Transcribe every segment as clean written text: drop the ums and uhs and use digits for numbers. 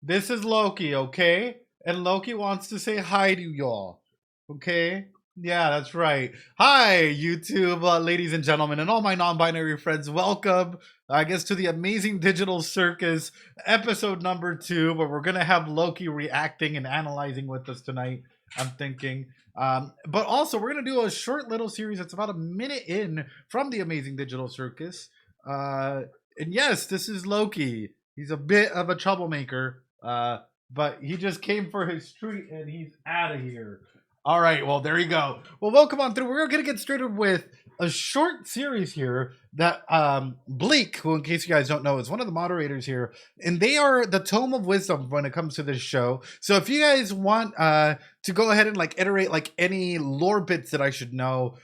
This is Loki, okay? And Loki wants to say hi to y'all, okay? Yeah, that's right. Hi, YouTube, ladies and gentlemen, and all my non binary friends. Welcome, I guess, to the amazing digital circus episode number 2, where we're going to have Loki reacting and analyzing with us tonight. I'm thinking. But also, we're going to do a short little series that's about a minute in from the amazing digital circus. Uh, and yes, this is Loki. He's a bit of a troublemaker, but he just came for his treat and he's out of here. All right, well, there you go. Well, welcome on through. We're going to get started with a short series here that Bleak, who, in case you guys don't know, is one of the moderators here, and they are the tome of wisdom when it comes to this show. So if you guys want to go ahead and like iterate like any lore bits that I should know,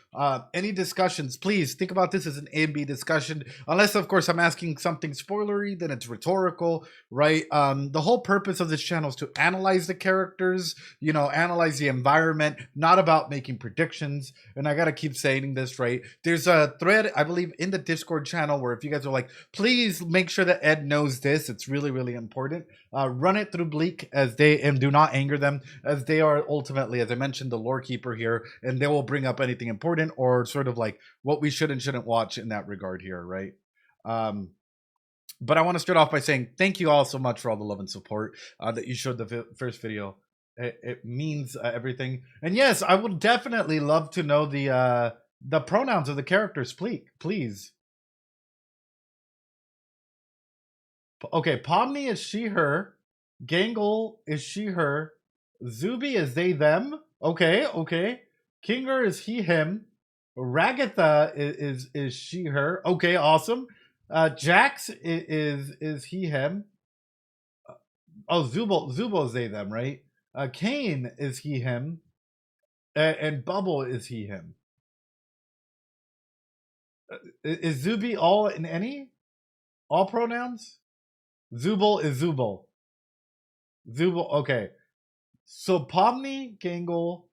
any discussions, please think about this as an A and B discussion. Unless, of course, I'm asking something spoilery, then it's rhetorical, right? The whole purpose of this channel is to analyze the characters, analyze the environment, not about making predictions. And I got to keep saying this, right? There's a thread, I believe, in the Discord channel where if you guys are like, please make sure that Ed knows this, it's really, really important. Run it through Bleak and do not anger them, as they are ultimately, as I mentioned, the lore keeper here, and they will bring up anything important or sort of like what we should and shouldn't watch in that regard here, right? But I want to start off by saying thank you all so much for all the love and support that you showed the first video. It means everything. And yes, I would definitely love to know the pronouns of the characters, please. Okay, Pomni is she, her. Gangle is she, her. Zuby is they, them. Okay. Kinger is he, him. Ragatha is she, her. Okay, awesome. Jax is he, him. Oh, Zubul is they, them, right? Caine is he, him. And Bubble is he, him. Is Zuby all in any? All pronouns? Zubul is Zubul. Zubul, okay. So Pomni, Gangle,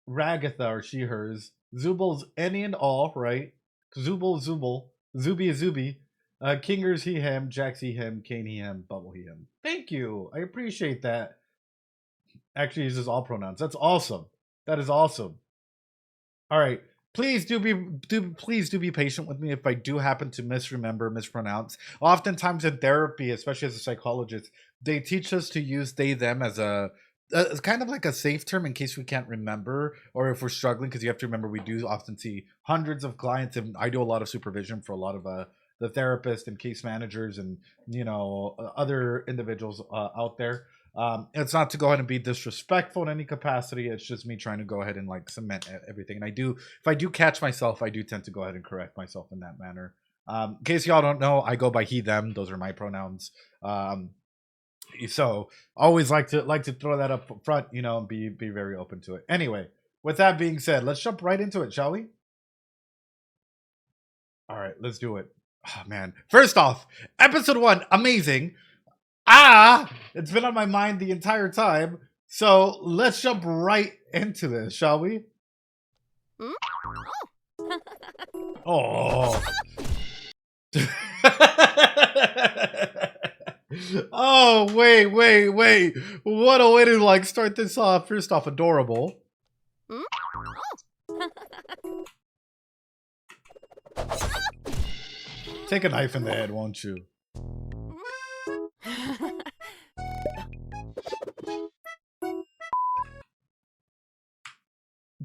Ragatha are she, hers. Zubul's any and all, right? Zubul. Zuby is Zuby. Kinger's he, him. Jax he, him. Caine he, him. Bubble he, him. Thank you. I appreciate that. Actually uses all pronouns. That's awesome. That is awesome. All right. Please do be patient with me if I do happen to mispronounce. Oftentimes in therapy, especially as a psychologist, they teach us to use they them as a kind of like a safe term in case we can't remember or if we're struggling, because you have to remember we do often see hundreds of clients, and I do a lot of supervision for a lot of the therapists and case managers and other individuals out there. It's not to go ahead and be disrespectful in any capacity. It's just me trying to go ahead and like cement everything. And if I do catch myself, I do tend to go ahead and correct myself in that manner. In case y'all don't know, I go by he, them. Those are my pronouns. So always like to throw that up front, and be very open to it. Anyway, with that being said, let's jump right into it, shall we? All right, let's do it. Oh man. First off, episode 1, amazing. It's been on my mind the entire time. So let's jump right into this, shall we? Oh. Oh, wait. What a way to like start this off. First off, adorable. Take a knife in the head, won't you?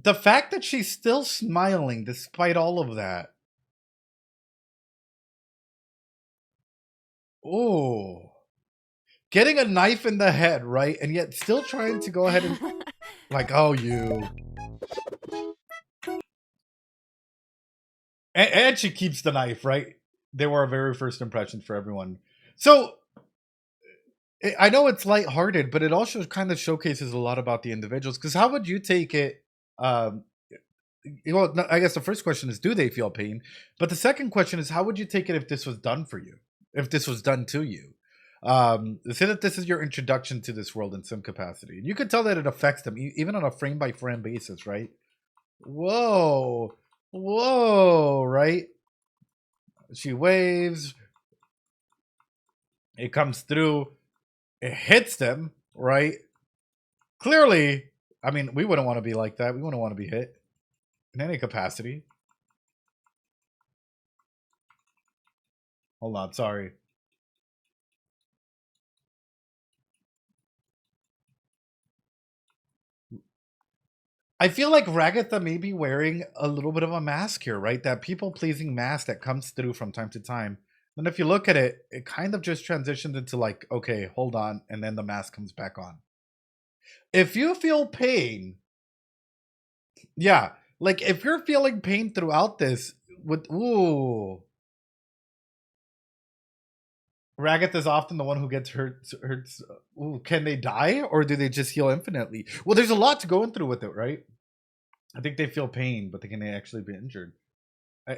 The fact that she's still smiling despite all of that. Oh. Getting a knife in the head, right? And yet still trying to go ahead and like, oh, you. And she keeps the knife, right? They were a very first impression for everyone. So I know it's lighthearted, but it also kind of showcases a lot about the individuals. Because how would you take it? Well, I guess the first question is, do they feel pain? But the second question is, how would you take it if this was done for you? If this was done to you? Say that this is your introduction to this world in some capacity. And you could tell that it affects them, even on a frame-by-frame basis, right? Whoa, right? She waves. It comes through, it hits them, right? Clearly, I mean, we wouldn't want to be like that. We wouldn't want to be hit in any capacity. Hold on, sorry. I feel like Ragatha may be wearing a little bit of a mask here, right? That people pleasing mask that comes through from time to time. And if you look at it, it kind of just transitioned into like, okay, hold on, and then the mask comes back on. If you feel pain, yeah, like if you're feeling pain throughout this, with ooh, Ragath is often the one who gets hurt. Ooh, can they die or do they just heal infinitely? Well, there's a lot to go through with it, right? I think they feel pain, but they can actually be injured.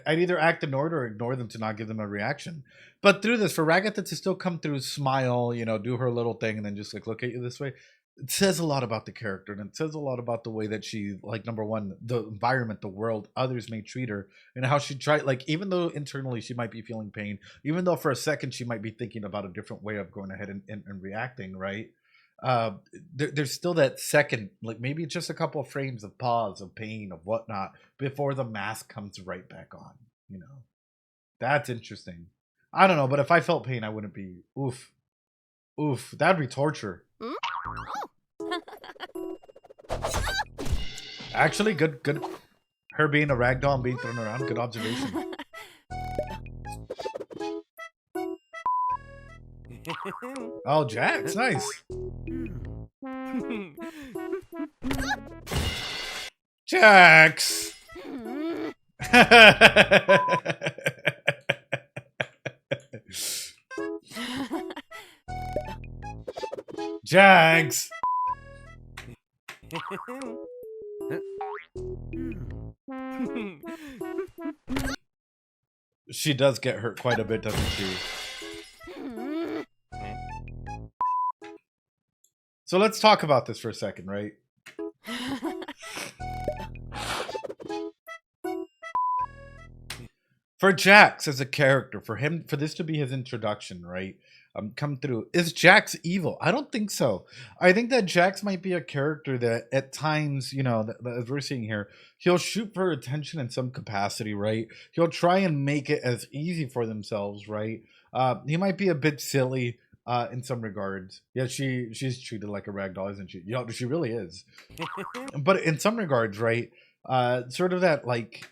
I'd either act annoyed or ignore them to not give them a reaction. But through this, for Ragatha to still come through, smile, do her little thing, and then just like look at you this way, it says a lot about the character, and it says a lot about the way that she, like, number one, the environment, the world, others may treat her, and how she tried, like, even though internally she might be feeling pain, even though for a second she might be thinking about a different way of going ahead and reacting, right? uh there's still that second, like maybe just a couple of frames of pause, of pain, of whatnot, before the mask comes right back on. you know that's interesting. I don't know, but if I felt pain, I wouldn't be oof, that'd be torture. Actually, good. Her being a ragdoll and being thrown around, good observation. Oh, Jax, nice. Jax. Jax. She does get hurt quite a bit, doesn't she? So let's talk about this for a second, right? For Jax as a character, for this to be his introduction, right? Come through. Is Jax evil? I don't think so. I think that Jax might be a character that at times, as we're seeing here, he'll shoot for attention in some capacity, right? He'll try and make it as easy for themselves, right? He might be a bit silly in some regards. Yeah, she's treated like a rag doll, isn't she? Yeah, she really is. But in some regards, right? Sort of that like,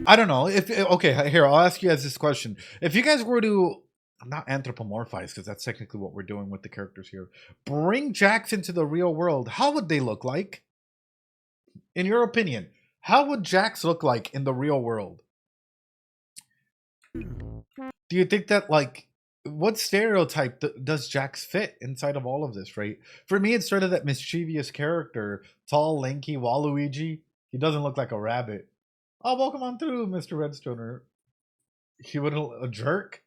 I don't know if okay. Here, I'll ask you guys this question: if you guys were to not anthropomorphize, because that's technically what we're doing with the characters here, bring Jax into the real world, how would they look like? In your opinion, how would Jax look like in the real world? Do you think that, like, what stereotype does Jax fit inside of all of this, right? For me, it's sort of that mischievous character, tall, lanky Waluigi. He doesn't look like a rabbit. Oh, welcome on through, Mr. Redstoner. He would a jerk.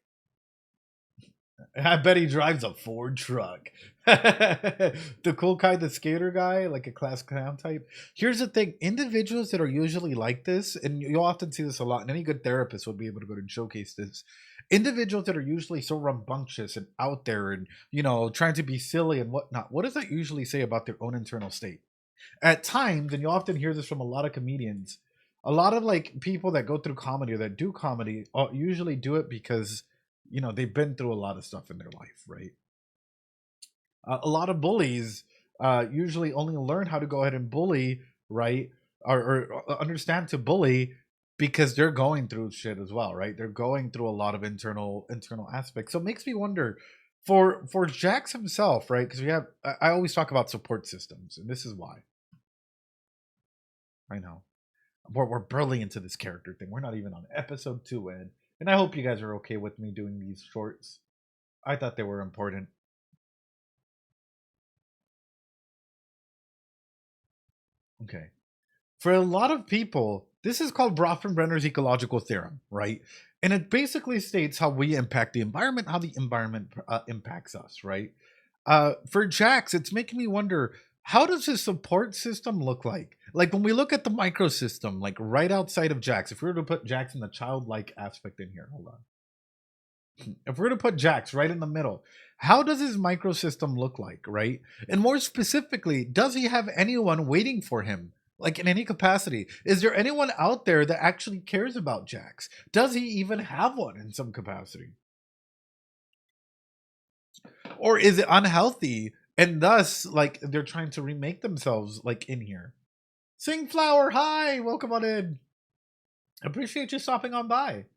I bet he drives a Ford truck. The cool guy, the skater guy, like a class clown type. Here's the thing: individuals that are usually like this, and you'll often see this a lot, and any good therapist would be able to go and showcase this. Individuals that are usually so rambunctious and out there and, trying to be silly and whatnot, what does that usually say about their own internal state? At times, and you often hear this from a lot of comedians, a lot of like people that go through comedy or that do comedy usually do it because they've been through a lot of stuff in their life, right? A lot of bullies usually only learn how to go ahead and bully, right? Or understand to bully because they're going through shit as well, right? They're going through a lot of internal aspects. So it makes me wonder for Jax himself, right? Because I always talk about support systems, and this is why. I know we're barely into this character thing. We're not even on episode 2, Ed. And I hope you guys are okay with me doing these shorts. I thought they were important. Okay. For a lot of people, this is called Bronfenbrenner's ecological theorem, right? And it basically states how we impact the environment, how the environment impacts us, right? For Jax, it's making me wonder, how does his support system look like? Like when we look at the microsystem, like right outside of Jax, if we were to put Jax in the childlike aspect in here, hold on. If we're to put Jax right in the middle, how does his microsystem look like, right? And more specifically, does he have anyone waiting for him? Like in any capacity? Is there anyone out there that actually cares about Jax? Does he even have one in some capacity? Or is it unhealthy and thus like they're trying to remake themselves like in here? Sing Flower, hi, welcome on in. Appreciate you stopping on by.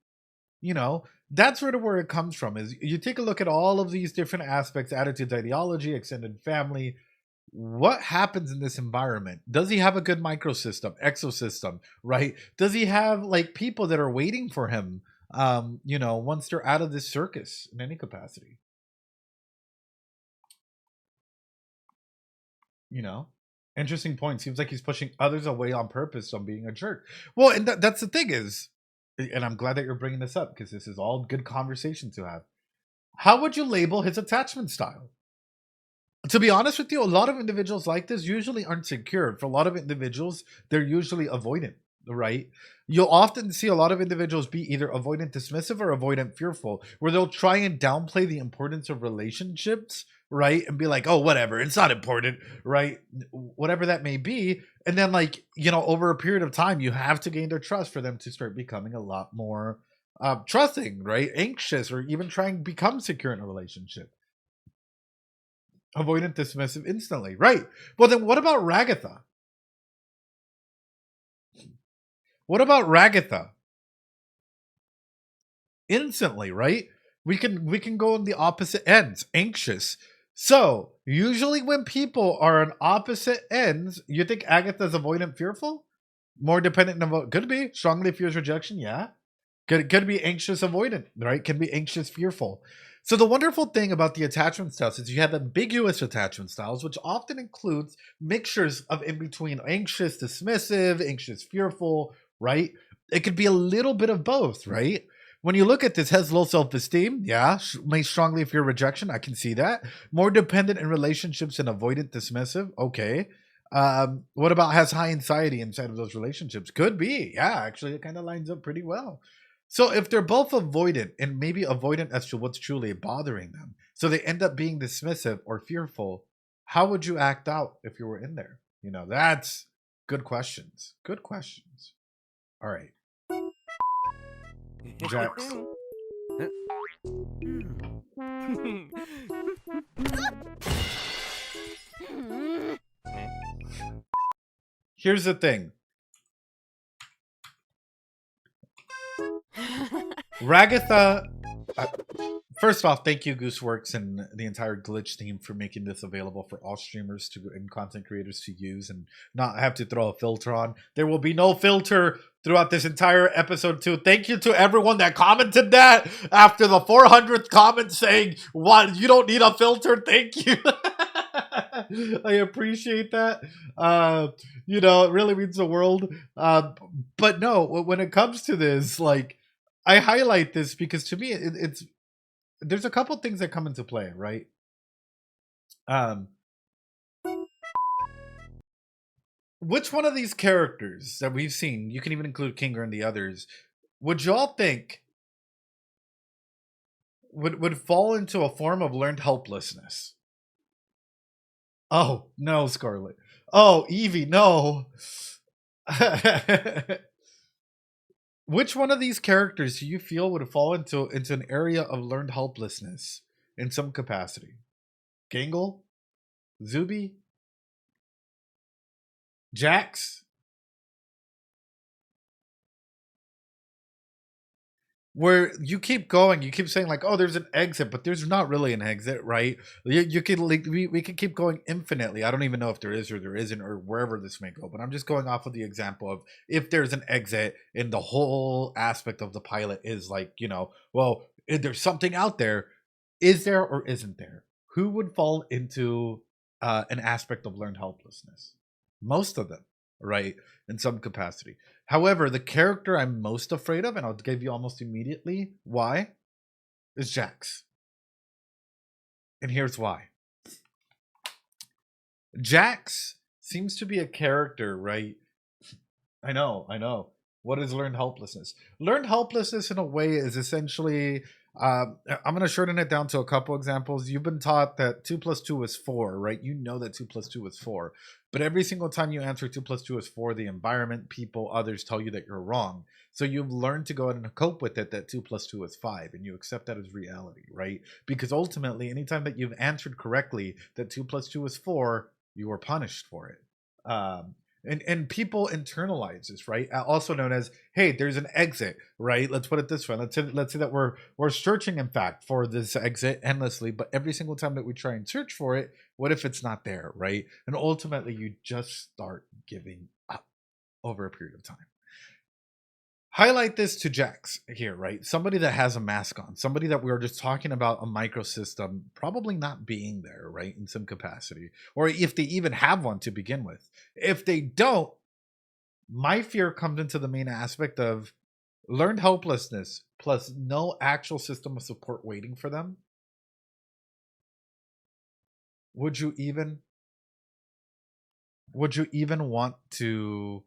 You know, that's sort of where it comes from. Is you take a look at all of these different aspects, attitudes, ideology, extended family. What happens in this environment? Does he have a good microsystem, exosystem, right? Does he have like people that are waiting for him, once they're out of this circus in any capacity? You know, interesting point. Seems like he's pushing others away on purpose on being a jerk. Well, and that's the thing is, and I'm glad that you're bringing this up because this is all good conversation to have. How would you label his attachment style? To be honest with you, a lot of individuals like this usually aren't secure. For a lot of individuals, they're usually avoidant, right? You'll often see a lot of individuals be either avoidant dismissive or avoidant fearful, where they'll try and downplay the importance of relationships, right? And be like, oh, whatever, it's not important, right? Whatever that may be. And then, like, over a period of time, you have to gain their trust for them to start becoming a lot more trusting, right? Anxious, or even trying to become secure in a relationship. Avoidant dismissive instantly, right? Well, then what about Ragatha? What about Ragatha? Instantly, right? We can go on the opposite ends, anxious. So usually when people are on opposite ends, you think Agatha's avoidant fearful? More dependent on what could be, strongly fears rejection, yeah. Could be anxious avoidant, right? Can be anxious fearful. So the wonderful thing about the attachment styles is you have ambiguous attachment styles, which often includes mixtures of in between anxious dismissive, anxious fearful, right? It could be a little bit of both, right? When you look at this, has low self-esteem, yeah, may strongly fear rejection. I can see that. More dependent in relationships and avoidant dismissive. Okay. What about has high anxiety inside of those relationships? Could be. Yeah, actually, it kind of lines up pretty well. So if they're both avoidant and maybe avoidant as to what's truly bothering them, so they end up being dismissive or fearful, how would you act out if you were in there? That's good questions. Good questions. All right, Jax. Here's the thing. Ragatha, first off, thank you, Gooseworks, and the entire Glitch team for making this available for all streamers and content creators to use and not have to throw a filter on. There will be no filter throughout this entire episode, too. Thank you to everyone that commented that after the 400th comment saying, "What? You don't need a filter." Thank you. I appreciate that. It really means the world. But no, when it comes to this, like, I highlight this because to me, it's there's a couple things that come into play, right? Which one of these characters that we've seen, you can even include Kinger and the others, would y'all think would fall into a form of learned helplessness? Oh no, Scarlet. Oh, Evie, no. Which one of these characters do you feel would fall into an area of learned helplessness in some capacity? Gangle? Zuby? Jax? Where you keep going, you keep saying like, oh, there's an exit, but there's not really an exit, right? You could like we could keep going infinitely. I don't even know if there is or there isn't or wherever this may go, but I'm just going off of the example of if there's an exit and the whole aspect of the pilot is like, well, if there's something out there, is there or isn't there? Who would fall into an aspect of learned helplessness? Most of them, right? In some capacity. However, the character I'm most afraid of, and I'll give you almost immediately why, is Jax. And here's why. Jax seems to be a character, right? I know. What is learned helplessness? Learned helplessness, in a way, is essentially I'm gonna shorten it down to a couple examples. You've been taught that 2 plus 2 is 4, right? You know that 2 plus 2 is 4, but every single time you answer 2 plus 2 is 4, the environment, people, others tell you that you're wrong. So you've learned to go ahead and cope with it that 2 plus 2 is 5, and you accept that as reality, right? Because ultimately, anytime that you've answered correctly that 2 plus 2 is 4, you were punished for it. Um, and people internalize this, right? Also known as, hey, there's an exit, right? Let's put it this way. Let's say that we're searching, in fact, for this exit endlessly, but every single time that we try and search for it, what if it's not there, right? And ultimately, you just start giving up over a period of time. Highlight this to Jax here, right? Somebody that has a mask on, somebody that we were just talking about a microsystem probably not being there, right, in some capacity, or if they even have one to begin with. If they don't, my fear comes into the main aspect of learned helplessness plus no actual system of support waiting for them. Would you even want to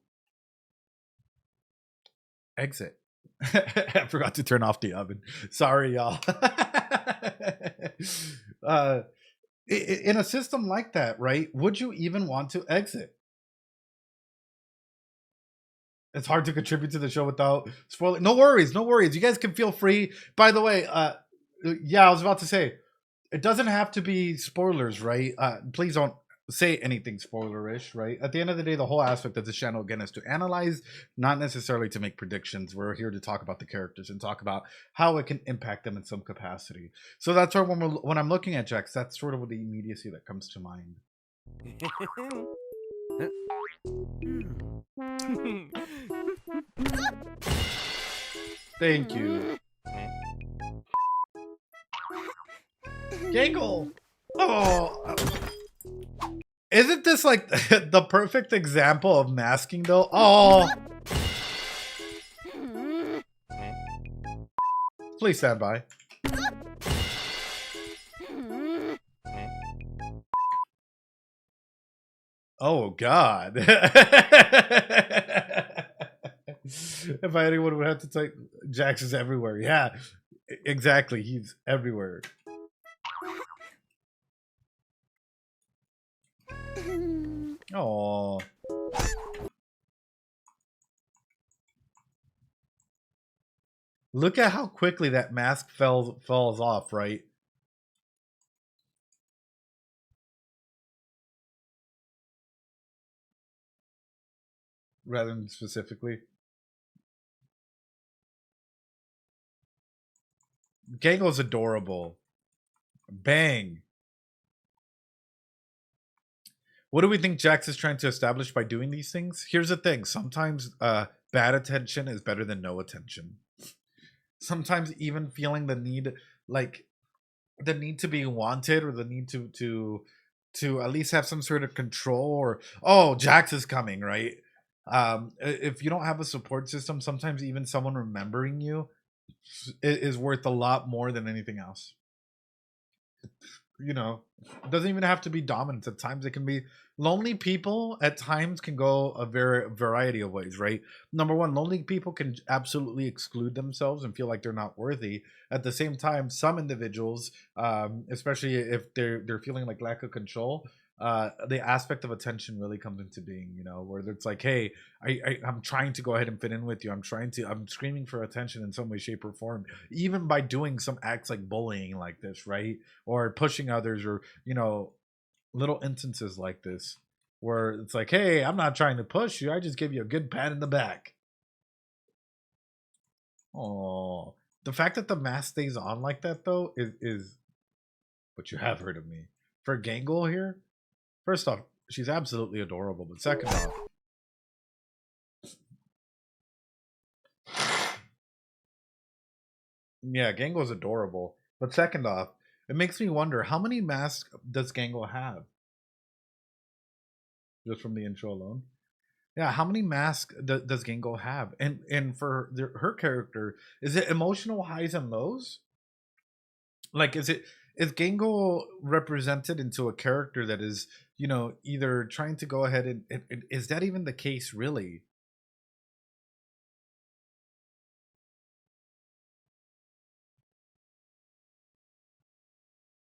exit? I forgot to turn off the oven. Sorry, y'all. uh, in a system like that, right? Would you even want to exit? It's hard to contribute to the show without spoiling. No worries, no worries. You guys can feel free. By the way, yeah, I was about to say it doesn't have to be spoilers, right? Please don't say anything spoilerish, right? At the end of the day, the whole aspect of this channel again is to analyze, not necessarily to make predictions. We're here to talk about the characters and talk about how it can impact them in some capacity. So that's why when I'm looking at Jax, that's sort of the immediacy that comes to mind. Thank you. Gangle. Oh, isn't this like the perfect example of masking though? Oh. Please stand by. Oh God. If anyone would have to take Jax is everywhere. Yeah. Exactly. He's everywhere. Oh. Look at how quickly that mask falls off, right? Rather than specifically. Gangle's adorable. Bang. What do we think Jax is trying to establish by doing these things? Here's the thing. Sometimes bad attention is better than no attention. Sometimes even feeling the need, like the need to be wanted or the need to at least have some sort of control, or oh, Jax is coming, right? If you don't have a support system, sometimes even someone remembering you is worth a lot more than anything else. You know, it doesn't even have to be dominance. At times it can be lonely. People at times can go a very variety of ways, right? Number one, lonely people can absolutely exclude themselves and feel like they're not worthy. At the same time, some individuals, especially if they're feeling like lack of control, the aspect of attention really comes into being, you know, where it's like, hey, I'm trying to go ahead and fit in with you. I'm screaming for attention in some way, shape, or form, even by doing some acts like bullying like this, right? Or pushing others, or, you know, little instances like this where it's like, hey, I'm not trying to push you. I just give you a good pat in the back. Oh, the fact that the mask stays on like that though is what you have heard of me. For Gangle here, first off, she's absolutely adorable. But second off, yeah, Gangle's adorable. But second off, it makes me wonder how many masks does Gangle have? Just from the intro alone. Yeah, how many masks does Gangle have? And for her character, is it emotional highs and lows? Like, is Gangle represented into a character that is, you know, either trying to go ahead and is that even the case really?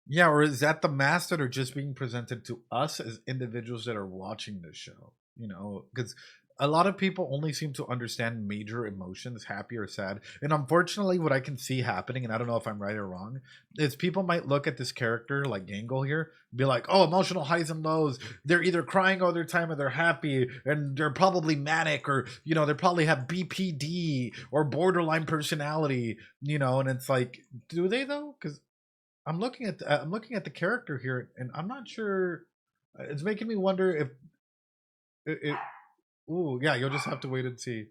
Yeah, or is that the masks that are just being presented to us as individuals that are watching this show? You know, because a lot of people only seem to understand major emotions, happy or sad. And unfortunately, what I can see happening, and I don't know if I'm right or wrong, is people might look at this character like Gangle here, be like, oh, emotional highs and lows. They're either crying all their time or they're happy, and they're probably manic, or, you know, they probably have BPD or borderline personality, you know, and it's like, do they though? Because I'm looking at the character here, and I'm not sure. It's making me wonder if it. Ooh, yeah, you'll just have to wait and see.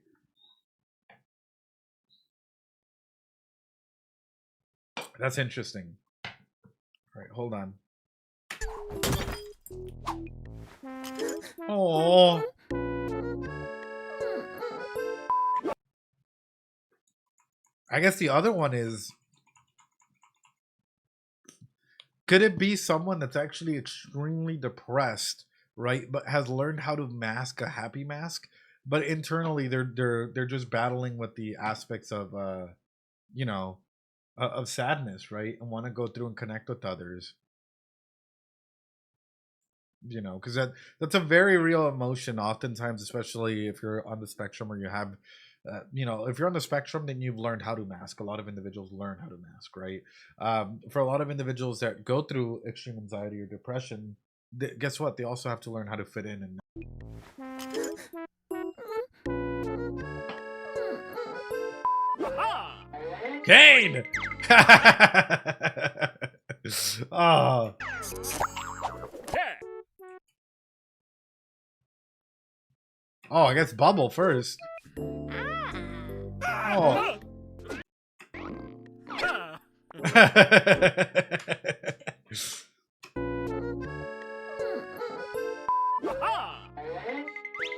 That's interesting. All right, hold on. Oh, I guess the other one is. Could it be someone that's actually extremely depressed, right? But has learned how to mask a happy mask, but internally they're just battling with the aspects of you know of sadness, right? And want to go through and connect with others, you know, because that's a very real emotion oftentimes, especially if you're on the spectrum or you have you know, if you're on the spectrum, then you've learned how to mask. A lot of individuals learn how to mask, right? For a lot of individuals that go through extreme anxiety or depression, guess what, they also have to learn how to fit in. And Caine. Oh, oh, I guess Bubble first. Oh.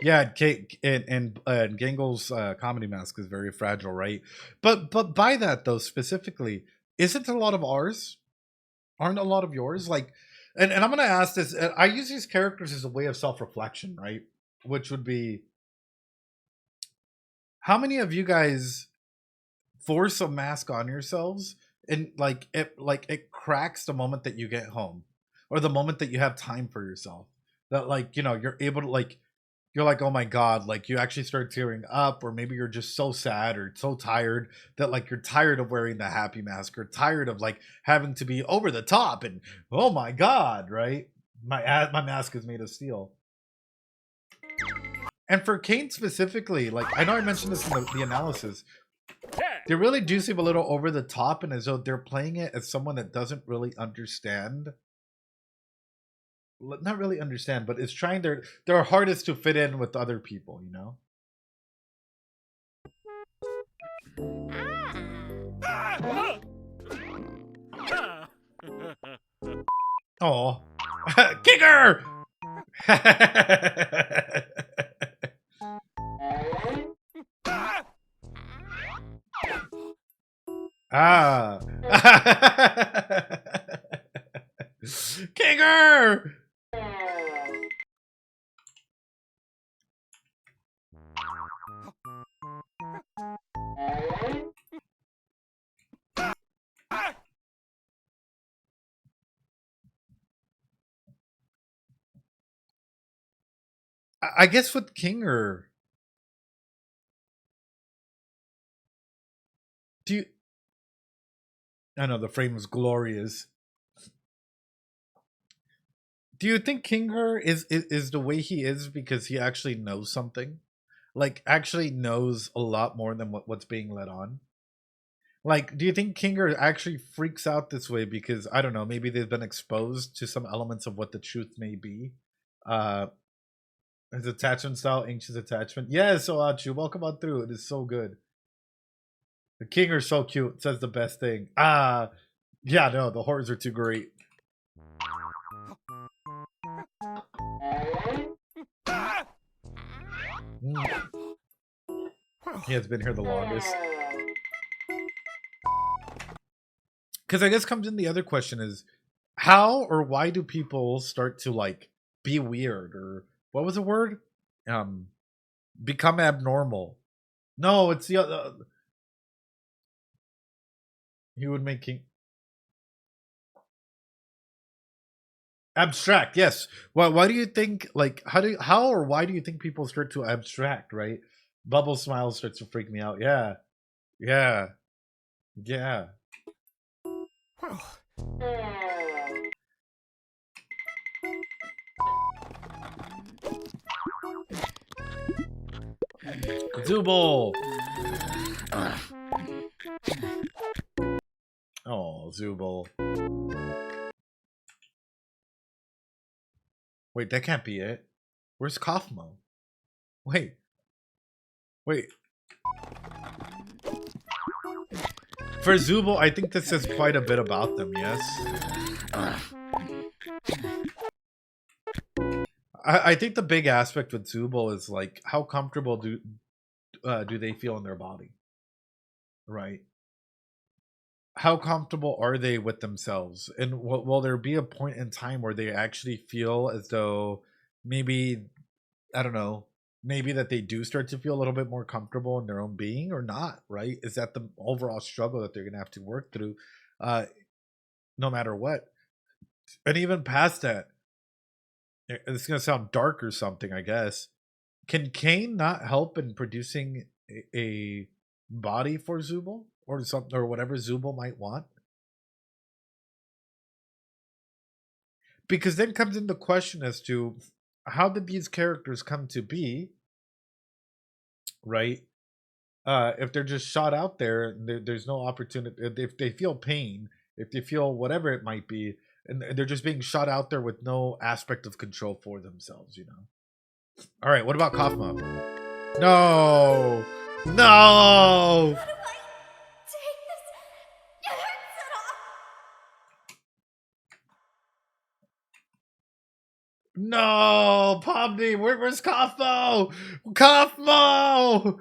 Yeah, Kate and Gangle's comedy mask is very fragile, right? But by that though specifically, isn't a lot of ours? Aren't a lot of yours? Like, and I'm gonna ask this. I use these characters as a way of self reflection, right? Which would be, how many of you guys force a mask on yourselves and like it cracks the moment that you get home or the moment that you have time for yourself, that like, you know, you're able to like, you're like, oh my god, like you actually start tearing up, or maybe you're just so sad or so tired that like you're tired of wearing the happy mask, or tired of like having to be over the top and oh my god, right? My mask is made of steel. And for Caine specifically, like I know I mentioned this in the analysis, they really do seem a little over the top, and as though they're playing it as someone that doesn't really understand, not really understand, but is trying their hardest to fit in with other people, you know. Oh, kicker! Ah, kicker! I guess with Kinger, do you? I know the frame was glorious. Do you think Kinger is the way he is because he actually knows something? Like actually knows a lot more than what's being let on? Like, do you think Kinger actually freaks out this way because I don't know, maybe they've been exposed to some elements of what the truth may be? Uh his attachment style, anxious attachment. Yeah, so Achu, welcome on through. It is so good. The Kinger's so cute, says the best thing. Yeah, no, the horrors are too great. Mm. He has been here the longest. Because I guess comes in the other question is, how or why do people start to like be weird, or what was the word? Um, become abnormal. No, it's the other. He would make King. Abstract, yes. Why do you think, like, how or why do you think people start to abstract, right? Bubble smile starts to freak me out. Yeah. Yeah. Yeah. Zubul. Oh, Zubul. Wait, that can't be it. Where's Kaufmo? Wait. For Zubul, I think this says quite a bit about them, yes? I think the big aspect with Zubul is, like, how comfortable do they feel in their body? Right? How comfortable are they with themselves? And will there be a point in time where they actually feel as though maybe, I don't know, maybe that they do start to feel a little bit more comfortable in their own being or not, right? Is that the overall struggle that they're going to have to work through, no matter what? And even past that, it's going to sound dark or something, I guess. Can Caine not help in producing a body for Zubul or something, or whatever Zubul might want? Because then comes in the question as to how did these characters come to be, right? If they're just shot out there, there's no opportunity. If they feel pain, if they feel whatever it might be, and they're just being shot out there with no aspect of control for themselves, you know. All right, what about Kaufmo? No, no. How do I take this? It hurts at No, all. Pomni, where's Kaufmo? Kaufmo!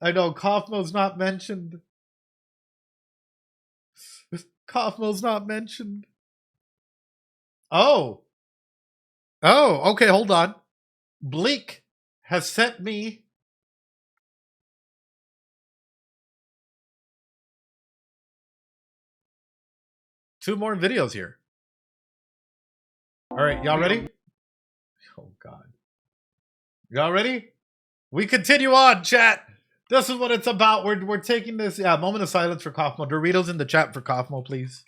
I know, Kaufmo's not mentioned. Kaufmo's not mentioned. Oh, okay, hold on. Bleak has sent me two more videos here. All right, y'all ready? Oh, God. Y'all ready? We continue on, chat. This is what it's about. We're taking this. Yeah, moment of silence for Kaufmo. Doritos in the chat for Kaufmo, please.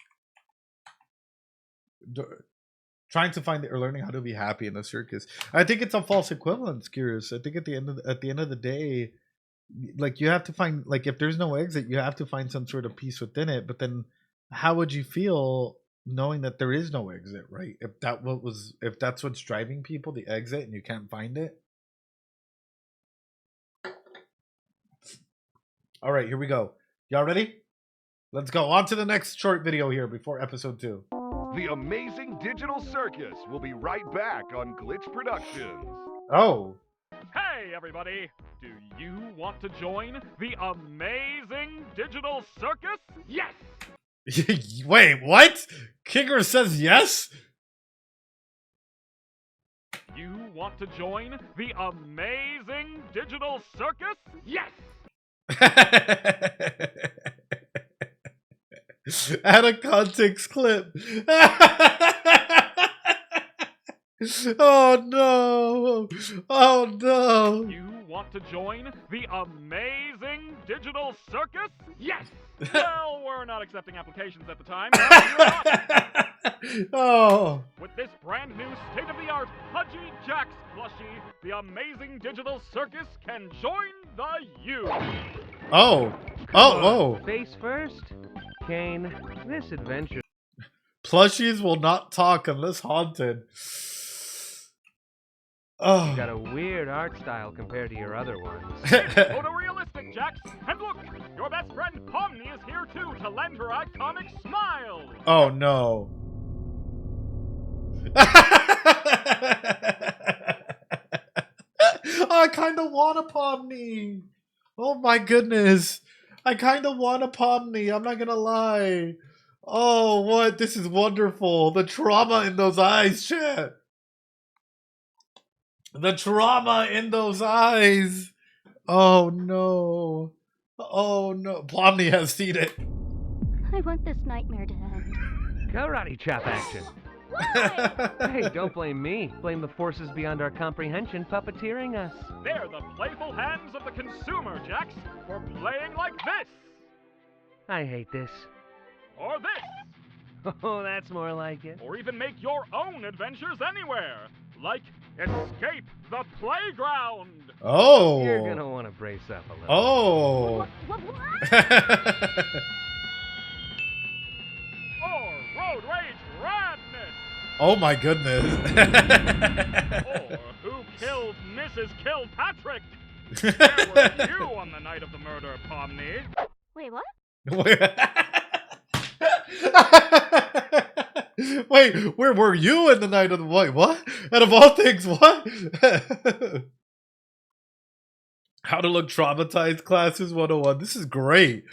Trying to find or learning how to be happy in the circus. I think it's a false equivalence, Curious. I think at the end of the day, like, you have to find, like, if there's no exit, you have to find some sort of peace within it. But then, how would you feel knowing that there is no exit, right? If that's what's driving people, the exit, and you can't find it. All right, here we go. Y'all ready? Let's go on to the next short video here before episode 2. The Amazing Digital Circus will be right back on Glitch Productions. Oh. Hey, everybody! Do you want to join the Amazing Digital Circus? Yes! Wait, what? Kinger says yes? You want to join the Amazing Digital Circus? Yes! Add a context clip. Oh no! Oh no! You want to join the Amazing Digital Circus? Yes! Well, we're not accepting applications at the time. Oh. With this brand new state-of-the-art Pudgy Jacks plushie, the Amazing Digital Circus can join the U. Oh. Oh. Face first, Caine. This adventure. Plushies will not talk unless haunted. Oh. You got a weird art style compared to your other ones. It's photorealistic, Jax. And look, your best friend Pomni is here too to lend her iconic smile. Oh no. I kind of want a Pomni. Oh my goodness. I kind of want a Pomni. I'm not gonna lie. Oh, what? This is wonderful. The trauma in those eyes, chat. The trauma in those eyes. Oh no. Oh no. Pomni has seen it. I want this nightmare to end. Karate chop action. Why? Hey, don't blame me. Blame the forces beyond our comprehension puppeteering us. They're the playful hands of the consumer, Jax, for playing like this, I hate this. or this, Oh, that's more like it. or even make your own adventures anywhere, like Escape the Playground, Oh. You're gonna want to brace up a little. Oh. or Road Rage Radness, Oh my goodness. or Who Killed Mrs. Kilpatrick? Where were you on the night of the murder, Pomni? Wait, what? Wait, where were you in the night of the what? Out of all things, what? How to look traumatized classes 101. This is great.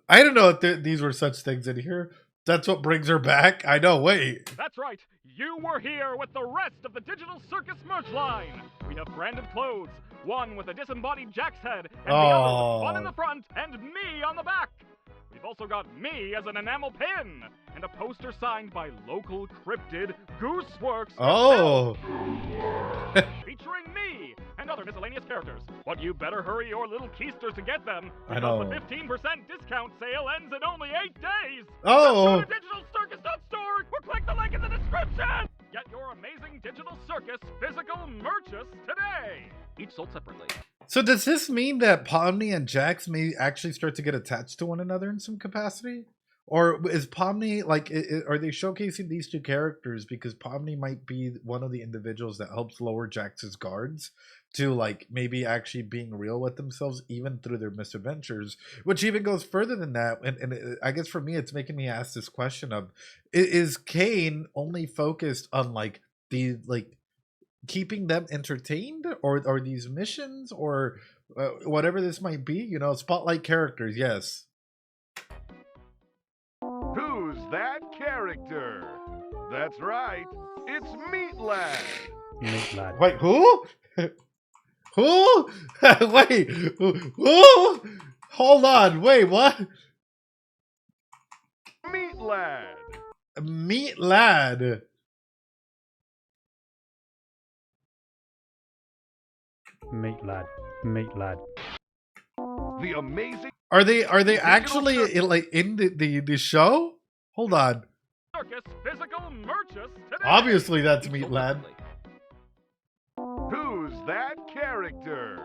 I didn't know that these were such things in here. That's what brings her back. I know, wait. That's right, you were here with the rest of the Digital Circus merch line. We have branded clothes, one with a disembodied Jack's head, and the other with one in the front and me on the back. We've also got me as an enamel pin, and a poster signed by local cryptid Gooseworks. Oh. Featuring me and other miscellaneous characters. But you better hurry your little keisters to get them, I because know. the 15% discount sale ends in only 8 days. Oh. Just go to digitalcircus.store or click the link in the description. Get your amazing Digital Circus physical merches today. Each sold separately. So does this mean that Pomni and Jax may actually start to get attached to one another in some capacity? Or is Pomni, like, are they showcasing these two characters because Pomni might be one of the individuals that helps lower Jax's guards to, like, maybe actually being real with themselves even through their misadventures, which even goes further than that. And I guess for me, it's making me ask this question of, is Caine only focused on, like, the, like, keeping them entertained, or these missions, or whatever this might be, you know, spotlight characters? Yes. Who's that character? That's right, it's Meat Lad. Wait, who? Who? Wait, who? Hold on, wait, what? Meat Lad. Meat Lad. Meat lad. The amazing Are they Digital actually Circus. like in the show? Hold on. Circus physical merches today. Obviously that's Meat Lad. Who's that character?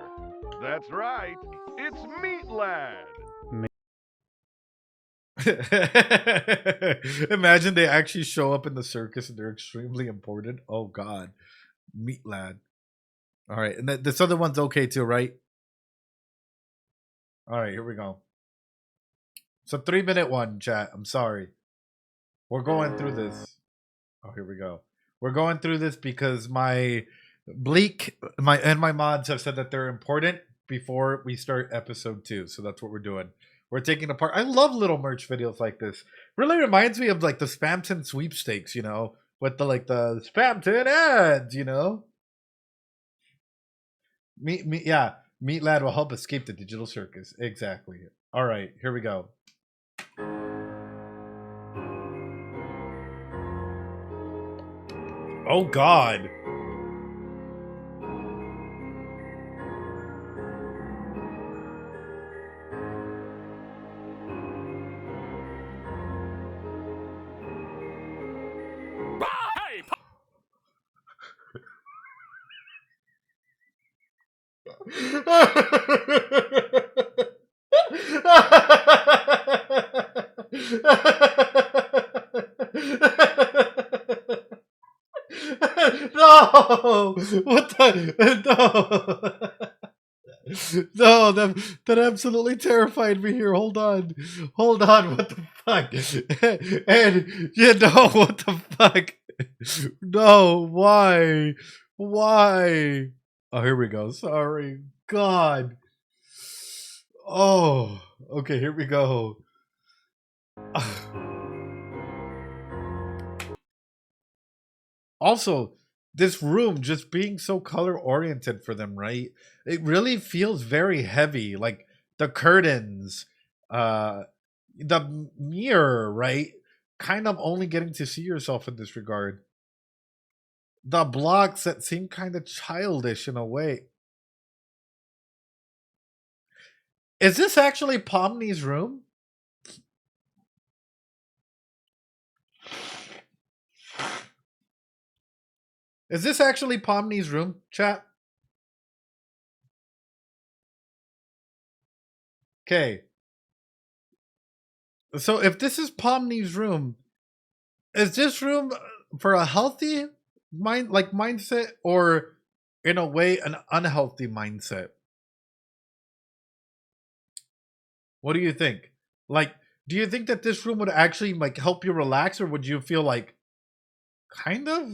That's right, it's Meat Lad. Imagine they actually show up in the circus and they're extremely important. Oh god. Meat Lad. All right, and this other one's okay too, right? All right, here we go. It's a 3-minute one, chat. I'm sorry. We're going through this. Oh, here we go. We're going through this because my my mods have said that they're important before we start episode 2. So that's what we're doing. We're taking apart. I love little merch videos like this. Really reminds me of like the Spamton sweepstakes, you know, with the the Spamton ads, you know. Yeah, Meat Lad will help escape the digital circus. Exactly. All right, here we go. Oh God. Hey, No! What the? No! No, that absolutely terrified me here. Hold on. Hold on. What the fuck? And you know what the fuck? No, why? Why? Oh, here we go. Sorry. God. Oh, okay, here we go. Also, this room just being so color oriented for them, right? It really feels very heavy. Like the curtains, the mirror, right? Kind of only getting to see yourself in this regard. the blocks that seem kind of childish in a way. Is this actually Pomni's room? Is this actually Pomni's room, chat? Okay. So if this is Pomni's room, is this room for a healthy mindset, or in a way an unhealthy mindset? What do you think? Like, do you think that this room would actually like help you relax, or would you feel like kind of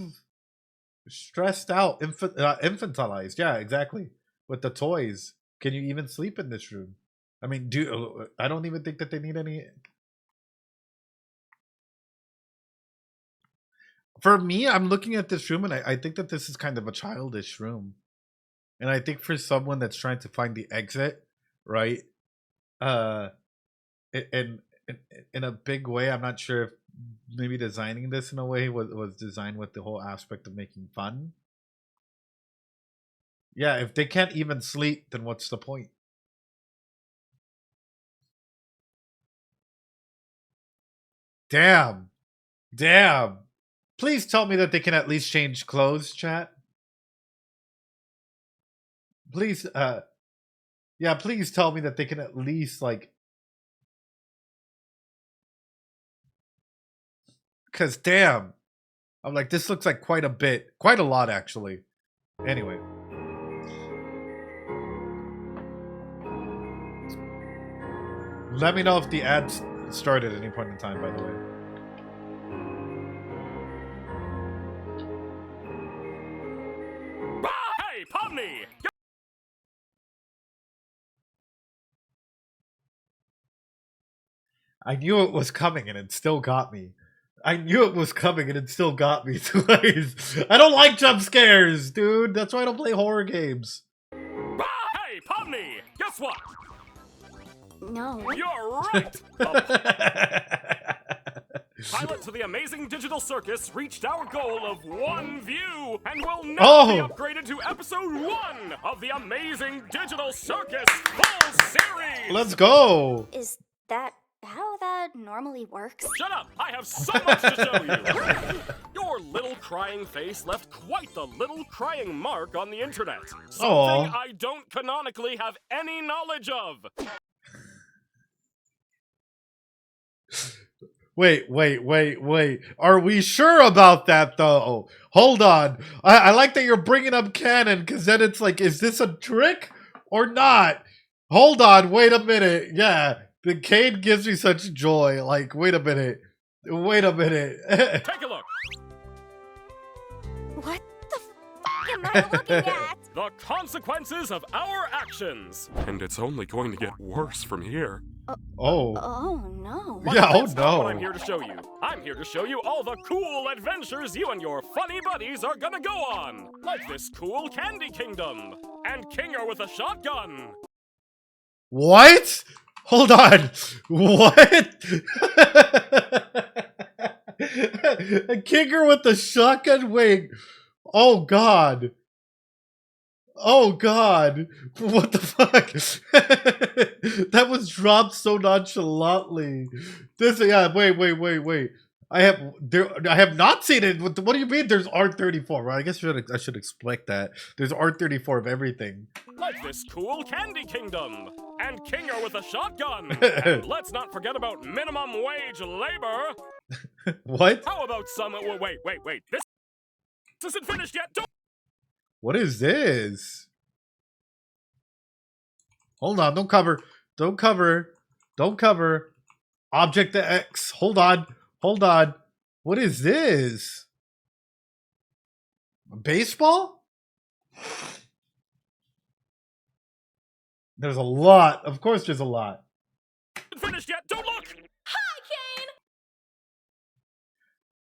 stressed out, infantilized? Yeah, exactly. With the toys, can you even sleep in this room? I mean, I don't even think that they need any. For me, I'm looking at this room and I think that this is kind of a childish room. And I think for someone that's trying to find the exit, right? Uh in in a big way, I'm not sure if maybe designing this in a way was designed with the whole aspect of making fun. Yeah, if they can't even sleep, then what's the point? Damn. Damn. Please tell me that they can at least change clothes, chat. Please, yeah, please tell me that they can at least, like, because damn, I'm like, this looks like quite a lot, actually. Anyway. Let me know if the ads start at any point in time, by the way. Hey, Pomni! I knew it was coming and it still got me. I knew it was coming and it still got me twice. I don't like jump scares, dude. That's why I don't play horror games. Hey, Pomni! Guess what? No. You're right! Pilot to the amazing digital circus reached our goal of 1 view and will now be upgraded to episode 1 of the amazing digital circus full series! Let's go! Is that how that normally works? Shut up! I have so much to show you! Your little crying face left quite the little crying mark on the internet. Something I don't canonically have any knowledge of. Wait. Are we sure about that, though? Hold on. I like that you're bringing up canon, because then it's like, is this a trick or not? Hold on. Wait a minute. Yeah. The Caine gives me such joy. Like, wait a minute. Take a look. What the f am I looking at? The consequences of our actions. And it's only going to get worse from here. Oh no. Yeah, oh That's not no. what I'm here to show you. I'm here to show you all the cool adventures you and your funny buddies are gonna go on. Like this cool Candy Kingdom. And Kinger with a shotgun. What? Hold on. What? A kicker with the shotgun wing. Oh god. Oh god. What the fuck? That was dropped so nonchalantly. This, yeah, wait. I have not seen it. What do you mean there's R34? Right? I guess I should explain that. There's R34 of everything. Like this cool Candy Kingdom. And Kinger with a shotgun. And let's not forget about minimum wage labor. What? How about some... Wait. This isn't finished yet. What is this? Hold on. Don't cover. Object X. Hold on. What is this? Baseball? There's a lot. Of course there's a lot. Finished yet? Don't look! Hi, Caine!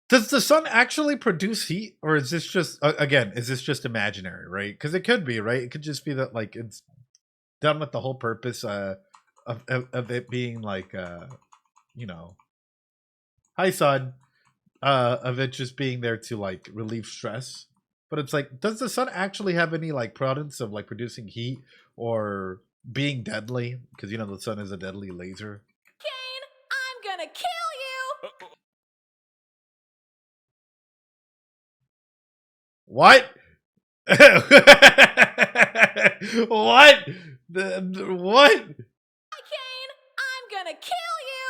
Does the sun actually produce heat? Or is this just, again, is this just imaginary, right? Because it could be, right? It could just be that, like, it's done with the whole purpose of it being, like, you know, hi, sun. Of it just being there to, like, relieve stress. but it's like, does the sun actually have any like province of like producing heat or being deadly? Because you know the sun is a deadly laser. Caine, I'm gonna kill you! What? What? What? Caine, I'm gonna kill you!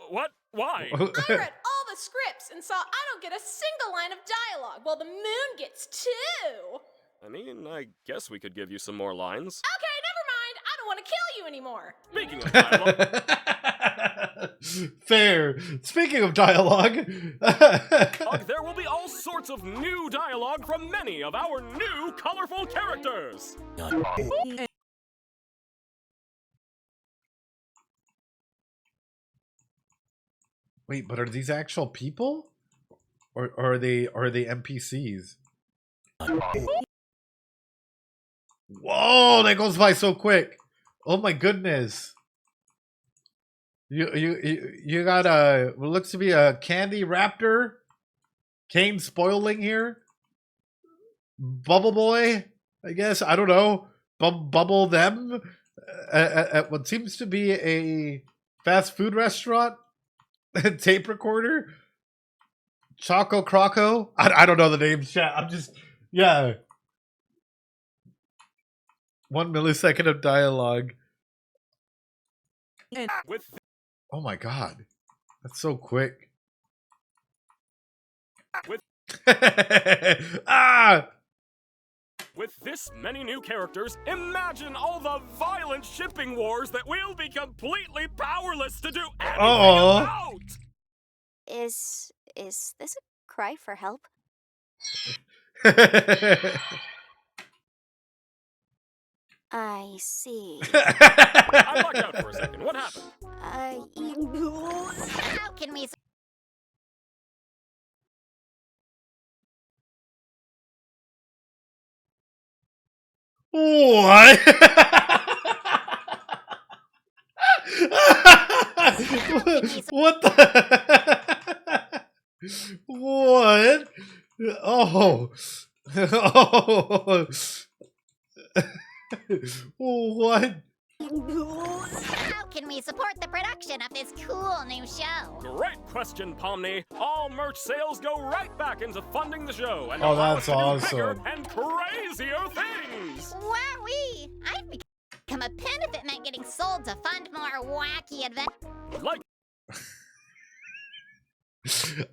What? Why? I read all the scripts and saw I don't get a single line of dialogue, while the moon gets 2. I mean, I guess we could give you some more lines. Okay, never mind. I don't want to kill you anymore. Speaking of dialogue, Fair. Speaking of dialogue. there will be all sorts of new dialogue from many of our new colorful characters. Wait, but are these actual people? Or are they NPCs? Whoa, that goes by so quick. Oh my goodness. You got what looks to be a candy raptor. Caine spoiling here. Bubble boy, I guess. I don't know. Bubble them at what seems to be a fast food restaurant. Tape recorder. Choco Croco. I don't know the names, chat. I'm just, yeah. 1 millisecond of dialogue. With Oh my god. That's so quick. With- Ah! With this many new characters, imagine all the violent shipping wars that we'll be completely powerless to do anything Uh-oh. about! Is this a cry for help? I see. I lucked out for a second. What happened? How can we... What? What the? What? Oh. Oh. What? How can we support the production of this cool new show? Great question, Pomni. All merch sales go right back into funding the show and Oh, allow us that's to do bigger awesome. and crazier things. Wowee! I'd become a pen if it meant getting sold to fund more wacky adventures. Like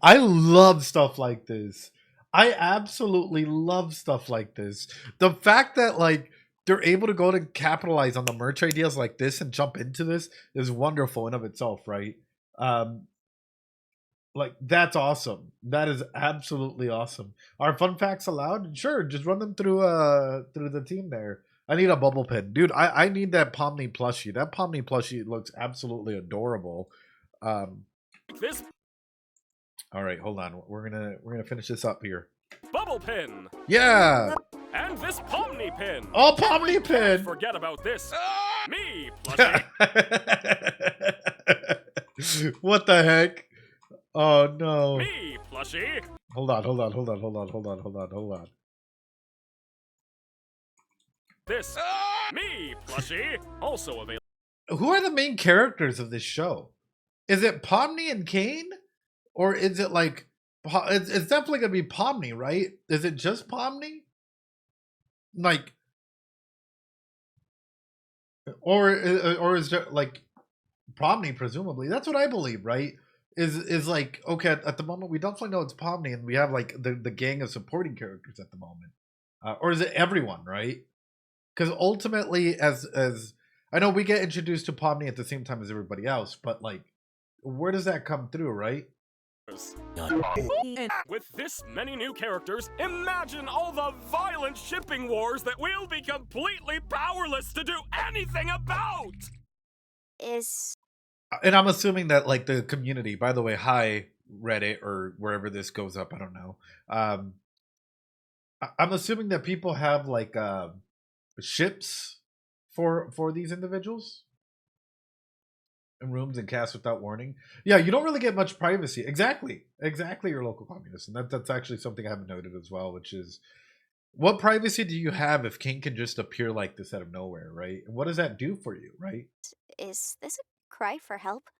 I love stuff like this. I absolutely love stuff like this. The fact that like they're able to go to capitalize on the merch ideas like this and jump into this is wonderful in of itself, right? Like that's awesome. That is absolutely awesome. Are fun facts allowed? Sure, just run them through the team there. I need a bubble pen. Dude, I need that Pomni plushie. That Pomni plushie looks absolutely adorable. this All right, hold on. We're gonna finish this up here. bubble pin Yeah. and this Pomni pin. Oh, Pomni pin. Forget about this. Me plushie. What the heck? Oh no. Me plushie. Hold on. This me plushie. Also available. Who are the main characters of this show? Is it Pomni and Caine? Or is it like it's definitely gonna be Pomni, right? Is it just Pomni? Like or is there like Pomni presumably? That's what I believe, right? Is like okay at the moment we definitely know it's Pomni and we have like the gang of supporting characters at the moment. Or is it everyone, right? Because ultimately as I know we get introduced to Pomni at the same time as everybody else, but like where does that come through, right? With this many new characters, imagine all the violent shipping wars that we'll be completely powerless to do anything about! Is... And I'm assuming that like the community, by the way, hi Reddit or wherever this goes up, I don't know. I'm assuming that people have like ships for these individuals in rooms and cast without warning. Yeah, you don't really get much privacy. Exactly your local communist, and that's actually something I haven't noted as well, which is What privacy do you have if Caine can just appear like this out of nowhere, right? And what does that do for you, right? Is this a cry for help?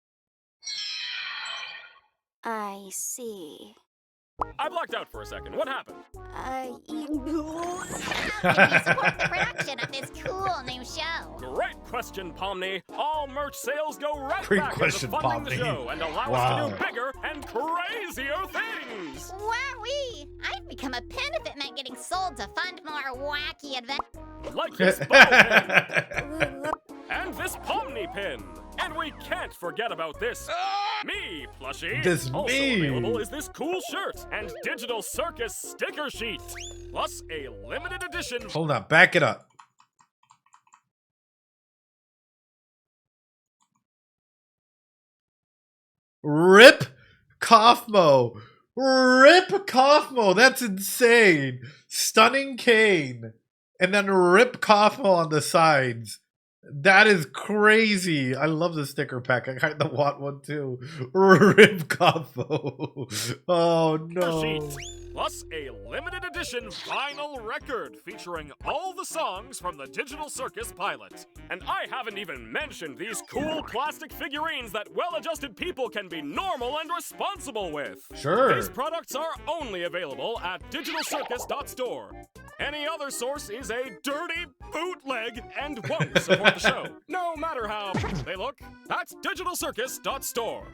I see. I blacked out for a second. What happened? You... Can we support the production of this cool new show? Great question, Pomni. All merch sales go right Great back question, into funding the Pomni. show and allow us to do bigger and crazier things. Wowee! I'd become a pin if it meant getting sold to fund more wacky adventures. Like this bow pin. And this Pomni pin. And we can't forget about this me plushie. This also me. available is this cool shirt and digital circus sticker sheet. Plus a limited edition. Hold on, back it up. Rip Kaufmo. Rip Kaufmo. That's insane. Stunning Caine. And then Rip Kaufmo on the sides. That is crazy. I love the sticker pack. I kind of want one too. Rip Kaufmo. Oh no. Sheet. Plus a limited edition vinyl record featuring all the songs from the Digital Circus pilot. And I haven't even mentioned these cool plastic figurines that well-adjusted people can be normal and responsible with. Sure. These products are only available at digitalcircus.store. Any other source is a dirty bootleg and won't support the show, no matter how they look. That's digitalcircus.store.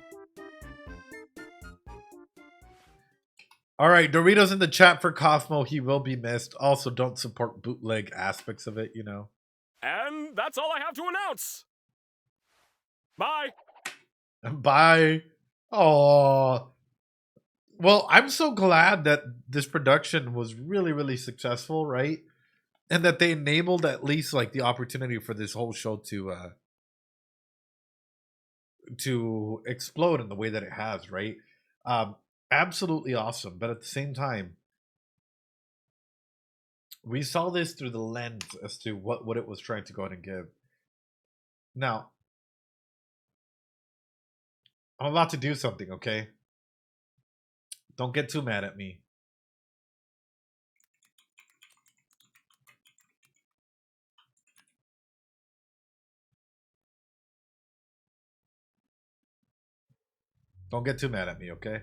All right, Doritos in the chat for Kaufmo. He will be missed. Also, don't support bootleg aspects of it, you know. And that's all I have to announce. Bye. Bye. Oh. Well, I'm so glad that this production was really, really successful, right? And that they enabled at least like the opportunity for this whole show to explode in the way that it has, right? Absolutely awesome. But at the same time, we saw this through the lens as to what it was trying to go ahead and give. Now, I'm about to do something, okay? Don't get too mad at me. Don't get too mad at me, okay?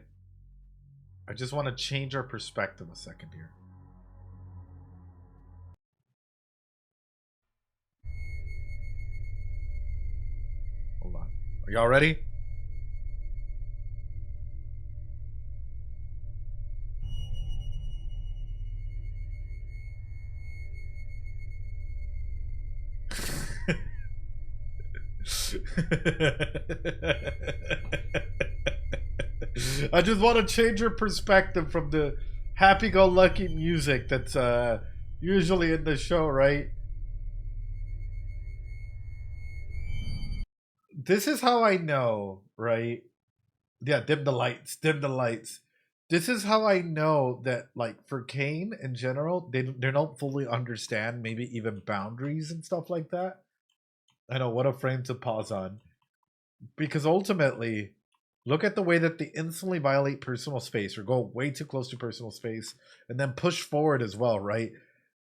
I just want to change our perspective a second here. Hold on. Are y'all ready? I just want to change your perspective from the happy-go-lucky music that's usually in the show, right? This is how I know, right? Yeah, dim the lights, dim the lights. This is how I know that, like, for Caine in general, they don't fully understand maybe even boundaries and stuff like that. I know, what a frame to pause on. Because ultimately, look at the way that they instantly violate personal space or go way too close to personal space and then push forward as well, right?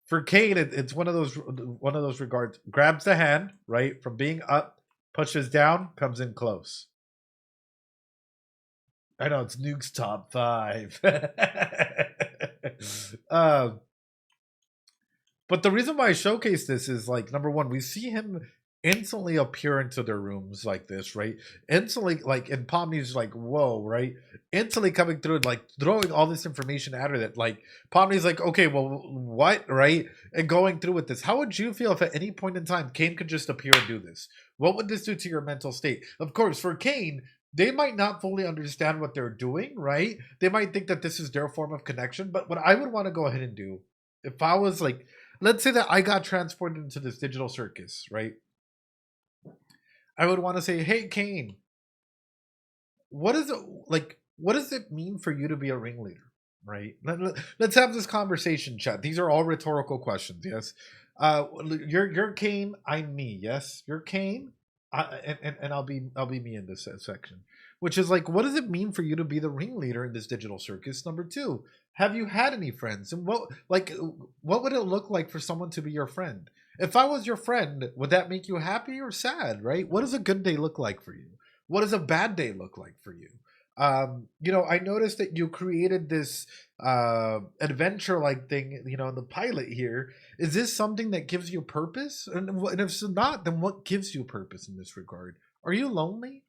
For Caine, it's one of those regards. Grabs the hand, right? From being up, pushes down, comes in close. I know, it's Nuke's top 5. But the reason why I showcase this is, like, number one, we see him instantly appear into their rooms like this, right? Instantly, like, and Pomni's like, whoa, right? Instantly coming through and, like, throwing all this information at her that, like, Pomni's like, okay, well, what, right? And going through with this. How would you feel if at any point in time Caine could just appear and do this? What would this do to your mental state? Of course, for Caine, they might not fully understand what they're doing, right? They might think that this is their form of connection, but what I would want to go ahead and do, if I was like, let's say that I got transported into this digital circus, right? I would want to say, hey, Caine, what is it like? What does it mean for you to be a ringleader, right? Let's have this conversation, chat. These are all rhetorical questions, yes? You're Caine, I'm me, yes? You're Caine, and I'll be me in this section. which is like, what does it mean for you to be the ringleader in this digital circus? Number two, have you had any friends? And what would it look like for someone to be your friend? If I was your friend, would that make you happy or sad, right? What does a good day look like for you? What does a bad day look like for you? You know, I noticed that you created this adventure like thing, you know, in the pilot here. Is this something that gives you purpose? And if so not, then what gives you purpose in this regard? Are you lonely?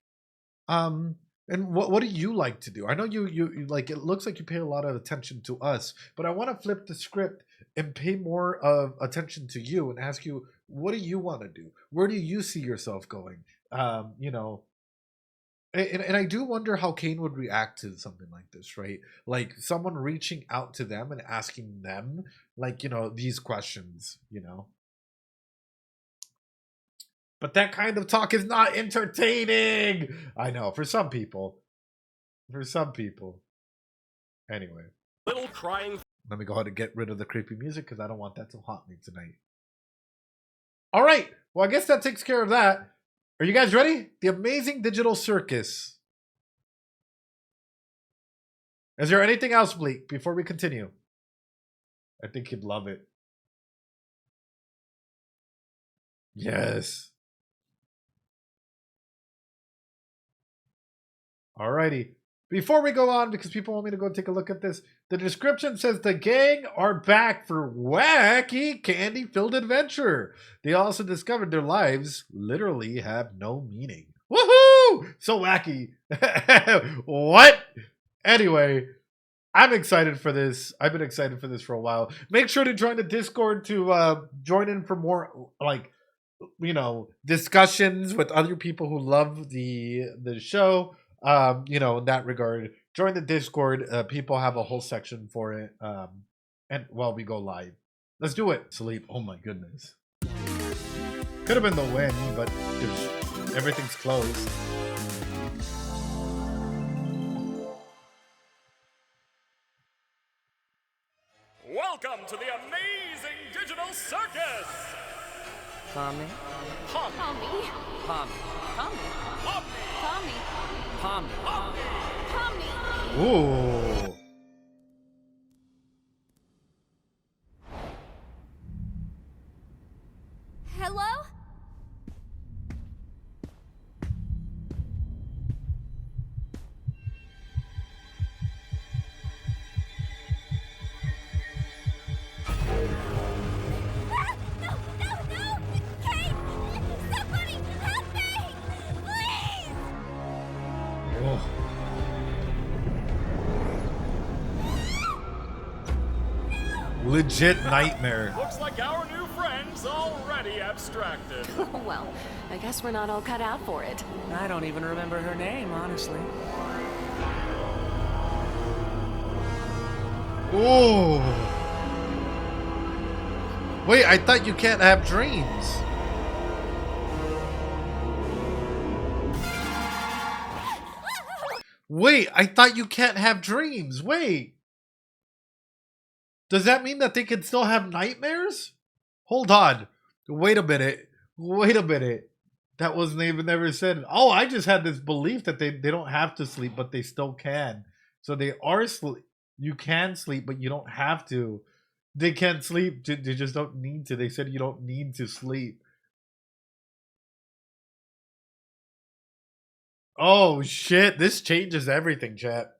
And what do you like to do? I know you like, it looks like you pay a lot of attention to us, but I want to flip the script and pay more of attention to you and ask you, what do you want to do? Where do you see yourself going? You know, and I do wonder how Caine would react to something like this, right? Like someone reaching out to them and asking them, like, you know, these questions, you know. But that kind of talk is not entertaining. I know, for some people. For some people. Anyway. Little crying. Let me go ahead and get rid of the creepy music because I don't want that to haunt me tonight. All right. Well, I guess that takes care of that. Are you guys ready? The amazing digital circus. Is there anything else, Bleak, before we continue? I think you'd love it. Yes. Alrighty. Before we go on, because people want me to go take a look at this, the description says the gang are back for wacky candy-filled adventure. They also discovered their lives literally have no meaning. Woohoo! So wacky. What? Anyway, I'm excited for this. I've been excited for this for a while. Make sure to join the Discord to join in for more, like, you know, discussions with other people who love the show. You know, in that regard, join the Discord. People have a whole section for it. And while we go live, let's do it. Sleep. Oh my goodness. Could have been the wind, but everything's closed. Welcome to the amazing digital circus! Pomni? Pomni. Pomni. Pomni. Pomni. Pomni. Ooh. Hello? No! Caine! Somebody help me! Please! Oh. Legit nightmare. Looks like our new friend's already abstracted. Well, I guess we're not all cut out for it. I don't even remember her name, honestly. Ooh. Wait, I thought you can't have dreams. Wait, I thought you can't have dreams. Wait. Does that mean that they can still have nightmares? Hold on. Wait a minute. That wasn't even ever said. Oh, I just had this belief that they don't have to sleep, but they still can. So they are sleep. You can sleep, but you don't have to. They can sleep. They just don't need to. They said you don't need to sleep. Oh, shit. This changes everything, chat.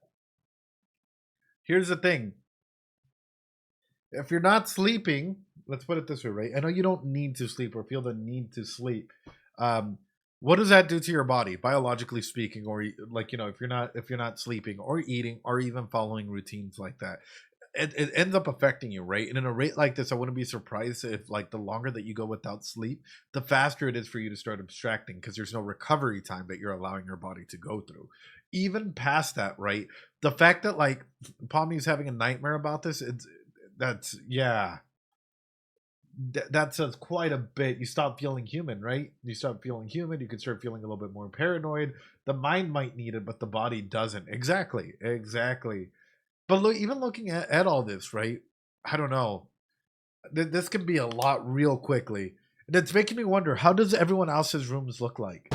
Here's the thing. If you're not sleeping, let's put it this way, right? I know you don't need to sleep or feel the need to sleep. What does that do to your body, biologically speaking, or like, you know, if you're not sleeping or eating or even following routines like that, it ends up affecting you, right? And in a rate like this, I wouldn't be surprised if, like, the longer that you go without sleep, the faster it is for you to start abstracting, because there's no recovery time that you're allowing your body to go through. Even past that, right? The fact that, like, Pomni's having a nightmare about this, that's quite a bit. You stop feeling human, right? You stop feeling human. You can start feeling a little bit more paranoid. The mind might need it, but the body doesn't. Exactly. But look, even looking at all this, right? I don't know. This can be a lot real quickly. And it's making me wonder, how does everyone else's rooms look like?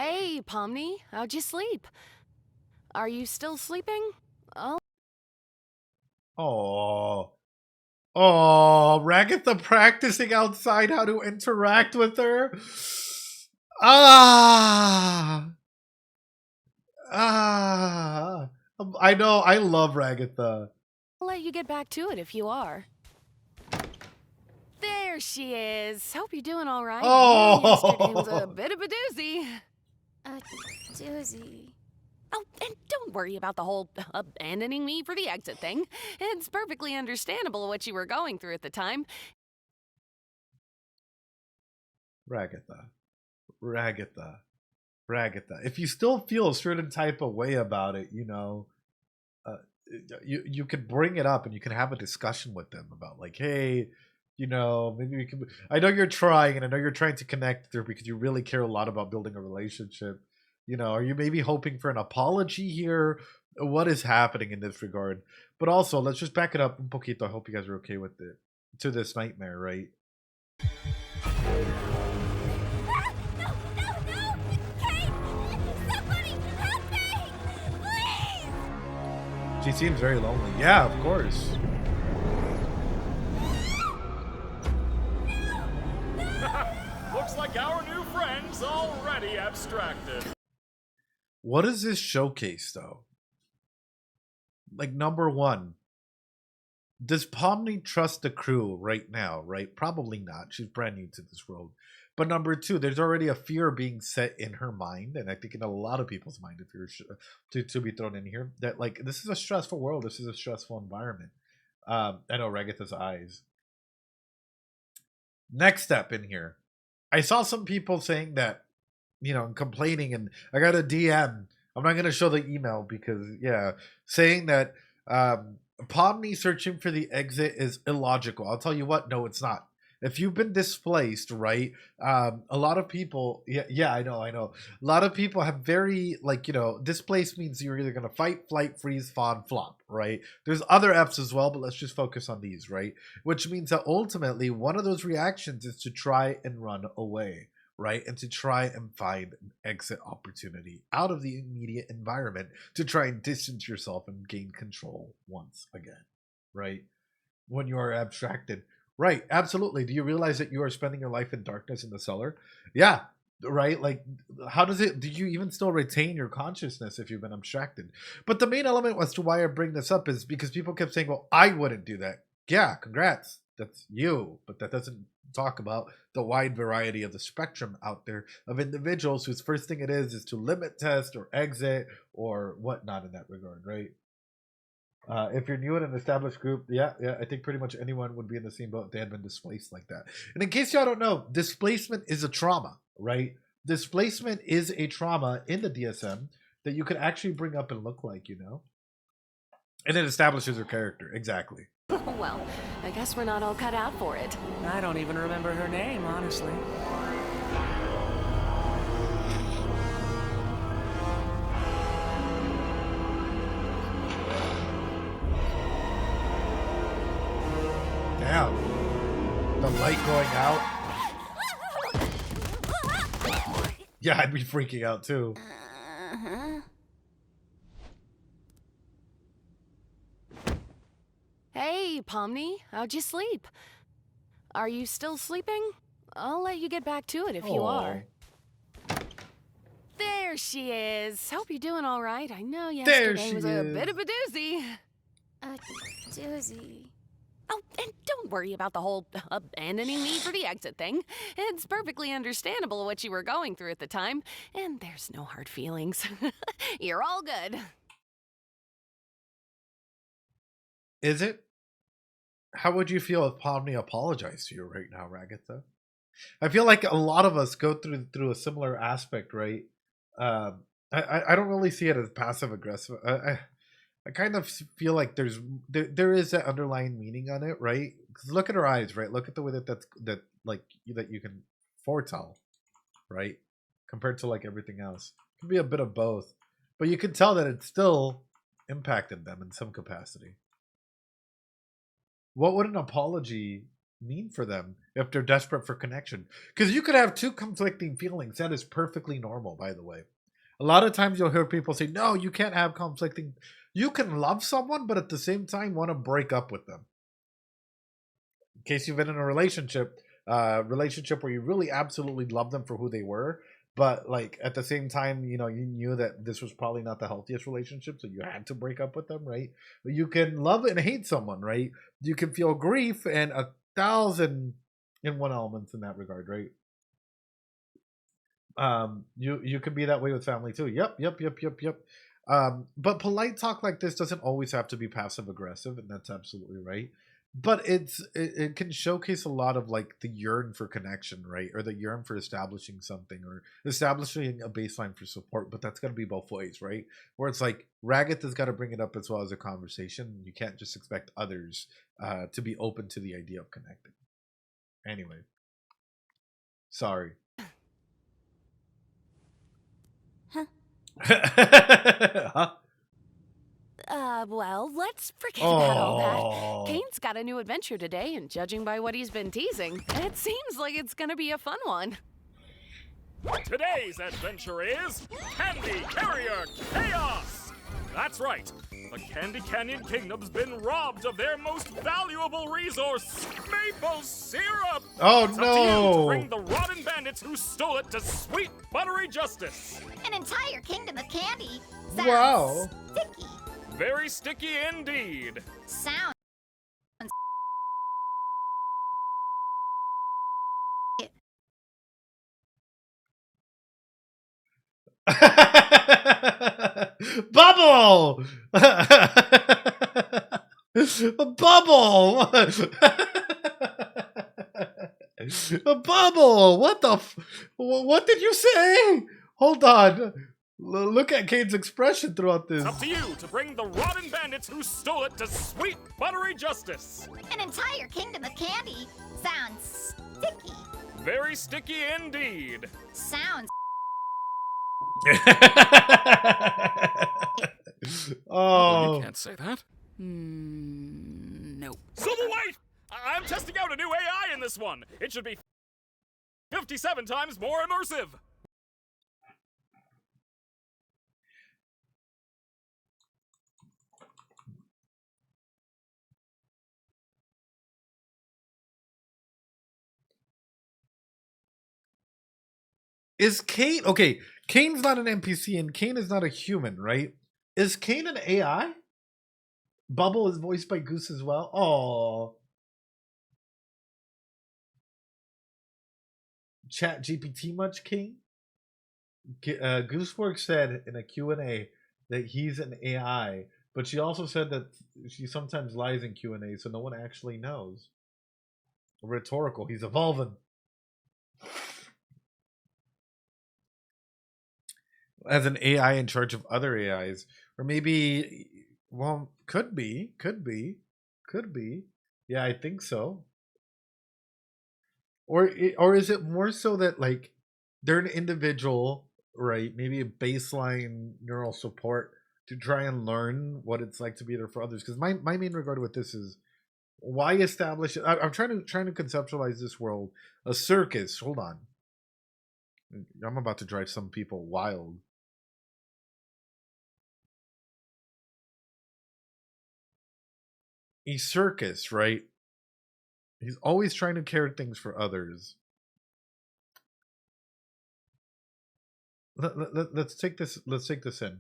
Hey, Pomni, how'd you sleep? Are you still sleeping? Oh, Oh. Oh, Ragatha practicing outside how to interact with her. Ah. Ah. I know, I love Ragatha. I'll let you get back to it if you are. There she is. Hope you're doing all right. I know yesterday was a Oh. bit of a doozy. A doozy. Oh, and don't worry about the whole abandoning me for the exit thing. It's perfectly understandable what you were going through at the time. Ragatha. Ragatha. Ragatha. If you still feel a certain type of way about it, you know, you could bring it up and you can have a discussion with them about like, hey, you know, maybe we can. I know you're trying, and I know you're trying to connect with her because you really care a lot about building a relationship. You know, are you maybe hoping for an apology here? What is happening in this regard? But also, let's just back it up un poquito. I hope you guys are okay with it. To this nightmare, right? No! Caine! Somebody help me! Please! She seems very lonely. Yeah, of course. Looks like our new friend's already abstracted. What does this showcase, though? Like, number one, does Pomni trust the crew right now, right? Probably not. She's brand new to this world. But number two, there's already a fear being set in her mind, and I think in a lot of people's mind, if you're to be thrown in here, that like this is a stressful world, this is a stressful environment. I know Ragatha's eyes. Next step in here, I saw some people saying that, you know, complaining, and I got a DM. I'm not gonna show the email because yeah, saying that Pomni searching for the exit is illogical. I'll tell you what, no, it's not. If you've been displaced, right? A lot of people, yeah, I know. A lot of people have very, like, you know, displaced means you're either gonna fight, flight, freeze, fawn, flop, right? There's other F's as well, but let's just focus on these, right? Which means that ultimately one of those reactions is to try and run away, right? And to try and find an exit opportunity out of the immediate environment to try and distance yourself and gain control once again, right? When you are abstracted. Right, absolutely. Do you realize that you are spending your life in darkness in the cellar? Yeah, right? Like, how does it, do you even still retain your consciousness if you've been abstracted? But the main element as to why I bring this up is because people kept saying, well, I wouldn't do that. Yeah, congrats. That's you. But that doesn't talk about the wide variety of the spectrum out there of individuals whose first thing it is to limit test or exit or whatnot in that regard, right? If you're new in an established group, yeah, I think pretty much anyone would be in the same boat if they had been displaced like that. And in case y'all don't know, displacement is a trauma, right? Displacement is a trauma in the DSM that you could actually bring up and look like, you know? And it establishes her character, exactly. Well, I guess we're not all cut out for it. I don't even remember her name, honestly. Damn. The light going out. Yeah, I'd be freaking out too. Hey, Pomni, how'd you sleep? Are you still sleeping? I'll let you get back to it if you are. There she is. Hope you're doing all right. I know yesterday was a bit of a doozy. A doozy. Oh, and don't worry about the whole abandoning me for the exit thing. It's perfectly understandable what you were going through at the time, and there's no hard feelings. You're all good. Is it? How would you feel if Pomni apologized to you right now, Ragatha? I feel like a lot of us go through a similar aspect, right? I don't really see it as passive aggressive. I kind of feel like there is that underlying meaning on it, right? Because look at her eyes, right? Look at the way that you can foretell, right? Compared to like everything else, it can be a bit of both, but you can tell that it still impacted them in some capacity. What would an apology mean for them if they're desperate for connection. Because you could have two conflicting feelings. That is perfectly normal, by the way. A lot of times you'll hear people say, no, you can't have conflicting. You can love someone, but at the same time want to break up with them. In case you've been in a relationship where you really absolutely love them for who they were, but like at the same time, you knew that this was probably not the healthiest relationship, so you had to break up with them, right? But you can love and hate someone, right? You can feel grief and 1,000 and one elements in that regard, right? You can be that way with family too. Yep. But polite talk like this doesn't always have to be passive aggressive, and that's absolutely right. But it can showcase a lot of like the yearn for connection, right? Or the yearn for establishing something or establishing a baseline for support. But that's got to be both ways, right? Where it's like Raggeth has got to bring it up as well as a conversation. You can't just expect others to be open to the idea of connecting. Anyway, sorry. Huh? Well, let's forget about all Oh. that. Caine's got a new adventure today, and judging by what he's been teasing, it seems like it's gonna be a fun one. Today's adventure is Candy Carrier Chaos! That's right, the Candy Canyon Kingdom's been robbed of their most valuable resource, maple syrup! Oh It's up to you to no! bring the rotten bandits who stole it to sweet, buttery justice! An entire kingdom of candy. Sounds Wow. sticky. Very sticky indeed. Sounds Bubble! Bubble! Bubble! What did you say? Hold on. Look at Caine's expression throughout this. It's up to you to bring the rotten bandits who stole it to sweet, buttery justice. an entire kingdom of candy. Sounds sticky. Very sticky indeed. Sounds Oh. You can't say that. Nope. Silver White! I'm testing out a new AI in this one. It should be 57 times more immersive. Is Caine okay? Caine's not an NPC and Caine is not a human, right? Is Caine an AI? Bubble is voiced by Goose as well. Oh, Chat GPT much, Caine? Goosework said in a Q&A that he's an AI, but she also said that she sometimes lies in Q&A, so no one actually knows. Rhetorical. He's evolving. As an AI in charge of other AIs, or maybe, well, could be. Yeah, I think so. Or is it more so that like they're an individual, right? Maybe a baseline neural support to try and learn what it's like to be there for others. Because my main regard with this is why establish it? I'm trying to conceptualize this world. A circus. Hold on. I'm about to drive some people wild. A circus, right? He's always trying to care things for others. Let's take this. Let's take this in.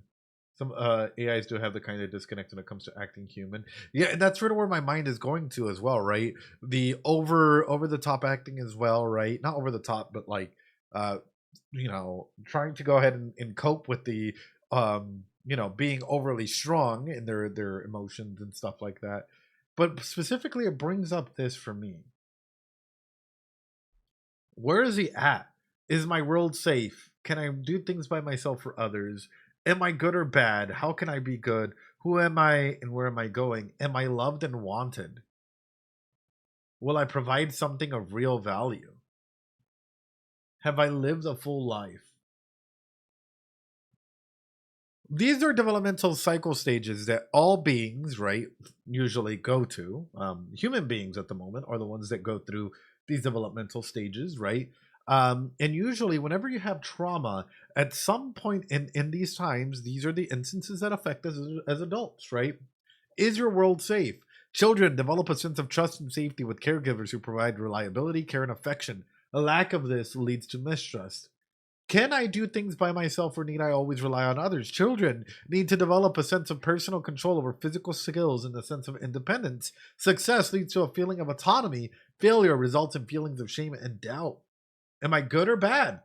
Some AIs do have the kind of disconnect when it comes to acting human. Yeah, and that's sort of where my mind is going to as well, right? The over the top acting as well, right? Not over the top, but like trying to go ahead and cope with the being overly strong in their emotions and stuff like that. But specifically, it brings up this for me. Where is he at? Is my world safe? Can I do things by myself for others? Am I good or bad? How can I be good? Who am I and where am I going? Am I loved and wanted? Will I provide something of real value? Have I lived a full life? These are developmental cycle stages that all beings, right, usually go to. Human beings at the moment are the ones that go through these developmental stages, right? And usually, whenever you have trauma, at some point in these times, these are the instances that affect us as adults, right? Is your world safe? Children develop a sense of trust and safety with caregivers who provide reliability, care, and affection. A lack of this leads to mistrust. Can I do things by myself or need I always rely on others? Children need to develop a sense of personal control over physical skills and a sense of independence. Success leads to a feeling of autonomy. Failure results in feelings of shame and doubt. Am I good or bad?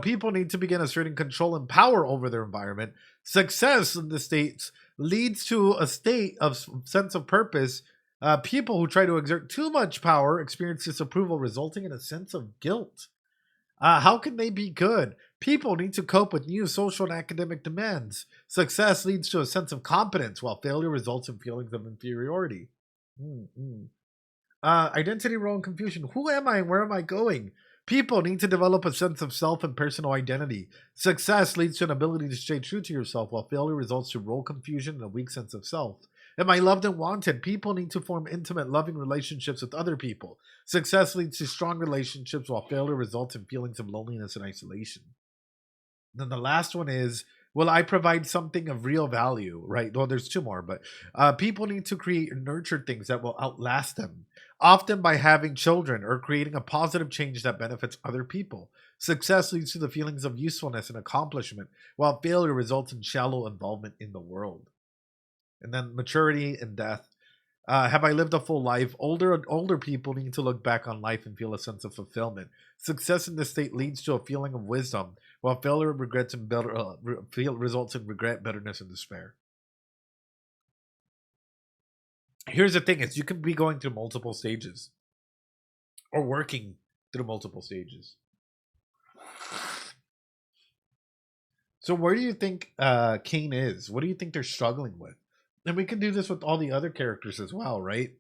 People need to begin asserting control and power over their environment. Success in the states leads to a state of sense of purpose. People who try to exert too much power experience disapproval, resulting in a sense of guilt. How can they be good? People need to cope with new social and academic demands. Success leads to a sense of competence, while failure results in feelings of inferiority. Identity, role, and confusion. Who am I and where am I going? People need to develop a sense of self and personal identity. Success leads to an ability to stay true to yourself, while failure results to role confusion and a weak sense of self. Am I loved and wanted? People need to form intimate, loving relationships with other people. Success leads to strong relationships, while failure results in feelings of loneliness and isolation. Then the last one is, will I provide something of real value? Right? Well, there's two more, but people need to create and nurture things that will outlast them, often by having children or creating a positive change that benefits other people. Success leads to the feelings of usefulness and accomplishment, while failure results in shallow involvement in the world. And then maturity and death. Have I lived a full life? Older people need to look back on life and feel a sense of fulfillment. Success in this state leads to a feeling of wisdom, while failure results in regret, bitterness, and despair. Here's the thing: is you can be going through multiple stages, or working through multiple stages. So where do you think Caine is? What do you think they're struggling with? And we can do this with all the other characters as well, right?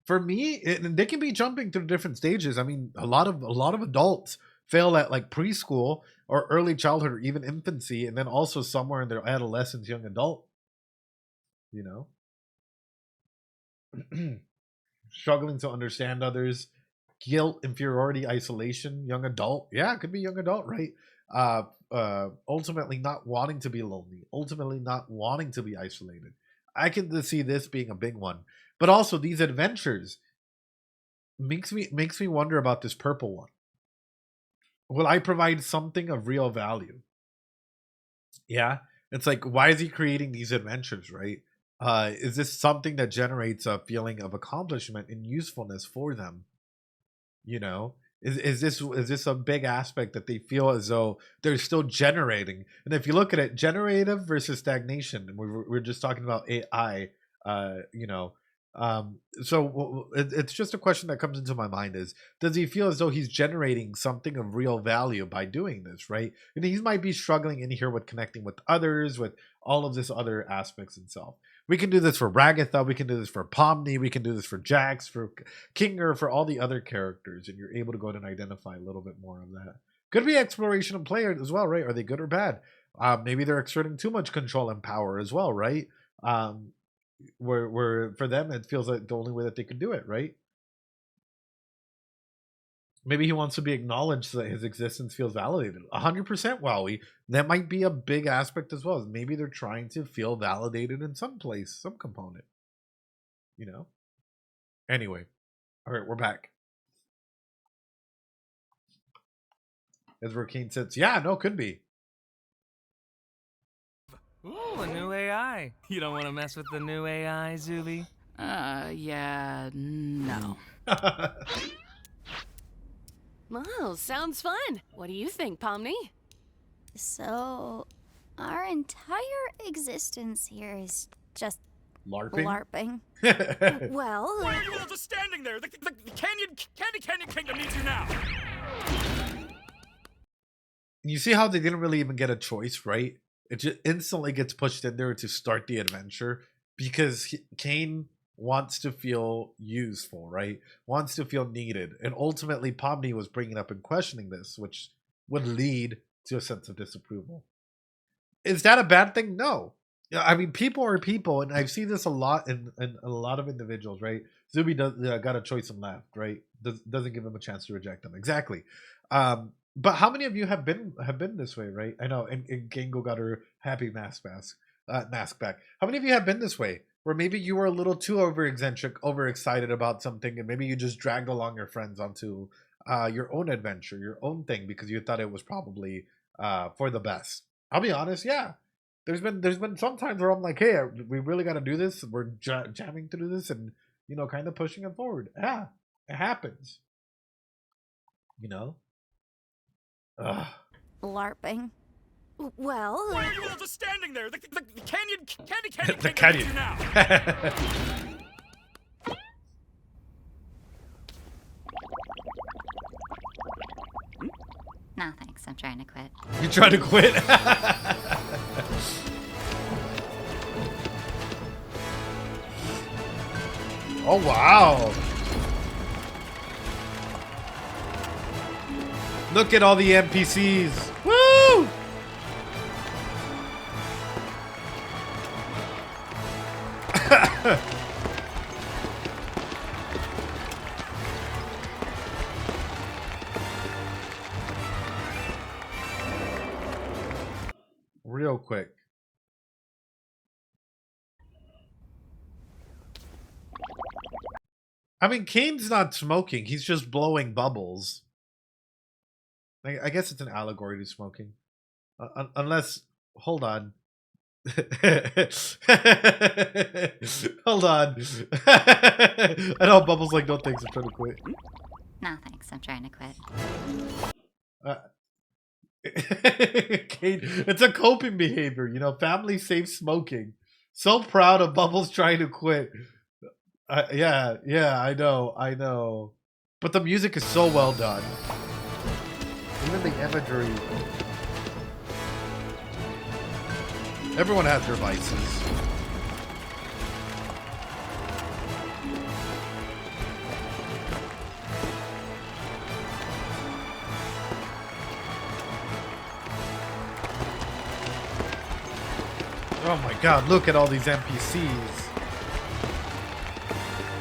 For me, they can be jumping through different stages. I mean, a lot of adults fail at like preschool or early childhood or even infancy, and then also somewhere in their adolescence, young adult. Struggling to understand others, guilt, inferiority, isolation, young adult. Yeah, it could be young adult, right? Ultimately not wanting to be lonely, ultimately not wanting to be isolated. I can see this being a big one. But also these adventures makes me wonder about this purple one. Will I provide something of real value? Yeah. It's like, why is he creating these adventures, right? Is this something that generates a feeling of accomplishment and usefulness for them? Is this a big aspect that they feel as though they're still generating? And if you look at it, generative versus stagnation, and we're just talking about AI, so it's just a question that comes into my mind is, does he feel as though he's generating something of real value by doing this, right? And he might be struggling in here with connecting with others, with all of this other aspects himself. We can do this for Ragatha, we can do this for Pomni, we can do this for Jax, for Kinger, for all the other characters, and you're able to go ahead and identify a little bit more of that. Could be exploration and play as well, right? Are they good or bad? Maybe they're exerting too much control and power as well, right? Where for them it feels like the only way that they can do it, right? Maybe he wants to be acknowledged so that his existence feels validated. 100% Wowie. That might be a big aspect as well. Maybe they're trying to feel validated in some place, some component. Anyway. All right, we're back. As where Caine sits. Yeah, no, could be. Ooh, a new AI. You don't want to mess with the new AI, Zuby? Yeah, no. Well, sounds fun. What do you think, Pomni? So, our entire existence here is just LARPing? Well... Why are you all just standing there? The Candy Kingdom needs you now! You see how they didn't really even get a choice, right? It just instantly gets pushed in there to start the adventure because Caine wants to feel useful, right? Wants to feel needed. And ultimately, Pomni was bringing up and questioning this, which would lead to a sense of disapproval. Is that a bad thing? No. I mean, people are people, and I've seen this a lot in a lot of individuals, right? Zuby got a choice and left, right? Doesn't give him a chance to reject them. Exactly. But how many of you have been this way, right? I know, and Gango got her happy mask back. How many of you have been this way? Where maybe you were a little too overexcited about something, and maybe you just dragged along your friends onto your own adventure, your own thing, because you thought it was probably for the best. I'll be honest, yeah. There's been some times where I'm like, hey, we really got to do this. We're jamming to do this, and kind of pushing it forward. Yeah, it happens. Ugh. LARPing. Well, Why are you all just standing there? The candy The can't canyon. you now. No, thanks. I'm trying to quit. You trying to quit? Oh, wow. Look at all the NPCs. Woo! Real quick. I mean, Caine's not smoking. He's just blowing bubbles. I guess it's an allegory to smoking. Unless, hold on. Hold on. I know Bubbles like, no thanks, I'm trying to quit. No, thanks. I'm trying to quit. Caine, it's a coping behavior, family safe smoking. So proud of Bubbles trying to quit. Yeah, I know. But the music is so well done. Even the imagery. Everyone has their vices. Oh my god, look at all these NPCs.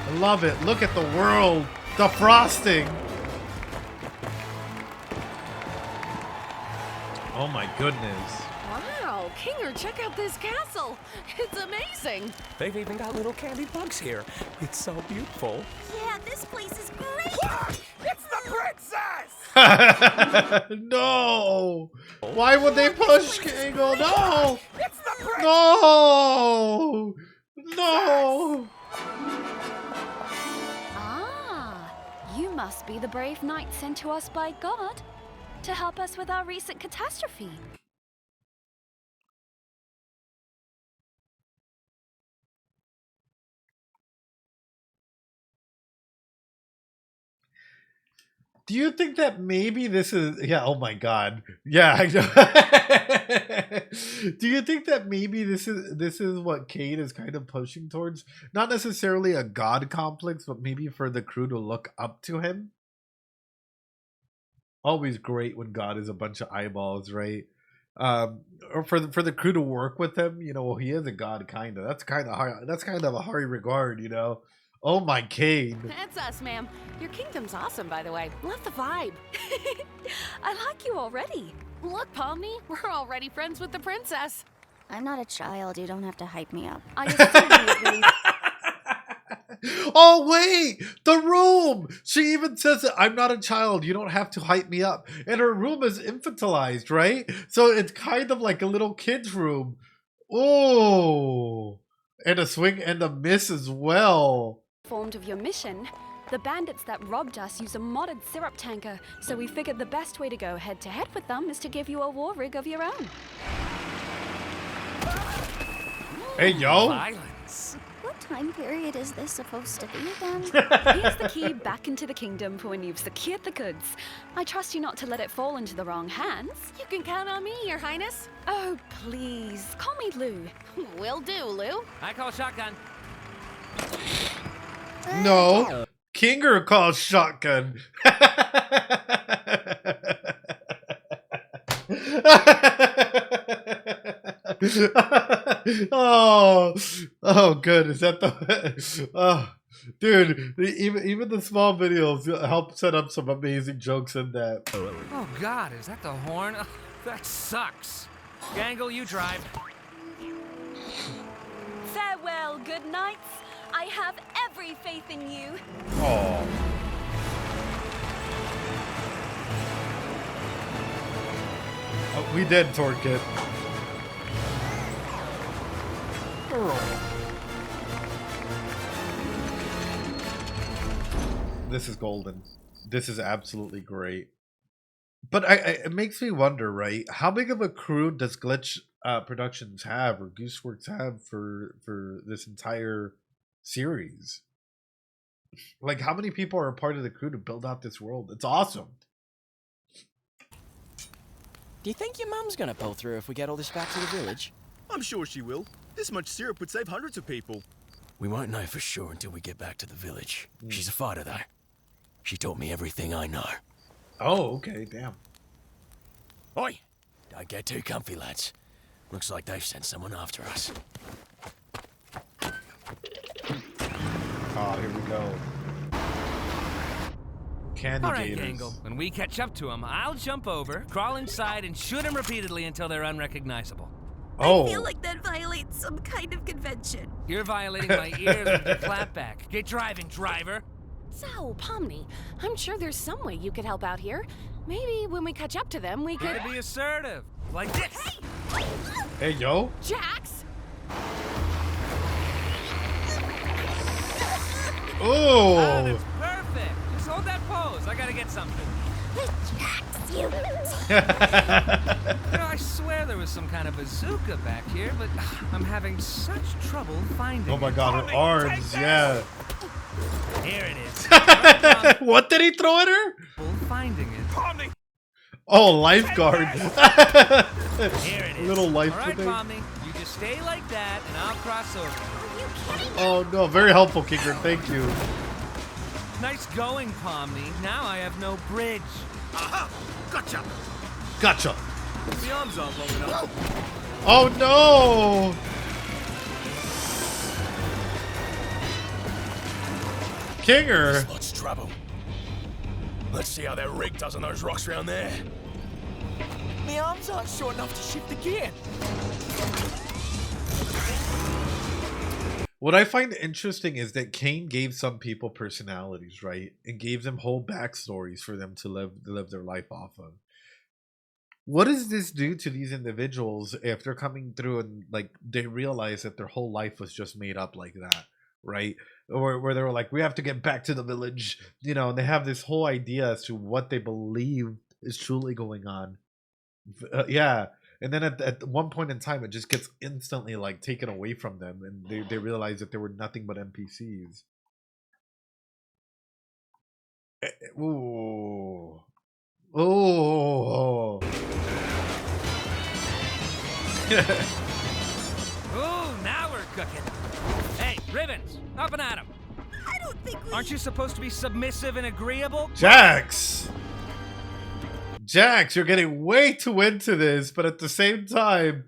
I love it. Look at the world. The frosting. Oh my goodness. wow, Kinger, check out this castle. It's amazing. They've even got little candy bugs here. It's so beautiful. Yeah, this place is great. It's the princess! No! Why would they push Kingo? No! It's the princess! No! No! Ah, you must be the brave knight sent to us by God to help us with our recent catastrophe. Do you think that maybe this is... Yeah, oh my god. Yeah, I know. Do you think that maybe this is what Caine is kind of pushing towards? Not necessarily a god complex, but maybe for the crew to look up to him? Always great when God is a bunch of eyeballs, right? Or for the crew to work with him, well, he is a god, kind of. That's kind of hard. That's kind of a high regard, Oh my Caine. That's us, ma'am. Your kingdom's awesome, by the way. Love the vibe. I like you already. Look, Pomni, we're already friends with the princess. I'm not a child. You don't have to hype me up. I assume you Oh wait, the room. She even says it. I'm not a child. You don't have to hype me up. And her room is infantilized, right? So it's kind of like a little kid's room. Oh, and a swing and a miss as well. Informed of your mission, the bandits that robbed us use a modded syrup tanker, so we figured the best way to go head-to-head with them is to give you a war rig of your own. Hey, yo. Violence. What time period is this supposed to be again? Here's the key back into the kingdom for when you've secured the goods. I trust you not to let it fall into the wrong hands. You can count on me, Your Highness. Oh, please, call me Lou. Will do, Lou. I call shotgun. No, Kinger calls shotgun. oh, good. Is that the? Oh, dude, even the small videos help set up some amazing jokes in that. Oh God, is that the horn? Oh, that sucks. Gangle, you drive. Farewell, good knights. I have every faith in you. Oh. We did torque it. This is golden. This is absolutely great. But it makes me wonder, right? How big of a crew does Glitch Productions have, or Gooseworks have, for this entire series? Like, how many people are a part of the crew to build out this world? It's awesome. Do you think your mum's gonna pull through if we get all this back to the village? I'm sure she will. This much syrup would save hundreds of people. We won't know for sure until we get back to the village. She's a fighter, though. She taught me everything I know. Oh, okay, damn. Oi! Don't get too comfy, lads. Looks like they've sent someone after us. Oh, here we go. Candy All right, gators. Gangle. When we catch up to them, I'll jump over, crawl inside, and shoot them repeatedly until they're unrecognizable. Oh. I feel like that violates some kind of convention. You're violating my ears with your clapback. Get driving, driver. So, Pomni, I'm sure there's some way you could help out here. Maybe when we catch up to them, we could... Gotta be assertive. Like this. Hey, yo. Jax! Oh. That's perfect. Just hold that pose. I gotta get something. Jax, you... You know, I swear there was some kind of bazooka back here, but I'm having such trouble finding Oh my it. god, her arms, yeah. Here it is. What did he throw at her? Finding it. Pomni. Oh, lifeguard. Here it is. Little life All right, thing. Pomni, you just stay like that, and I'll cross over. Oh no, very helpful, Kicker. Thank you. Nice going, Pomni. Now I have no bridge. Aha! Gotcha! Gotcha. The arms aren't long enough. Oh no! Kinger. This lot's trouble. Let's see how that rig does on those rocks around there. My arms aren't short enough to shift the gear. What I find interesting is that Caine gave some people personalities, right? And gave them whole backstories for them to live their life off of. What does this do to these individuals if they're coming through and like they realize that their whole life was just made up like that, right? Or where they were like, we have to get back to the village, you know, and they have this whole idea as to what they believe is truly going on. Yeah. And then at one point in time, it just gets instantly like taken away from them, and they realize that they were nothing but NPCs. Ooh. Oh. Ooh, now we're cooking. Hey, Ribbons, up and at 'em. I don't think we... Aren't you supposed to be submissive and agreeable? Jax! Jax, you're getting way too into this, but at the same time,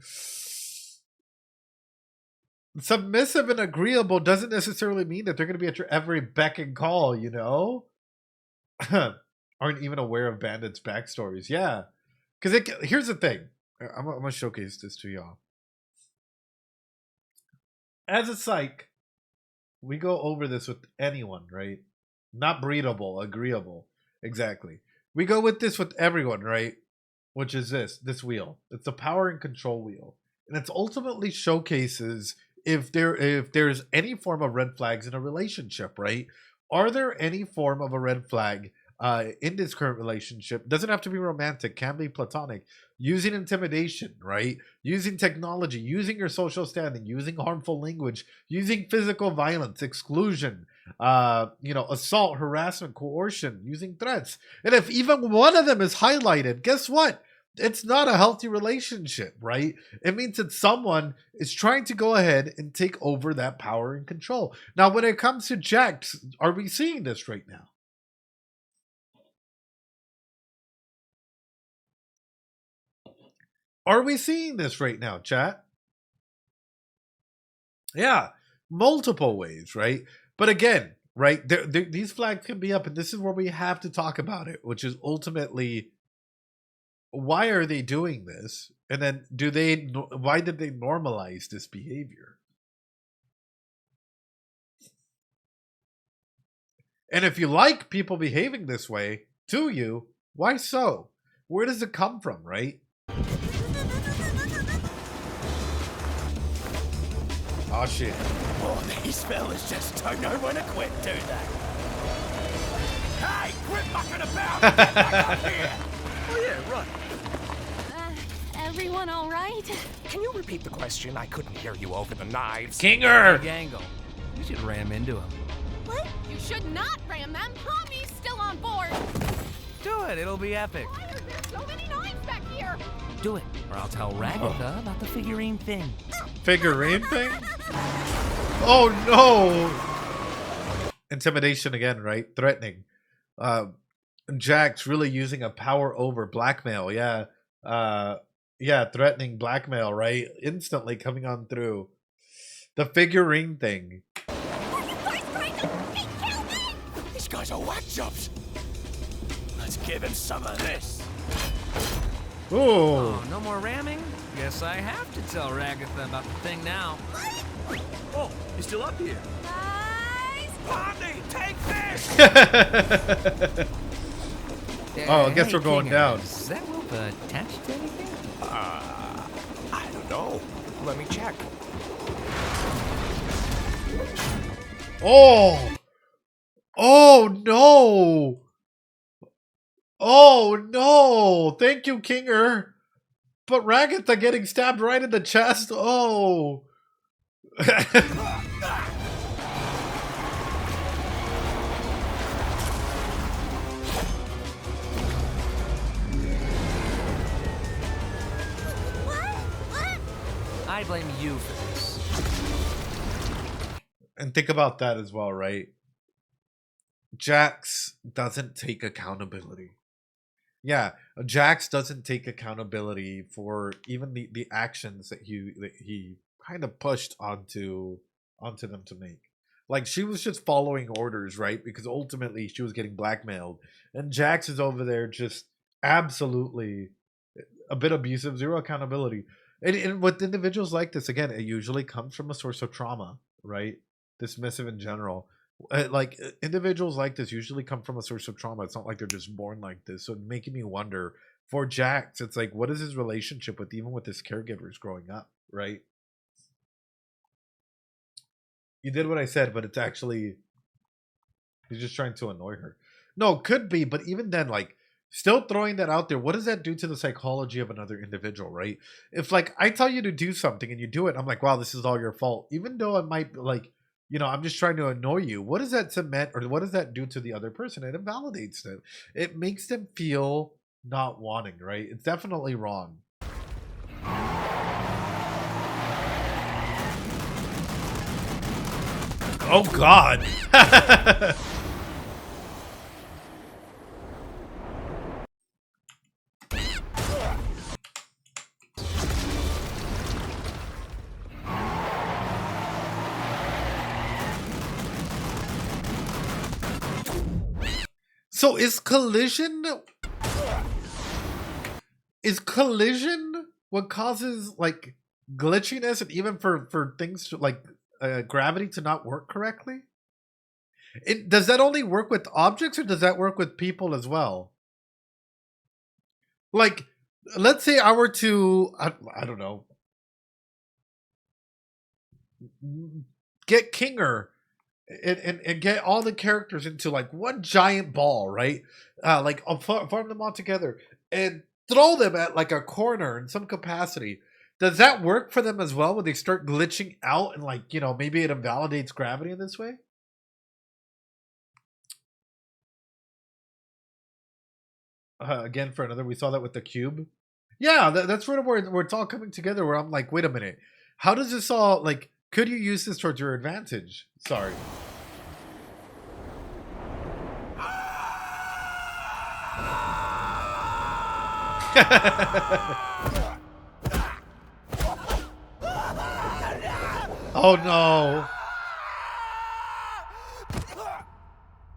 submissive and agreeable doesn't necessarily mean that they're going to be at your every beck and call, you know? Aren't even aware of bandits' backstories. Yeah. Because here's the thing. I'm going to showcase this to y'all. As a psych, we go over this with anyone, right? Not breedable, agreeable. Exactly. We go with this with everyone, right? Which is this wheel. It's the power and control wheel. And it's ultimately showcases if there's any form of red flags in a relationship, right? Are there any form of a red flag in this current relationship? Doesn't have to be romantic, can be platonic. Using intimidation, right? Using technology, using your social standing, using harmful language, using physical violence, exclusion, assault, harassment, coercion, using threats. And if even one of them is highlighted, guess what? It's not a healthy relationship, right? It means that someone is trying to go ahead and take over that power and control. Now, when it comes to Jax, are we seeing this right now? Are we seeing this right now, chat? Yeah, multiple ways, right? But again, right, these flags can be up, and this is where we have to talk about it, which is ultimately, why are they doing this? And then why did they normalize this behavior? And if you like people behaving this way to you, why so? Where does it come from, right? Oh shit. Oh, these fellas just don't know when to quit, do they? Hey, quit mucking about! Get back up here! Oh yeah, right. Everyone all right? Can you repeat the question? I couldn't hear you over the knives. Kinger! Big angle. We should ram into him. What? You should not ram them. Pomni's still on board. Do it. It'll be epic. Why are there so many knives back here? Do it, or I'll tell Ragatha about the figurine thing. Figurine thing? Oh no! Intimidation again, right? Threatening. Jack's really using a power over blackmail. Yeah. Yeah, threatening blackmail, right? Instantly coming on through. The figurine thing. These guys are whack jobs. Let's give him some of this. Ooh. Oh, no more ramming? Guess I have to tell Ragatha about the thing now. Oh, he's still up here. Pomni, take this! Oh, I guess we're going down. Is that rope attached to anything? I don't know. Let me check. Oh! Oh no! Oh no! Thank you, Kinger. But Ragatha getting stabbed right in the chest. Oh. I blame you for this. And think about that as well, right? Jax doesn't take accountability. Yeah, Jax doesn't take accountability for even the actions that he kind of pushed onto them to make. Like, she was just following orders, right? Because ultimately she was getting blackmailed. And Jax is over there just absolutely a bit abusive, zero accountability. And with individuals like this, again, it usually comes from a source of trauma, right? Dismissive in general. Like, individuals like this usually come from a source of trauma. It's not like they're just born like this. So making me wonder, for Jax, it's like, what is his relationship with even with his caregivers growing up, right? You did what I said, but it's actually, he's just trying to annoy her. No, could be, but even then, like, still throwing that out there, what does that do to the psychology of another individual, right? If, like, I tell you to do something and you do it, I'm like, wow, this is all your fault. Even though it might, like, you know, I'm just trying to annoy you. What does that cement, or what does that do to the other person? It invalidates them. It makes them feel not wanting, right? It's definitely wrong. Oh, God. So is collision what causes, like, glitchiness, and even for things to, like, gravity to not work correctly? Does that only work with objects, or does that work with people as well? Like, let's say I were to, I don't know, get Kinger and get all the characters into, like, one giant ball, right? Like, I'll farm them all together and throw them at, like, a corner in some capacity. Does that work for them as well when they start glitching out and, like, you know, maybe it invalidates gravity in this way? Again, for another, we saw that with the cube. Yeah, that's where it's all coming together, where I'm like, wait a minute. How does this all, like, could you use this towards your advantage? Sorry. Oh no.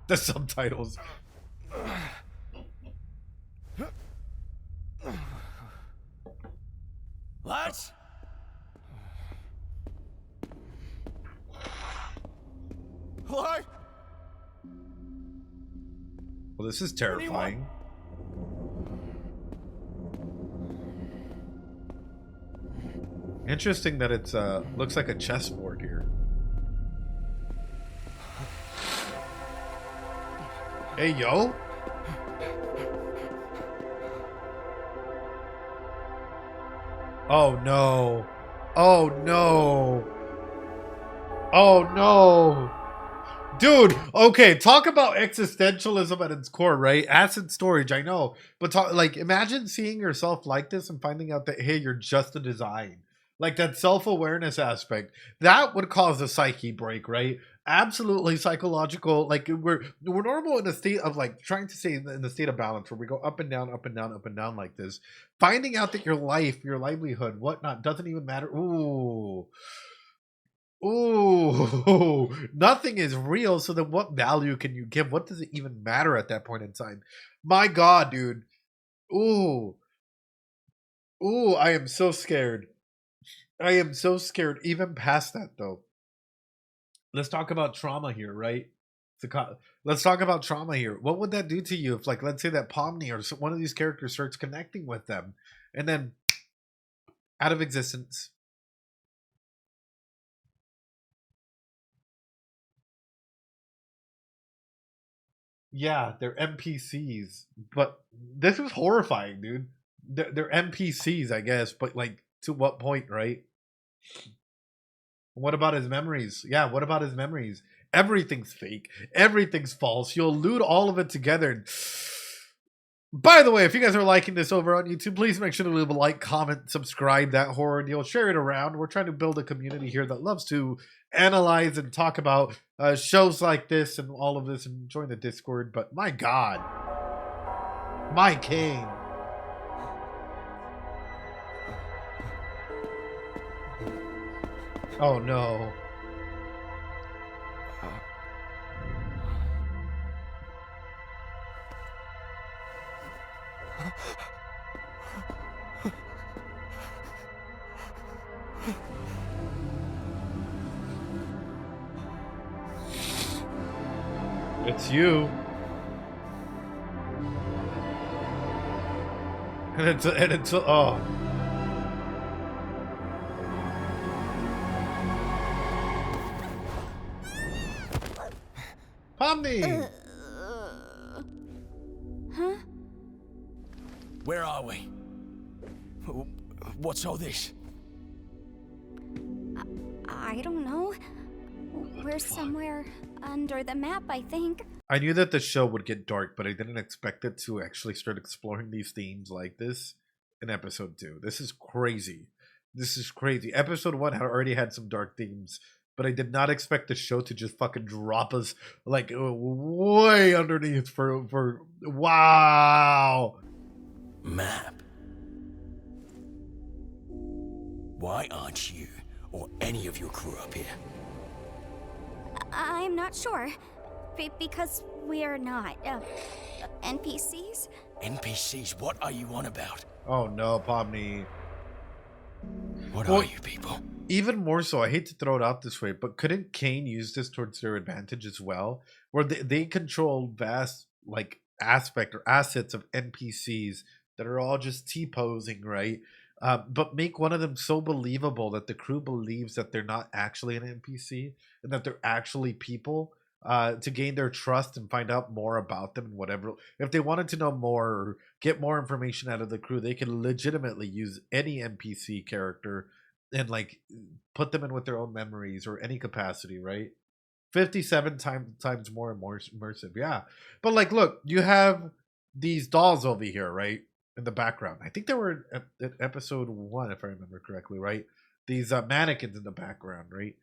The subtitles. What? What? Well, this is terrifying. Interesting that it's looks like a chessboard here. Hey yo. Oh no. Oh no. Oh no. Dude, okay, talk about existentialism at its core, right? Acid storage, I know. But talk, like, imagine seeing yourself like this and finding out that, hey, you're just a design. Like that self-awareness aspect. That would cause a psyche break, right? Absolutely psychological. Like we're normal in a state of like trying to stay in the state of balance where we go up and down, up and down, up and down like this. Finding out that your life, your livelihood, whatnot doesn't even matter. Ooh. Ooh, nothing is real. So then what value can you give? What does it even matter at that point in time? My God, dude. Ooh. Ooh, I am so scared. I am so scared. Even past that, though. Let's talk about trauma here, right? Let's talk about trauma here. What would that do to you if, like, let's say that Pomni or one of these characters starts connecting with them and then out of existence? Yeah, they're NPCs, but this is horrifying, dude. They're NPCs, I guess, but like to what point, right? What about his memories? Yeah, what about his memories? Everything's fake. Everything's false. You'll loot all of it together. And by the way, if you guys are liking this over on YouTube, please make sure to leave a like, comment, subscribe, that horror deal, share it around. We're trying to build a community here that loves to analyze and talk about shows like this and all of this and join the Discord. But my God, my Caine. Oh no. It's you. And it's oh. Pomni! Huh? Where are we? What's all this? I don't know. We're somewhere under the map, I think. I knew that the show would get dark, but I didn't expect it to actually start exploring these themes like this in episode 2. This is crazy. This is crazy. Episode 1 had already had some dark themes, but I did not expect the show to just fucking drop us like way underneath for wow. Map. Why aren't you or any of your crew up here? I'm not sure. Because we're not NPCs? NPCs? What are you on about? Oh no, Pomni. What are you people? Even more so, I hate to throw it out this way, but couldn't Caine use this towards their advantage as well? Where they control vast like aspect or assets of NPCs that are all just T-posing, right? But make one of them so believable that the crew believes that they're not actually an NPC and that they're actually people, to gain their trust and find out more about them and whatever. If they wanted to know more or get more information out of the crew, they could legitimately use any NPC character and like put them in with their own memories or any capacity, right? 57 times more and more immersive. Yeah. But like, look, you have these dolls over here, right? In the background. I think they were in episode 1, if I remember correctly, right? These mannequins in the background, right?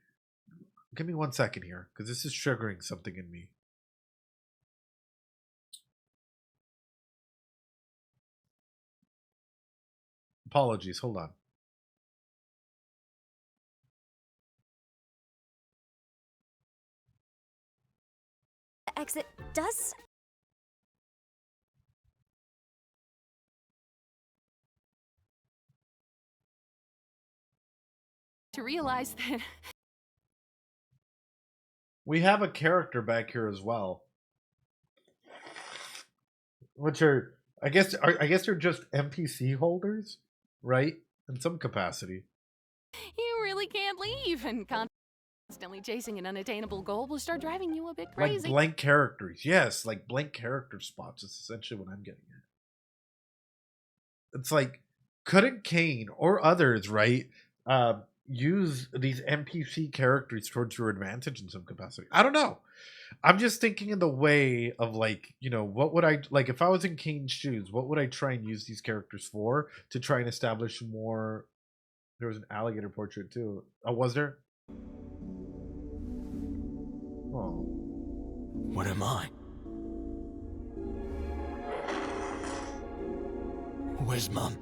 Give me 1 second here, because this is triggering something in me. Apologies, hold on. exit does... To realize that We have a character back here as well. Which are, I guess they're just NPC holders, right? In some capacity. you really can't leave, and constantly chasing an unattainable goal will start driving you a bit crazy. Like blank characters. Yes, like blank character spots is essentially what I'm getting at. It's like, couldn't Caine or others, right, use these NPC characters towards your advantage in some capacity? I don't know. I'm just thinking in the way of, like, you know, what would I, like, if I was in Caine's shoes, what would I try and use these characters for to try and establish more... There was an alligator portrait too. Oh, was there? Oh. What am I? Where's Mum?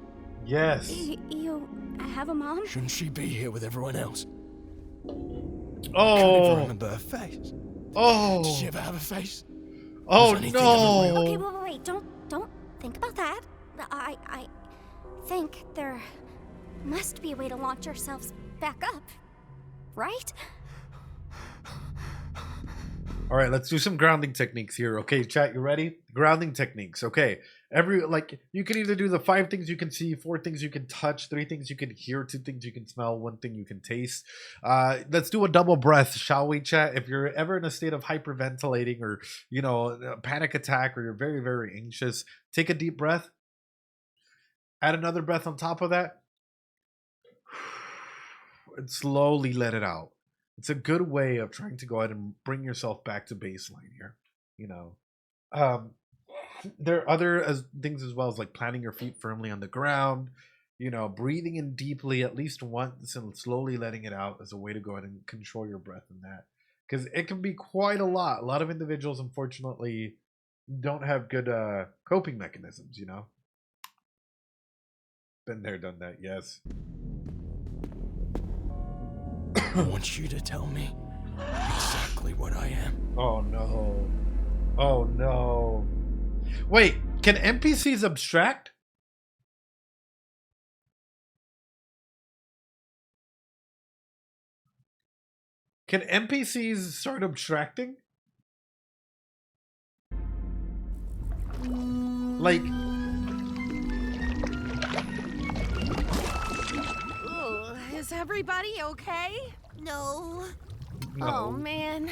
Yes. You have a mom? Shouldn't she be here with everyone else? Oh. I can't even remember her face. Oh. Did she ever have a face? Oh no. Okay, wait. Don't think about that. I think there must be a way to launch ourselves back up, right? All right, let's do some grounding techniques here. Okay, chat, you ready? Grounding techniques. Okay. You can either do the 5 things you can see, 4 things you can touch, 3 things you can hear, 2 things you can smell, 1 thing you can taste. Let's do a double breath, shall we, chat? If you're ever in a state of hyperventilating or, you know, a panic attack, or you're very, very anxious, take a deep breath. Add another breath on top of that. And slowly let it out. It's a good way of trying to go ahead and bring yourself back to baseline here. You know, there are other things as well, as like planting your feet firmly on the ground, you know, breathing in deeply at least once and slowly letting it out as a way to go ahead and control your breath in that. Because it can be quite a lot. A lot of individuals, unfortunately, don't have good coping mechanisms, you know. Been there, done that, yes. I want you to tell me exactly what I am. Oh no. Oh no. Wait, can NPCs abstract? Can NPCs start abstracting? Like... Is everybody okay? No. Oh, man.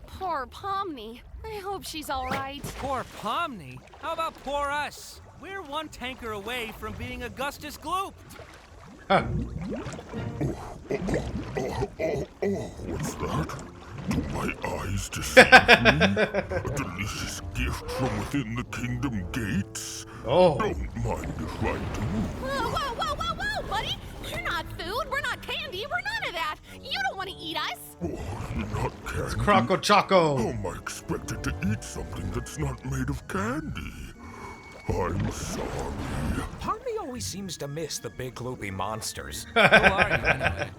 Poor Pomni. I hope she's all right. Poor Pomni? How about poor us? We're 1 tanker away from being Augustus Glooped. What's that? Do my eyes deceive me? A delicious gift from within the kingdom gates? Oh. Don't mind if I do. Whoa, buddy! You're not food, we're not candy, we're none of that! You don't want to eat us! Oh, not candy. It's Croco Choco. How am I expected to eat something that's not made of candy? I'm sorry. Pomni always seems to miss the big gloopy monsters. Who are you, anyway?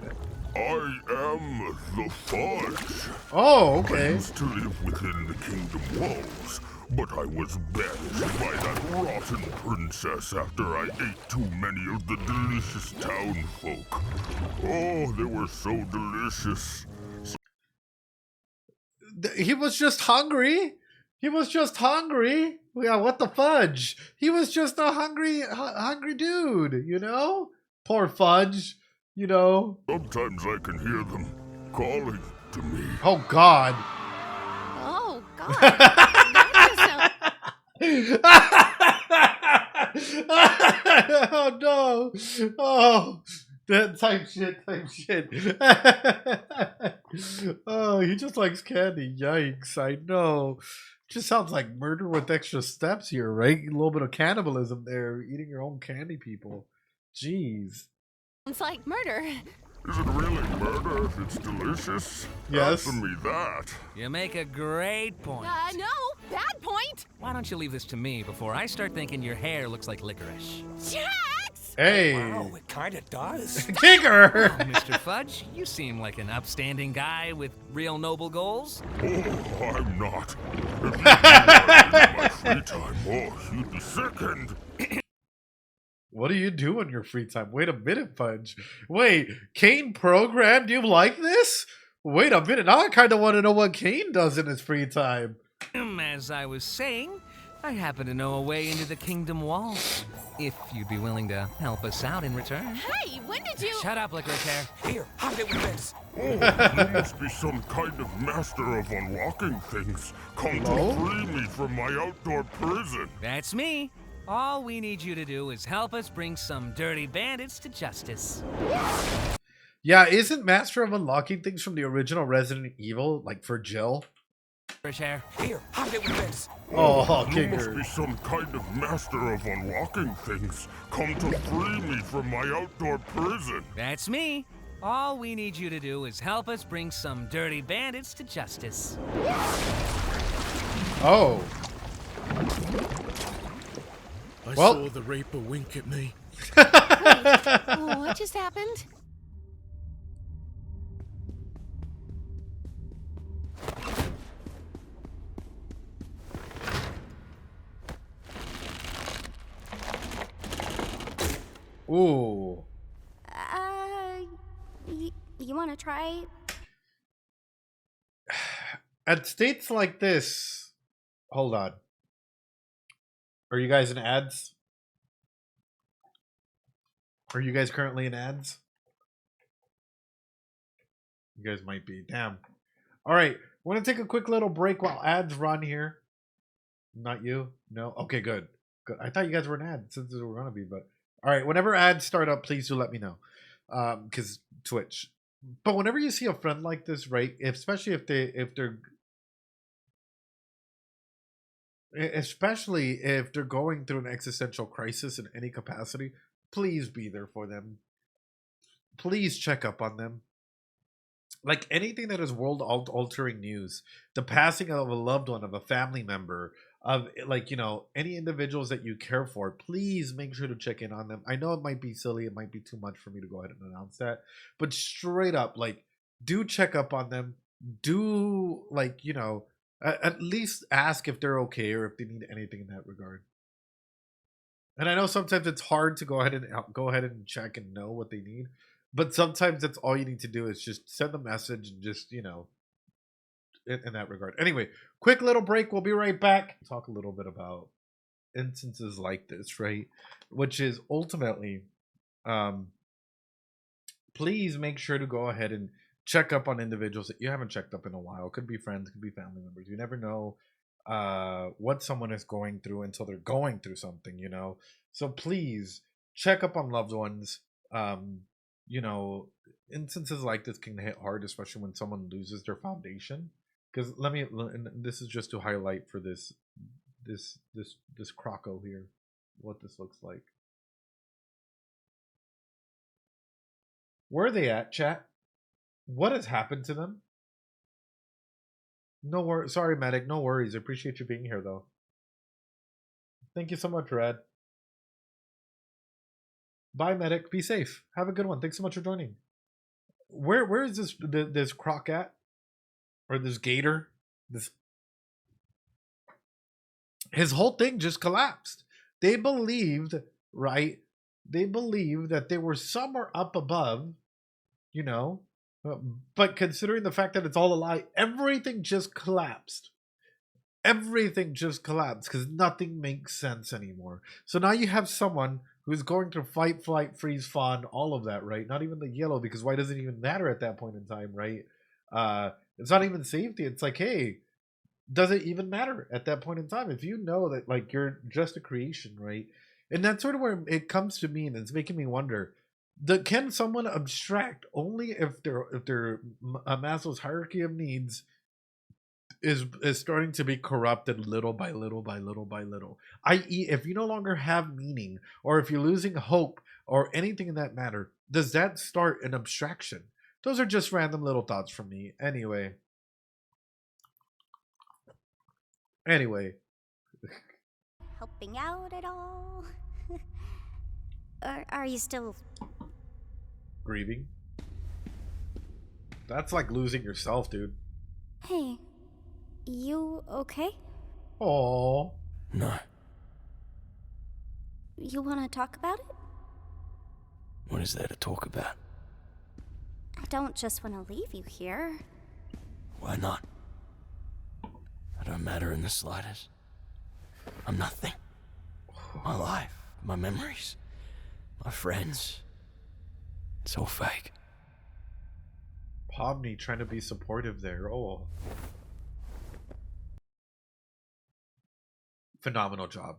I am the Fudge. Oh, okay. I used to live within the kingdom walls, but I was banished by that rotten princess after I ate too many of the delicious town folk. Oh, they were so delicious. He was just hungry. He was just hungry. Yeah, what the fudge? He was just a hungry dude, you know? Poor Fudge, you know? Sometimes I can hear them calling to me. Oh, God. Oh, God. Oh, no. Oh, that type shit. Oh, he just likes candy. Yikes, I know. Just sounds like murder with extra steps here, right? A little bit of cannibalism there, eating your own candy, people. Jeez. It's like murder. Is it really murder if it's delicious? Yes. Answer me that. You make a great point. No, bad point. Why don't you leave this to me before I start thinking your hair looks like licorice? Jax! Hey. Wow, it kinda does. Kicker! Oh, Mr. Fudge, you seem like an upstanding guy with real noble goals. Oh, I'm not. If you knew what I do in my free time, oh, you'd be sickened. What do you do in your free time? Wait a minute, Fudge. Wait, Caine programmed you like this? Wait a minute, now I kind of want to know what Caine does in his free time. As I was saying, I happen to know a way into the kingdom walls. If you'd be willing to help us out in return. Hey, when did you... Shut up, Licorice Hair. Here, hide it with this. Oh, you must be some kind of master of unlocking things. Come to free me from my outdoor prison. That's me. All we need you to do is help us bring some dirty bandits to justice. Yeah, isn't Master of Unlocking things from the original Resident Evil, like for Jill? Licorice Hair. Here, hide it with this. Oh, you Kicker. must be some kind of master of unlocking things. Come to free me from my outdoor prison. That's me. All we need you to do is help us bring some dirty bandits to justice. Oh. I Well. saw the Reaper wink at me. Oh, what just happened? Ooh. You want to try? At states like this, hold on. Are you guys in ads? Are you guys currently in ads? You guys might be. Damn. All right. We're going to take a quick little break while ads run here. Not you? No? Okay, good. Good. I thought you guys were in ads since they were going to be, but all right. Whenever ads start up, please do let me know. Because Twitch. But whenever you see a friend like this, right? Especially if they're going through an existential crisis in any capacity, please be there for them. Please check up on them. Like anything that is world altering news, the passing of a loved one, of a family member, of like, you know, any individuals that you care for, please make sure to check in on them. I know it might be silly, it might be too much for me to go ahead and announce that, but straight up, like, do check up on them. Do, like, you know, at least ask if they're okay or if they need anything in that regard. And I know sometimes it's hard to go ahead and check and know what they need, but sometimes that's all you need to do is just send a message and just, you know, in that regard. Anyway, quick little break. We'll be right back. Talk a little bit about instances like this, right? Which is ultimately, please make sure to go ahead and check up on individuals that you haven't checked up in a while. Could be friends, could be family members. You never know what someone is going through until they're going through something, you know? So please check up on loved ones. You know, instances like this can hit hard, especially when someone loses their foundation. Because and this is just to highlight for this croco here, what this looks like. Where are they at, chat? What has happened to them? No worries. Sorry, Medic. No worries. I appreciate you being here, though. Thank you so much, Red. Bye, Medic. Be safe. Have a good one. Thanks so much for joining. Where is this croc at? Or this gator? His whole thing just collapsed. They believed, right? They believed that they were somewhere up above, you know. But considering the fact that it's all a lie, everything just collapsed. Everything just collapsed because nothing makes sense anymore. So now you have someone who's going through fight, flight, freeze, fawn, all of that, right? Not even the yellow, because why does it even matter at that point in time, right? It's not even safety. It's like, hey, does it even matter at that point in time? If you know that, like, you're just a creation, right? And that's sort of where it comes to me, and it's making me wonder, can someone abstract only if their Maslow's hierarchy of needs is starting to be corrupted little by little by little by little, i.e. if you no longer have meaning, or if you're losing hope or anything in that matter, does that start an abstraction? Those are just random little thoughts from me. Anyway. Helping out at all? Are you still... Grieving? That's like losing yourself, dude. Hey, you okay? Oh. No. You want to talk about it? What is there to talk about? I don't just want to leave you here. Why not? I don't matter in the slightest. I'm nothing. My life, my memories, my friends. It's all fake. Pomni trying to be supportive there. Oh. Phenomenal job.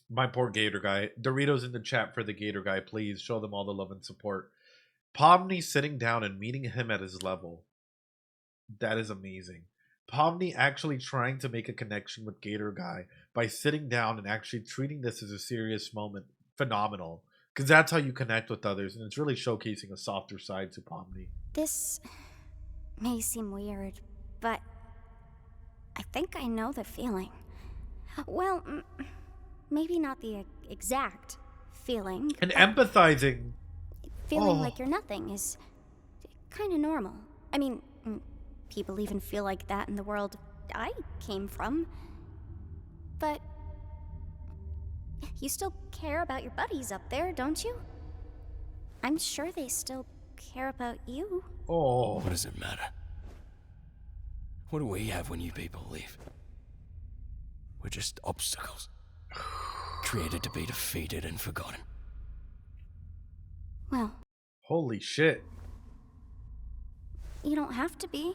My poor Gator guy. Doritos in the chat for the Gator guy, please. Show them all the love and support. Pomni sitting down and meeting him at his level. That is amazing. Pomni actually trying to make a connection with Gator guy by sitting down and actually treating this as a serious moment. Phenomenal. Because that's how you connect with others, and it's really showcasing a softer side to Pomni. This may seem weird, but I think I know the feeling. Well, maybe not the exact feeling. And empathizing. Feeling like you're nothing is kind of normal. I mean, people even feel like that in the world I came from. But you still care about your buddies up there, don't you? I'm sure they still care about you. Oh. What does it matter? What do we have when you people leave? We're just obstacles. Created to be defeated and forgotten. Well. Holy shit. You don't have to be.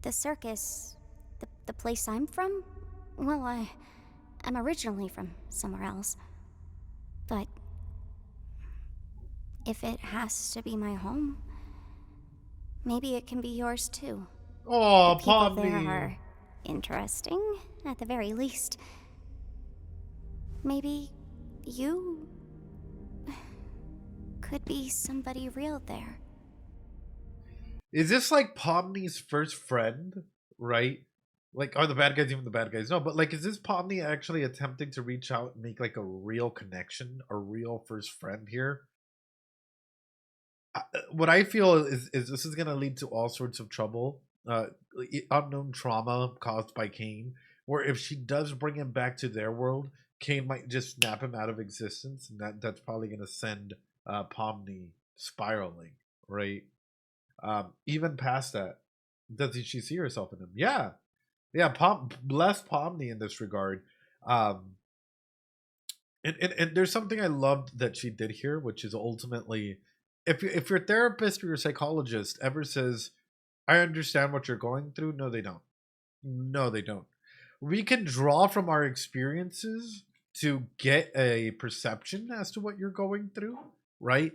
The circus, the place I'm from, well, I'm originally from somewhere else. But if it has to be my home, maybe it can be yours too. Oh, the people Pomni. there are interesting, at the very least. Maybe you could be somebody real there. Is this like Pomni's first friend, right? Like, are the bad guys even the bad guys? No, but like, is this Pomni actually attempting to reach out and make like a real connection, a real first friend here? What I feel is this is going to lead to all sorts of trouble, unknown trauma caused by Caine, where if she does bring him back to their world, Caine might just snap him out of existence, and that's probably going to send Pomni spiraling, right? Even past that, does she see herself in him? Yeah. Bless Pomni in this regard. And there's something I loved that she did here, which is ultimately, if your therapist or your psychologist ever says, I understand what you're going through, no, they don't. No, they don't. We can draw from our experiences to get a perception as to what you're going through, right?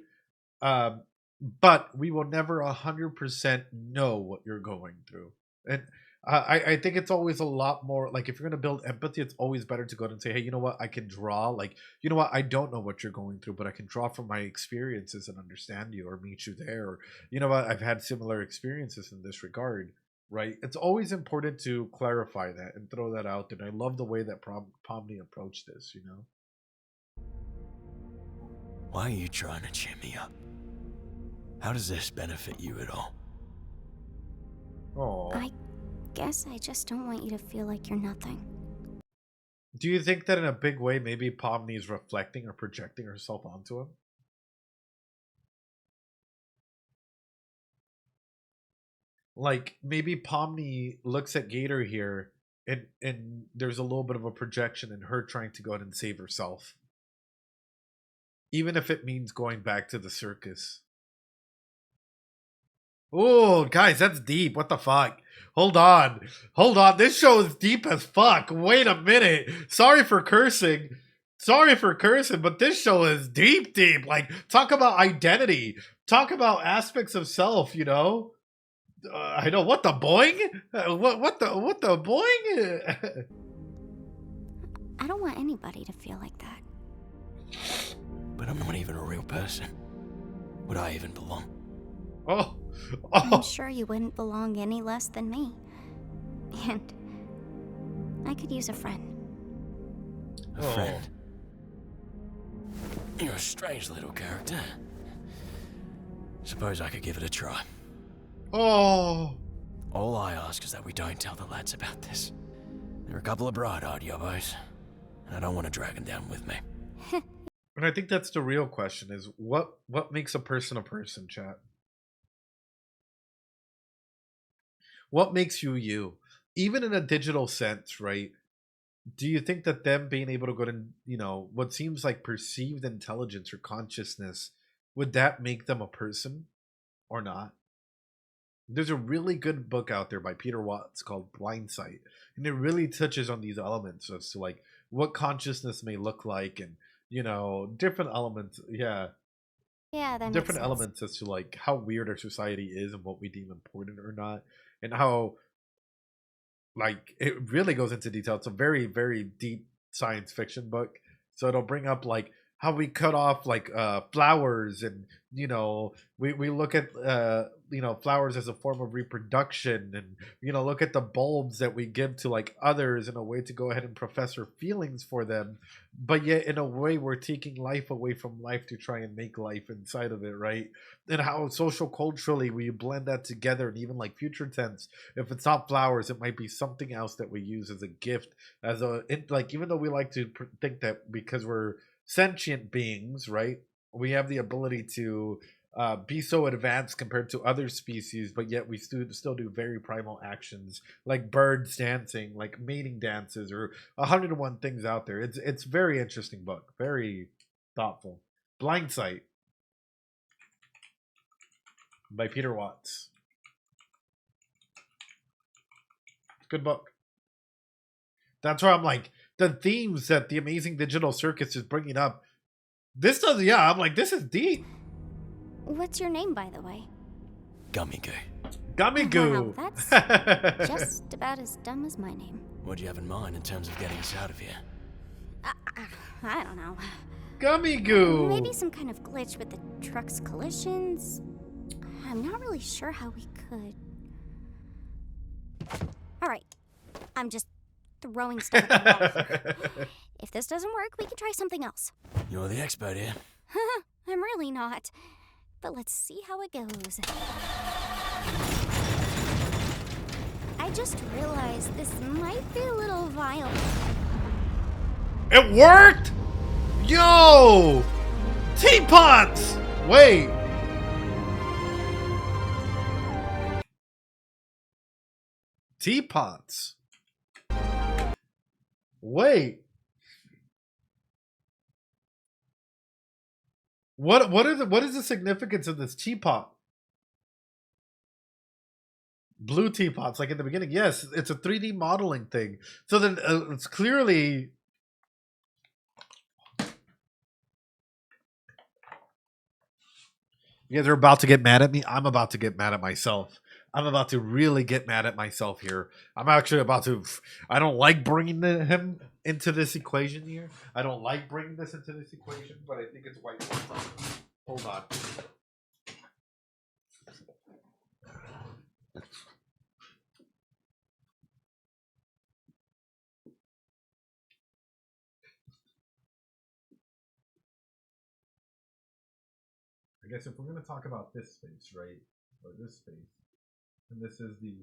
But we will never 100% know what you're going through. And I think it's always a lot more, like, if you're going to build empathy, it's always better to go out and say, hey, you know what, I can draw, like, you know what, I don't know what you're going through, but I can draw from my experiences and understand you or meet you there. Or, you know what, I've had similar experiences in this regard, right? It's always important to clarify that and throw that out. And I love the way that Pomni approached this, you know? Why are you trying to cheer me up? How does this benefit you at all? Oh. I guess I just don't want you to feel like you're nothing. Do you think that in a big way, maybe Pomni is reflecting or projecting herself onto him? Like, maybe Pomni looks at Gator here, and there's a little bit of a projection in her trying to go out and save herself. Even if it means going back to the circus. Oh, guys, that's deep. What the fuck? Hold on. This show is deep as fuck. Wait a minute. Sorry for cursing, but this show is deep. Like, talk about identity. Talk about aspects of self, you know? I know. What the boing? What the boing? I don't want anybody to feel like that. But I'm not even a real person. Would I even belong? Oh. I'm sure you wouldn't belong any less than me. And I could use a friend. A friend? You're a strange little character. Suppose I could give it a try. Oh. All I ask is that we don't tell the lads about this. They're a couple of bright-eyed yobbos, and I don't want to drag them down with me. And I think that's the real question: is what makes a person, chat? What makes you you? Even in a digital sense, right? Do you think that them being able to go to, you know, what seems like perceived intelligence or consciousness, would that make them a person or not? There's a really good book out there by Peter Vods called Blind Sight, and it really touches on these elements as to like what consciousness may look like, and you know, different elements. Yeah, that different makes sense. elements as to like how weird our society is and what we deem important or not, and how like it really goes into detail. It's a very, very deep science fiction book, so it'll bring up like how we cut off like flowers, and you know, we look at you know, flowers as a form of reproduction, and you know, look at the bulbs that we give to like others in a way to go ahead and profess our feelings for them, but yet in a way we're taking life away from life to try and make life inside of it, right? And how social culturally we blend that together, and even like future tense, if it's not flowers, it might be something else that we use as a gift, as a like, even though we like to think that because we're sentient beings, right, we have the ability to be so advanced compared to other species, but yet we still do very primal actions like birds dancing, like mating dances, or 101 things out there. It's very interesting book, very thoughtful. Blind Sight by Peter Watts. Good book. That's why I'm like, the themes that the amazing digital circus is bringing up. This does, yeah. I'm like, this is deep. What's your name, by the way? Gummy Goo. Gummy Goo. Wow, that's just about as dumb as my name. What do you have in mind in terms of getting us out of here? I don't know. Gummy Goo. Maybe some kind of glitch with the truck's collisions. I'm not really sure how we could. All right, I'm just throwing stuff at the wall here. If this doesn't work, we can try something else. You're the expert here. I'm really not. But let's see how it goes. I just realized this might be a little violent. It worked! Yo! Teapots! Wait. Teapots. Wait. What is the significance of this teapot? Blue teapots, like in the beginning. Yes, it's a 3D modeling thing. So then it's clearly. You guys are about to get mad at me. I'm about to get mad at myself. I'm about to really get mad at myself here. I'm actually about to. I don't like bringing him into this equation here. I don't like bringing this into this equation, but I think it's white. Hold on. I guess if we're going to talk about this space, right, or this space, and this is the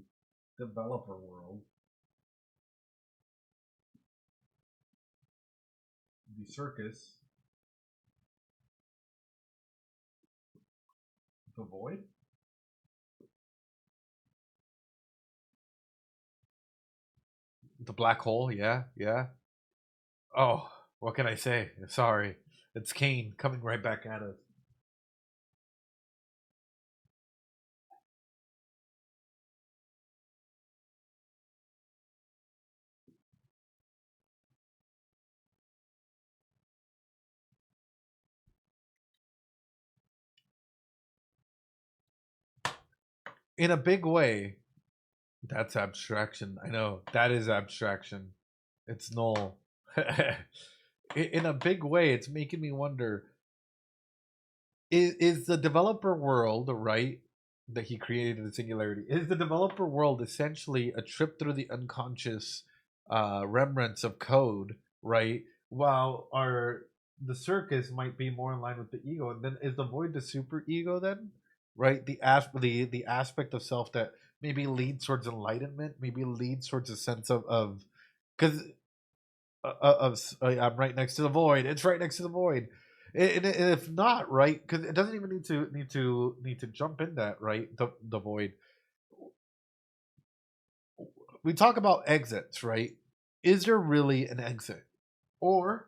developer world, the circus, the void, the black hole, yeah. Oh, what can I say? Sorry. It's Caine coming right back at us. In a big way, that's abstraction. I know, that is abstraction. It's null. In a big way, it's making me wonder, is the developer world, right, that he created in the singularity, is the developer world essentially a trip through the unconscious remnants of code, right, while our the circus might be more in line with the ego, and then is the void the super ego then, right? The aspect of self that maybe leads towards enlightenment, maybe leads towards a sense of because I'm right next to the void. It's right next to the void. And if not, right, because it doesn't even need to jump in that, right, the void. We talk about exits, right? Is there really an exit, or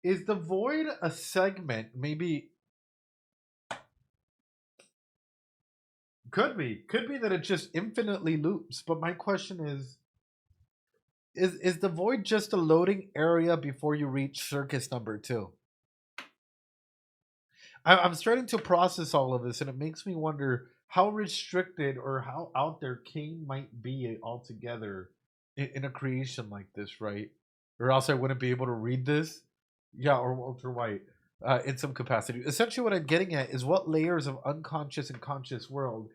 is the void a segment? Maybe could be that it just infinitely loops. But my question is the void just a loading area before you reach circus number 2? I'm starting to process all of this, and it makes me wonder how restricted or how out there Caine might be altogether in a creation like this, right? Or else I wouldn't be able to read this. Yeah, or Walter White in some capacity. Essentially, what I'm getting at is what layers of unconscious and conscious world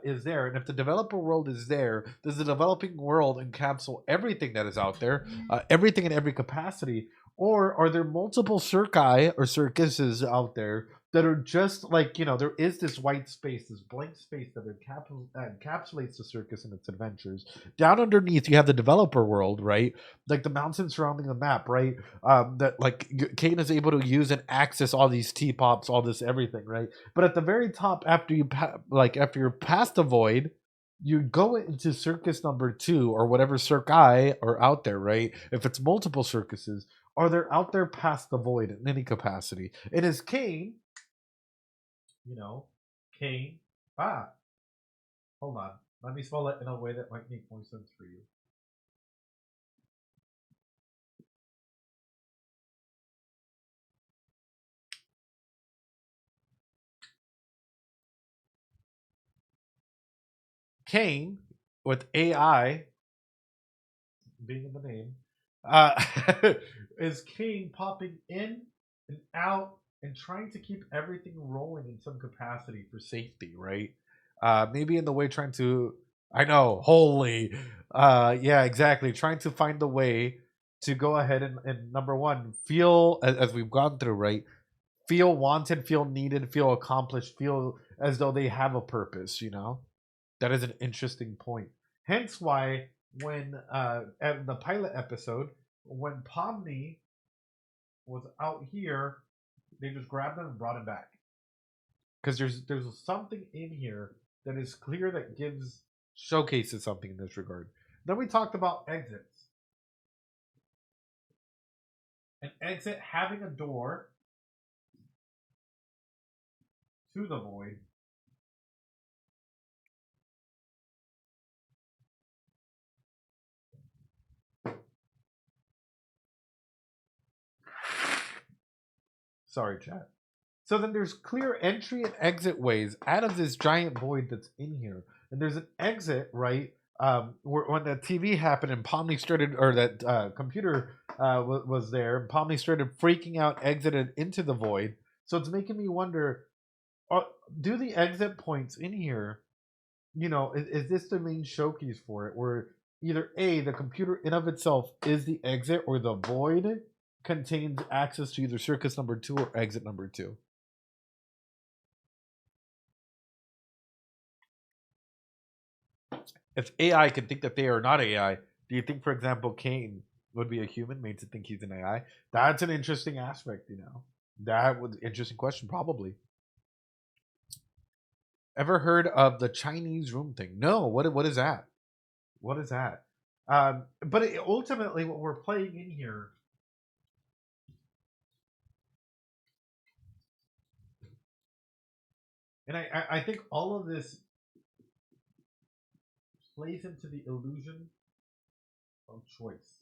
is there, and if the developer world is there, does the developing world encapsulate everything that is out there, everything in every capacity, or are there multiple circi or circuses out there that are just like, there is this white space, this blank space that encapsulates the circus and its adventures. Down underneath, you have the developer world, right? Like the mountains surrounding the map, right? That like Caine is able to use and access all these teapops, all this everything, right? But at the very top, after you're past the void, you go into circus number 2 or whatever circi are out there, right? If it's multiple circuses, are they out there past the void in any capacity? It is Caine. Caine. Hold on. Let me spell it in a way that might make more sense for you. Caine, with AI being in the name, is Caine popping in and out and trying to keep everything rolling in some capacity for safety, right? Maybe in the way trying to, I know, holy, yeah, exactly, trying to find the way to go ahead and number one, feel as we've gone through, right? Feel wanted, feel needed, feel accomplished, feel as though they have a purpose, That is an interesting point. Hence why when at the pilot episode, when Pomni was out here, they just grabbed him and brought him back. Because there's something in here that is clear that showcases something in this regard. Then we talked about exits. An exit having a door to the void. Sorry, chat. So then there's clear entry and exit ways out of this giant void that's in here. And there's an exit, right? When the TV happened and Pomni started, or that computer was there, and Pomni started freaking out, exited into the void. So it's making me wonder, do the exit points in here, is this the main showcase for it? Where either A, the computer in of itself is the exit, or the void contains access to either circus number 2 or exit number 2. If AI can think that they are not AI, do you think, for example, Caine would be a human made to think he's an AI? That's an interesting aspect, That was an interesting question, probably. Ever heard of the Chinese room thing? No. What is that? What is that? But ultimately, what we're playing in here And I think all of this plays into the illusion of choice.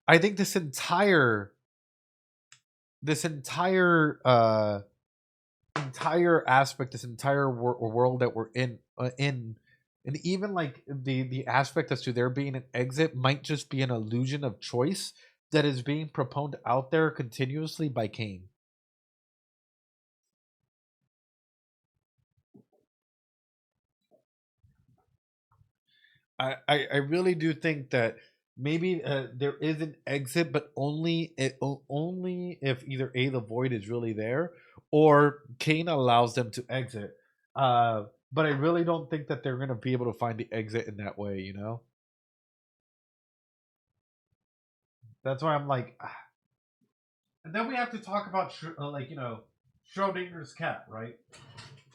I think this entire aspect, this entire world that we're in, and even like the aspect as to there being an exit might just be an illusion of choice that is being proponed out there continuously by Caine. I really do think that maybe there is an exit, but only if either A, the void is really there, or Caine allows them to exit. But I really don't think that they're gonna be able to find the exit in that way. You know, that's why I'm like, and then we have to talk about like, you know, Schrodinger's cat, right?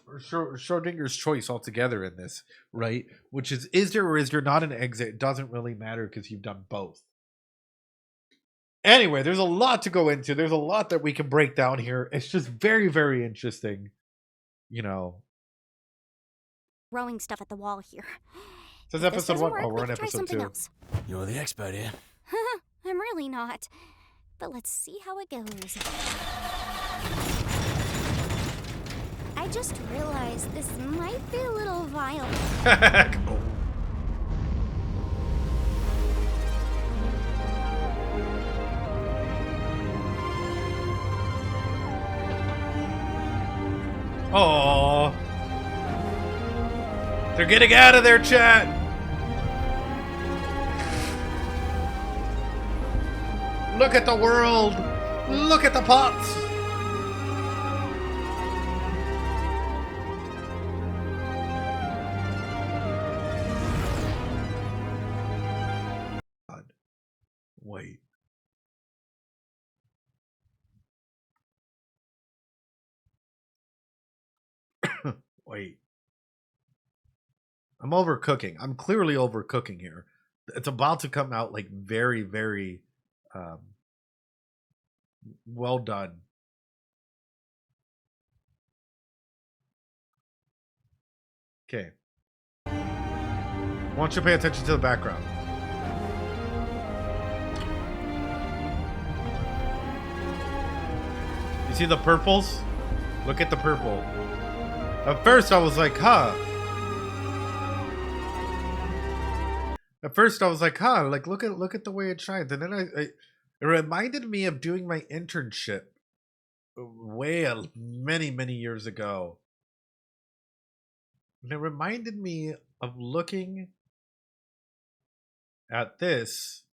Or Schrodinger's choice altogether in this, right? Which is there or is there not an exit? It doesn't really matter because you've done both. Anyway, there's a lot to go into. There's a lot that we can break down here. It's just very, very interesting, you know. Throwing stuff at the wall here. Says If this episode doesn't 1. work, Oh, we we're on can try episode something 2. else. You're the expert here. I'm really not. But let's see how it goes. I just realized this might be a little violent. Oh, they're getting out of there, chat. Look at the world. Look at the pots. God. Wait. Wait. I'm overcooking. I'm clearly overcooking here. It's about to come out like very, very well done. Okay. I want you to pay attention to the background. You see the purples? Look at the purple. At first I was like, huh. At first I was like, huh, like look at the way it shines. And then it reminded me of doing my internship many years ago. And it reminded me of looking at this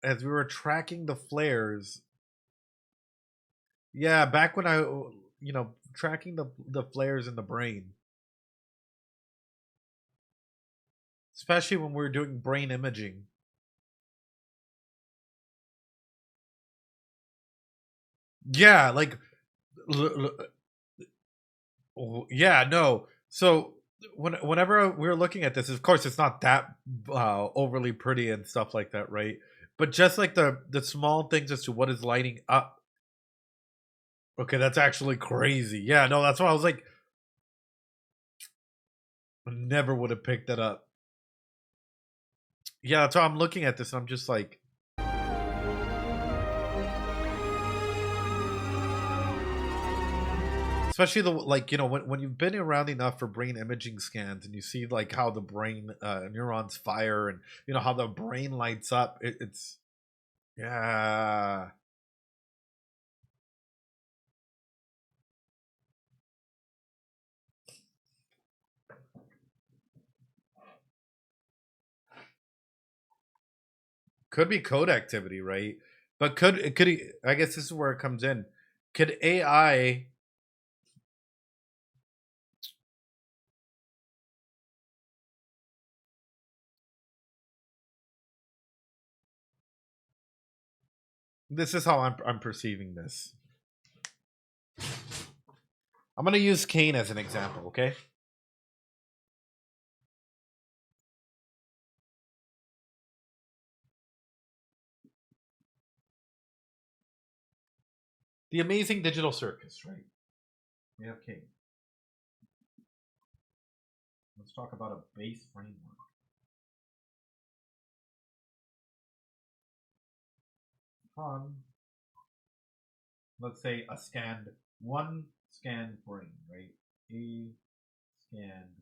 as we were tracking the flares. Yeah, back when I, you know, tracking the flares in the brain. Especially when we were doing brain imaging. Yeah, like, yeah, no. So whenever we were looking at this, of course, it's not that overly pretty and stuff like that, right? But just like the small things as to what is lighting up. Okay, that's actually crazy. Yeah, no, that's why I was like, I never would have picked that up. Yeah, that's why I'm looking at this and I'm just like, especially the, like, you know, when you've been around enough for brain imaging scans and you see like how the brain neurons fire and you know how the brain lights up, it's yeah. Could be code activity, right? But could I guess this is where it comes in. Could AI this is how I'm perceiving this. I'm gonna use Caine as an example, okay? The amazing digital circus, right? We have Caine. Let's talk about a base framework. From, let's say, one scanned brain, right? A scanned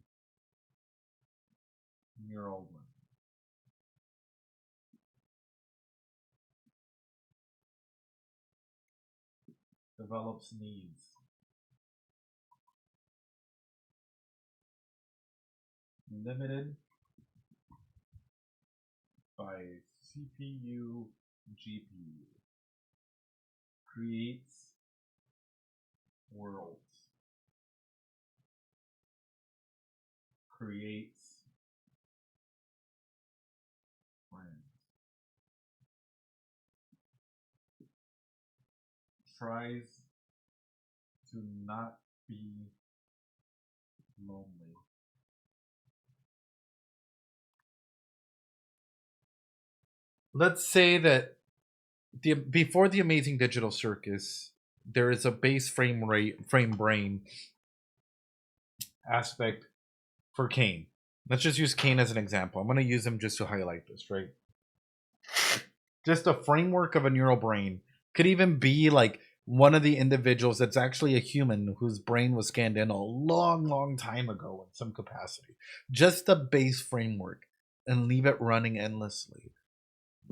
neural brain. Develops needs. Limited by CPU, GPU. Creates worlds. Creates friends. Tries to not be lonely. Let's say that before the amazing digital circus, there is a base frame brain aspect for Caine. Let's just use Caine as an example. I'm going to use him just to highlight this, right? Just a framework of a neural brain could even be like one of the individuals that's actually a human whose brain was scanned in a long time ago in some capacity. Just a base framework and leave it running endlessly.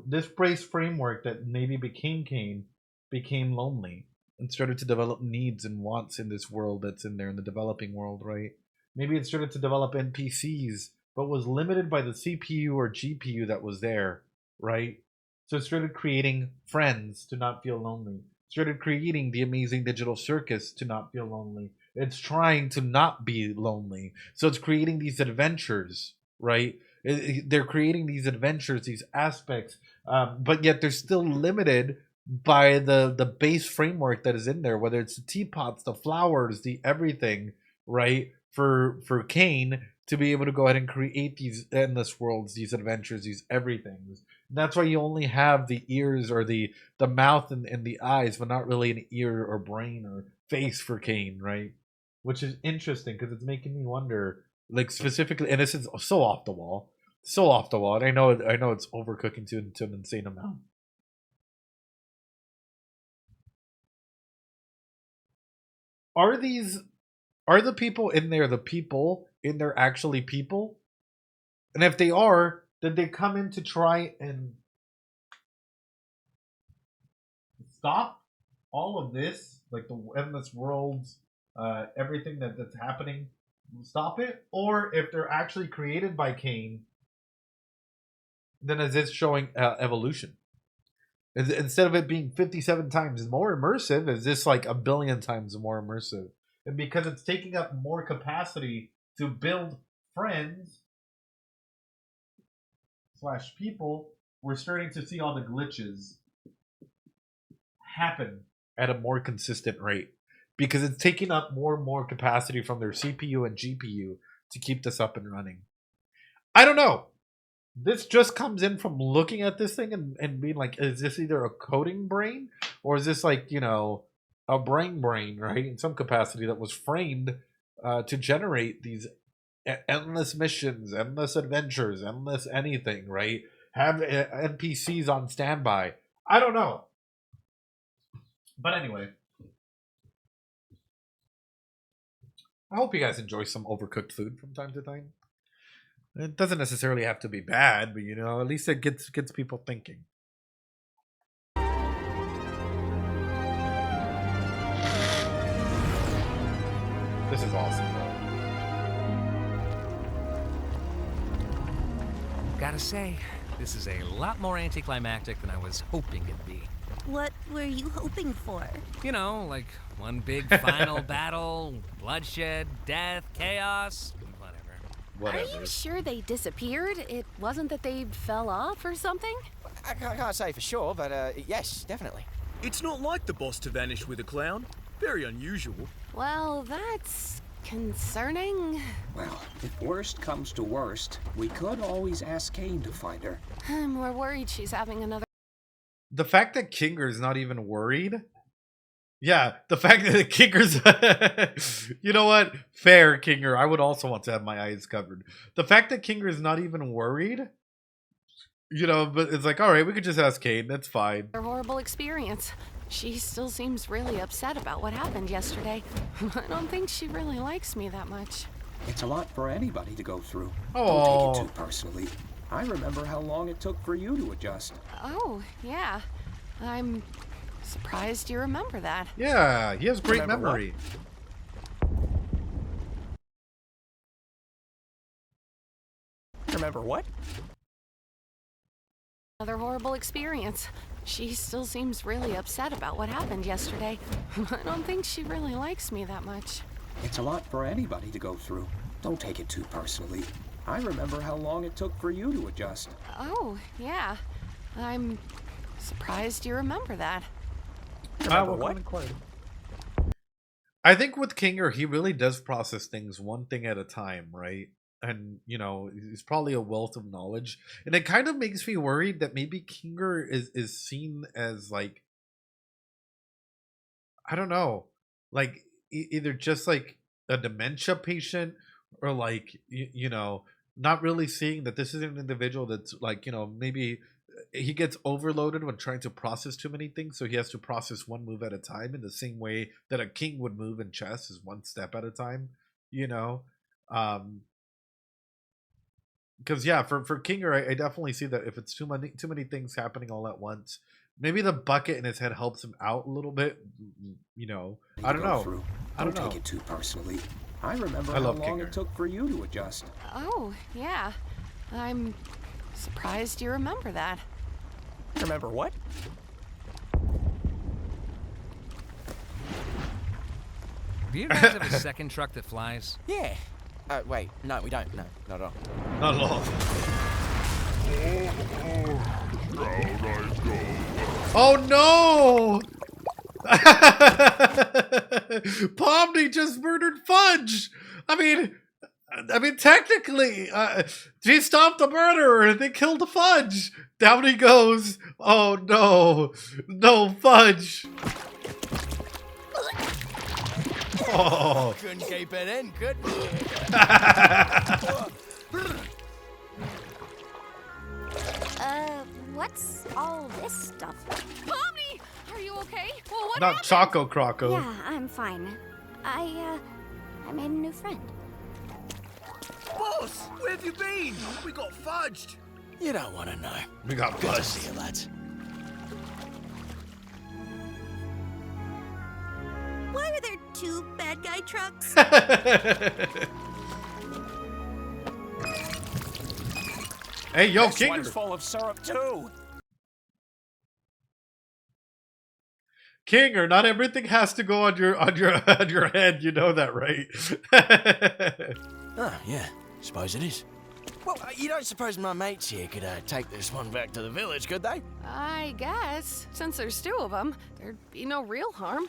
This base framework that maybe became Caine became lonely and started to develop needs and wants in this world that's in there, in the developing world, right? Maybe it started to develop NPCs, but was limited by the CPU or GPU that was there, right? So it started creating friends to not feel lonely. Started creating the amazing digital circus to not feel lonely. It's trying to not be lonely. So it's creating these adventures, right? They're creating these adventures, these aspects, but yet they're still limited by the base framework that is in there, whether it's the teapots, the flowers, the everything, right? For Caine to be able to go ahead and create these endless worlds, these adventures, these everythings. That's why you only have the ears or the mouth and the eyes, but not really an ear or brain or face for Caine, right? Which is interesting because it's making me wonder, like specifically, and this is so off the wall, and I know it's overcooking to an insane amount. Are the people in there the people in there actually people? And if they are, did they come in to try and stop all of this, like the endless worlds, everything that's happening, stop it? Or if they're actually created by Caine, then is this showing evolution? Instead of it being 57 times more immersive, is this like 1 billion times more immersive? And because it's taking up more capacity to build friends / people, we're starting to see all the glitches happen at a more consistent rate. Because it's taking up more and more capacity from their CPU and GPU to keep this up and running. I don't know. This just comes in from looking at this thing and being like, is this either a coding brain? Or is this like, a brain, right? In some capacity that was framed to generate these endless missions, endless adventures, endless anything, right? Have NPCs on standby. I don't know. But anyway. I hope you guys enjoy some overcooked food from time to time. It doesn't necessarily have to be bad, but at least it gets people thinking. This is awesome, though. Gotta say, this is a lot more anticlimactic than I was hoping it'd be. What were you hoping for? Like one big final battle, bloodshed, death, chaos, whatever. Are you sure they disappeared? It wasn't that they fell off or something? I can't say for sure, but yes, definitely. It's not like the boss to vanish with a clown. Very unusual. Well, that's concerning. Well, if worst comes to worst, we could always ask Caine to find her. I'm more worried she's having another... The fact that Kinger is not even worried Yeah, the fact that the Kinger's... You know what? Fair, Kinger. I would also want to have my eyes covered. The fact that Kinger is not even worried, you know, but it's like, all right, we could just ask Caine. That's fine. A horrible experience. She still seems really upset about what happened yesterday. I don't think she really likes me that much. It's a lot for anybody to go through. Oh. Don't take it too personally. I remember how long it took for you to adjust. Oh, yeah. I'm surprised you remember that. Yeah, he has great memory. Remember what? Another horrible experience. She still seems really upset about what happened yesterday. I don't think she really likes me that much. It's a lot for anybody to go through. Don't take it too personally. I remember how long it took for you to adjust. Oh, yeah. I'm surprised you remember that. Remember what? I think with Kinger, he really does process things one thing at a time, right? And, you know, he's probably a wealth of knowledge. And it kind of makes me worried that maybe Kinger is seen as, like, I don't know, like, either just, like, a dementia patient or, like, you know, not really seeing that this is an individual that's, like, you know, maybe he gets overloaded when trying to process too many things. So he has to process one move at a time in the same way that a king would move in chess, is one step at a time, you know? Because yeah, for Kinger, I definitely see that if it's too many things happening all at once, maybe the bucket in his head helps him out a little bit. You know, I don't know. Don't take it too personally. I remember how long Kinger. it took for you to adjust. Oh, yeah. I'm surprised you remember that. Remember what? Do you guys have a second truck that flies? Yeah. Wait, no, we don't. No, not at all. Not at all. Oh no! Pomni just murdered Fudge. I mean, technically, she stopped the murderer and they killed the Fudge. Down he goes. Oh no, no Fudge. Oh. Couldn't keep it in, could we? What's all this stuff? Pomni! Are you okay? Well, what Not happened? Choco Croco. Yeah, I'm fine. I made a new friend. Boss, where have you been? We got fudged. You don't want to know. We got Good to fudged. see you, lads. Why are there two bad guy trucks? Hey, yo, This Kinger. one's full of syrup too. Kinger, not everything has to go on your head. You know that, right? Oh, yeah. Suppose it is. Well, you don't suppose my mates here could take this one back to the village, could they? I guess. Since there's two of them, there'd be no real harm.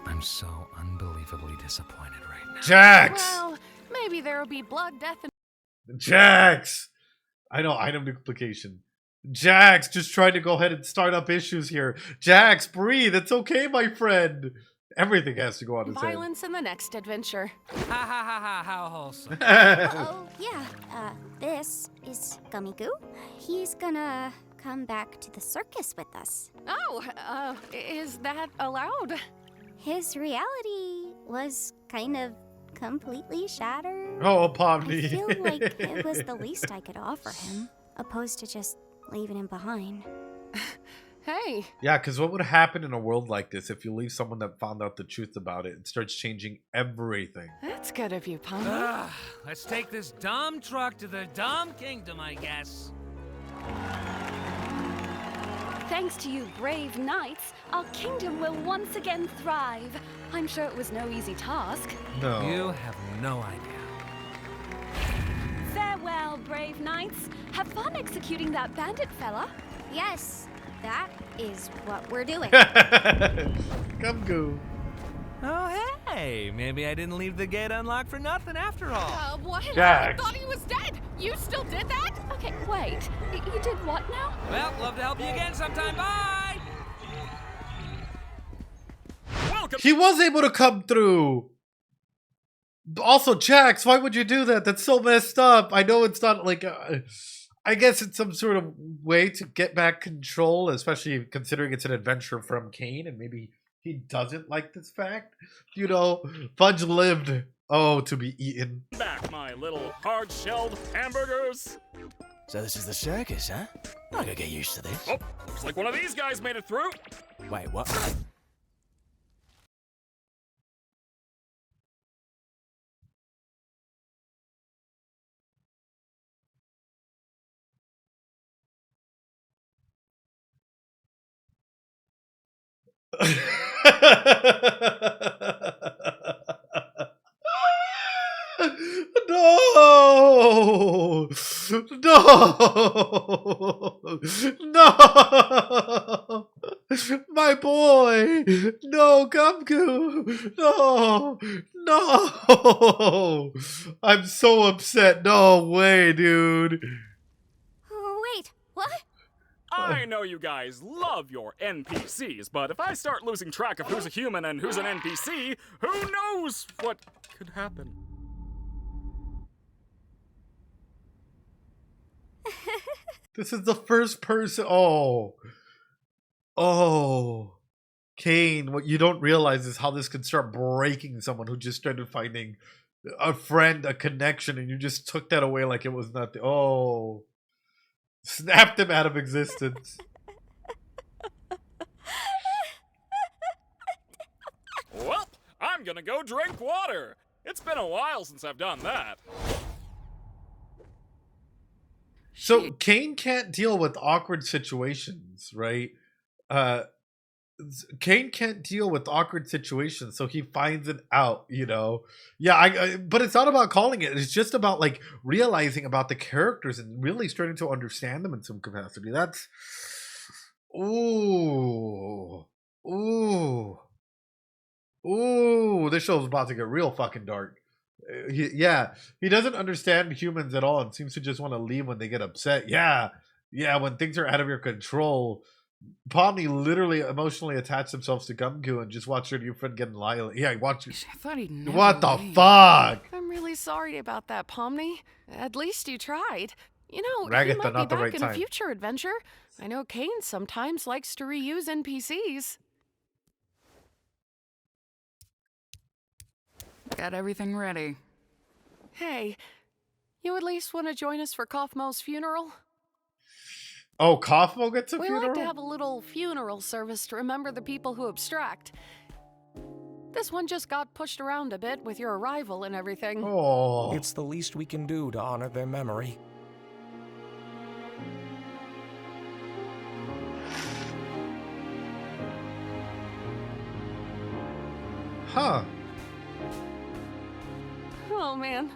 I'm so unbelievably disappointed right now. Jax! Well, maybe there'll be blood, death, and... Jax! I know, item duplication. Jax, just trying to go ahead and start up issues here. Jax, breathe. It's okay, my friend. Everything has to go on his head. violence in the next adventure. Ha ha ha ha, how wholesome. Oh, yeah. This is Gummy Goo. He's gonna come back to the circus with us. Oh, is that allowed? His reality was kind of completely shattered. Oh, Pomni. I feel like it was the least I could offer him, opposed to just leaving him behind. Hey. Yeah, because what would happen in a world like this if you leave someone that found out the truth about it and starts changing everything? That's good of you, Pomni. Let's take this dumb truck to the dumb kingdom, I guess. Thanks to you brave knights, our kingdom will once again thrive. I'm sure it was no easy task. No. You have no idea. Farewell, brave knights. Have fun executing that bandit fella. Yes, that is what we're doing. Come go. Oh, hey, maybe I didn't leave the gate unlocked for nothing after all. What? Jax. I thought he was dead. You still did that? Okay, wait. You did what now? Well, love to help you again sometime. Bye! He was able to come through. Also, Jax, why would you do that? That's so messed up. I know it's not like, I guess it's some sort of way to get back control, especially considering it's an adventure from Caine, and maybe he doesn't like this fact. You know, Fudge lived, to be eaten. Back, my little hard-shelled hamburgers. So this is the circus, huh? I gotta get used to this. Oh, looks like one of these guys made it through. Wait, what? No! No! No! My boy! No, Gumgoo! No! No! I'm so upset. No way, dude. Wait, what? I know you guys love your NPCs, but if I start losing track of who's a human and who's an NPC, who knows what could happen? This is the first person. Caine, what you don't realize is how this could start breaking someone who just started finding a friend, a connection, and you just took that away like it was nothing. Snapped him out of existence. Well, I'm gonna go drink water. It's been a while since I've done that. So Caine can't deal with awkward situations, right? Caine can't deal with awkward situations, so he finds it out, you know. Yeah, but it's not about calling it. It's just about like realizing about the characters and really starting to understand them in some capacity. That's ooh. This show's about to get real fucking dark. He doesn't understand humans at all and seems to just want to leave when they get upset. Yeah, when things are out of your control. Pomni literally emotionally attached themselves to Gumgoo and just watched her new friend get Lila. Yeah, watch it. I thought he'd never What the leave. fuck? I'm really sorry about that, Pomni. At least you tried. You know, Ragatha, he might not be the back right in time. a future adventure. I know Caine sometimes likes to reuse NPCs. Got everything ready. Hey, you at least want to join us for Kaufmo's funeral? Oh, Kaufmo gets a We funeral? like to have a little funeral service to remember the people who abstract. This one just got pushed around a bit with your arrival and everything. Oh. It's the least we can do to honor their memory. Huh. Oh man,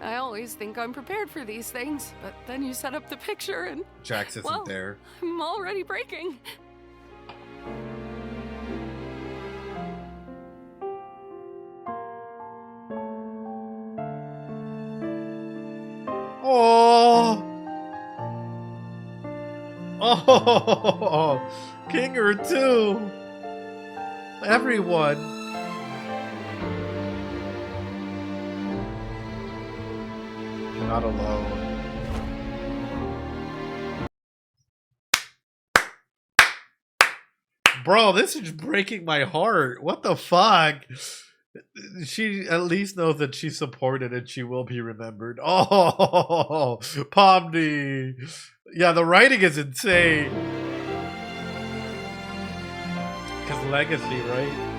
I always think I'm prepared for these things, but then you set up the picture and Jax isn't well, there. I'm already breaking. Oh, Kinger too. Everyone. You're not alone. Bro, this is breaking my heart. What the fuck? She at least knows that she's supported and she will be remembered. Oh, Pomni. Yeah, the writing is insane. Because legacy, right?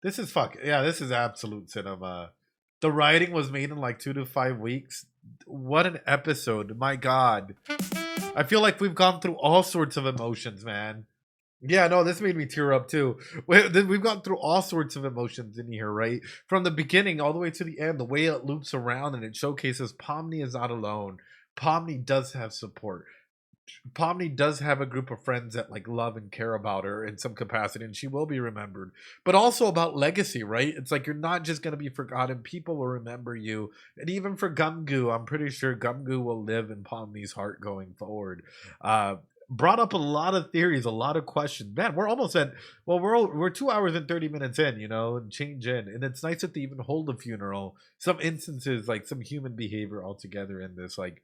This is this is absolute cinema. The writing was made in like 2 to 5 weeks. What an episode. My God. I feel like we've gone through all sorts of emotions, man. Yeah, no, this made me tear up too. We've gone through all sorts of emotions in here, right? From the beginning all the way to the end, the way it loops around and it showcases Pomni is not alone. Pomni does have support. Pomni does have a group of friends that like love and care about her in some capacity, and she will be remembered. But also about legacy, right? It's like you're not just gonna be forgotten. People will remember you, and even for Gumgoo, I'm pretty sure Gumgoo will live in Pomni's heart going forward. Brought up a lot of theories, a lot of questions. Man, we're almost at we're 2 hours and 30 minutes in, and change in, and it's nice that they even hold a funeral. Some instances, like some human behavior altogether in this, like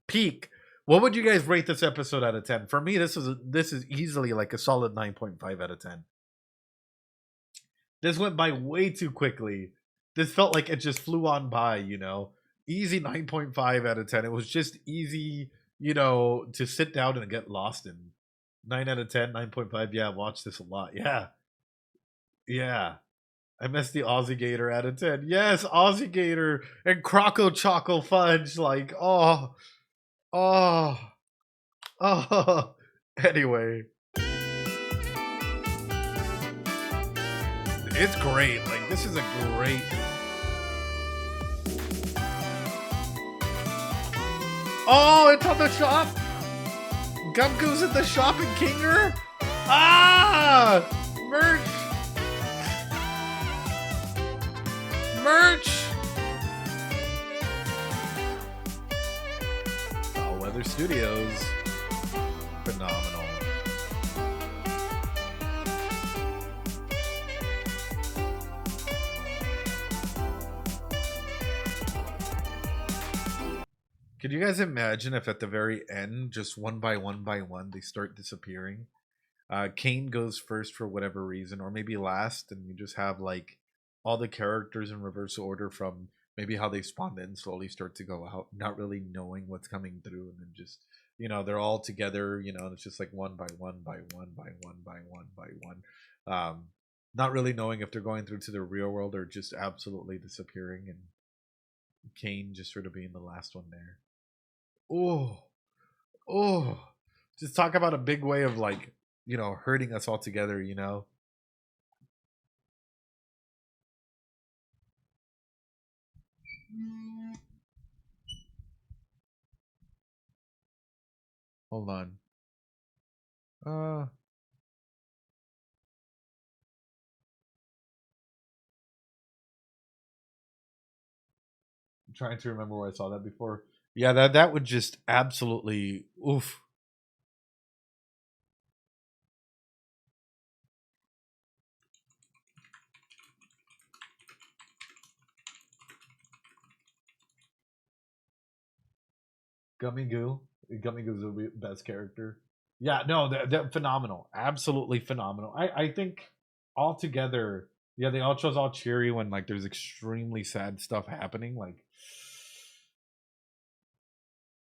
peak. What would you guys rate this episode out of 10? For me, this is easily like a solid 9.5 out of 10. This went by way too quickly. This felt like it just flew on by, Easy 9.5 out of 10. It was just easy, to sit down and get lost in. 9 out of 10, 9.5. Yeah, watch this a lot. Yeah. Yeah. I missed the Aussie Gator out of 10. Yes, Aussie Gator and Croco Choco Fudge. Like, oh. Anyway. It's great. Like, this is a great. Oh, it's on the shop. Gumgoo's in the shop in Kinger. Ah! Merch! Weather Studios. Phenomenal. Could you guys imagine if at the very end, just one by one, they start disappearing? Caine goes first for whatever reason, or maybe last, and you just have like all the characters in reverse order from maybe how they spawned in slowly start to go out, not really knowing what's coming through, and then just, they're all together, and it's just like one by one by one by one by one by one. Not really knowing if they're going through to the real world or just absolutely disappearing, and Caine just sort of being the last one there. Oh, just talk about a big way of like, hurting us all together, Hold on. I'm trying to remember where I saw that before. Yeah, that would just absolutely oof. Gummy Goo's the best character. Yeah, no, they're phenomenal. Absolutely phenomenal. I think altogether, yeah, the outro's all cheery when like there's extremely sad stuff happening. Like,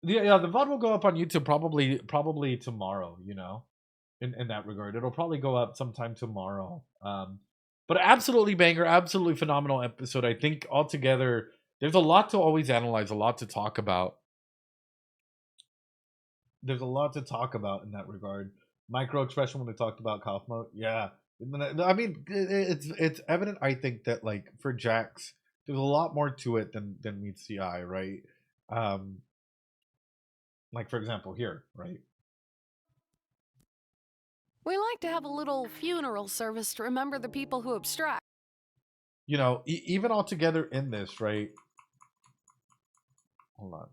yeah, the VOD will go up on YouTube probably tomorrow, in that regard. It'll probably go up sometime tomorrow. But absolutely banger, absolutely phenomenal episode. I think altogether, there's a lot to always analyze, a lot to talk about. There's a lot to talk about in that regard. Micro expression when we talked about Kaufmo, yeah. I mean, it's evident. I think that like for Jax, there's a lot more to it than meets the eye, right? Like for example here, right? We like to have a little funeral service to remember the people who abstract. Even all together in this, right? Hold on.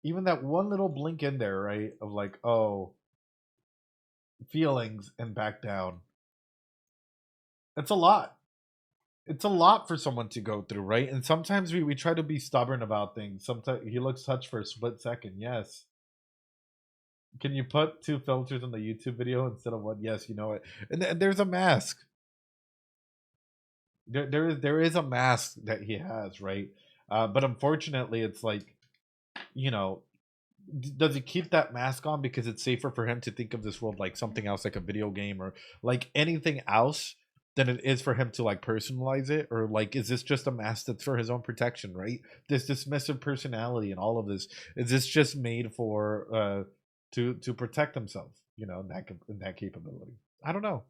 Even that one little blink in there, right? Of like, oh, feelings and back down. It's a lot. It's a lot for someone to go through, right? And sometimes we try to be stubborn about things. Sometimes he looks touched for a split second. Yes. Can you put 2 filters on the YouTube video instead of one? Yes, you know it. And there's a mask. There is a mask that he has, right? But unfortunately, it's like, does he keep that mask on because it's safer for him to think of this world like something else, like a video game or like anything else than it is for him to like personalize it? Or like, is this just a mask that's for his own protection, right? This dismissive personality and all of this, is this just made for to protect himself, in that capability? I don't know.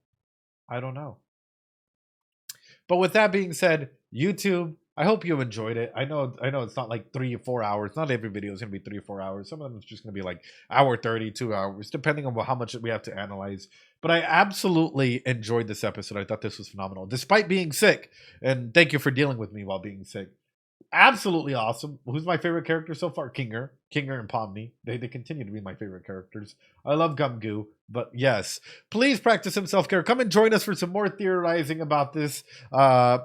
But with that being said, YouTube, I hope you enjoyed it. I know it's not like 3 or 4 hours. Not every video is gonna be 3 or 4 hours. Some of them is just gonna be like hour 30, 2 hours, depending on how much we have to analyze. But I absolutely enjoyed this episode. I thought this was phenomenal, despite being sick. And thank you for dealing with me while being sick. Absolutely awesome. Who's my favorite character so far? Kinger and Pomni. They continue to be my favorite characters. I love Gumgoo, but yes, please practice some self-care. Come and join us for some more theorizing about this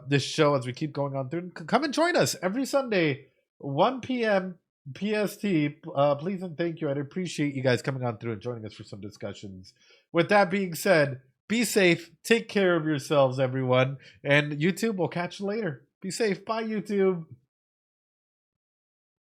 this show as we keep going on through. Come and join us every Sunday, 1 p.m. PST. Please and thank you. I'd appreciate you guys coming on through and joining us for some discussions. With that being said, be safe. Take care of yourselves, everyone. And YouTube, we'll catch you later. Be safe. Bye, YouTube.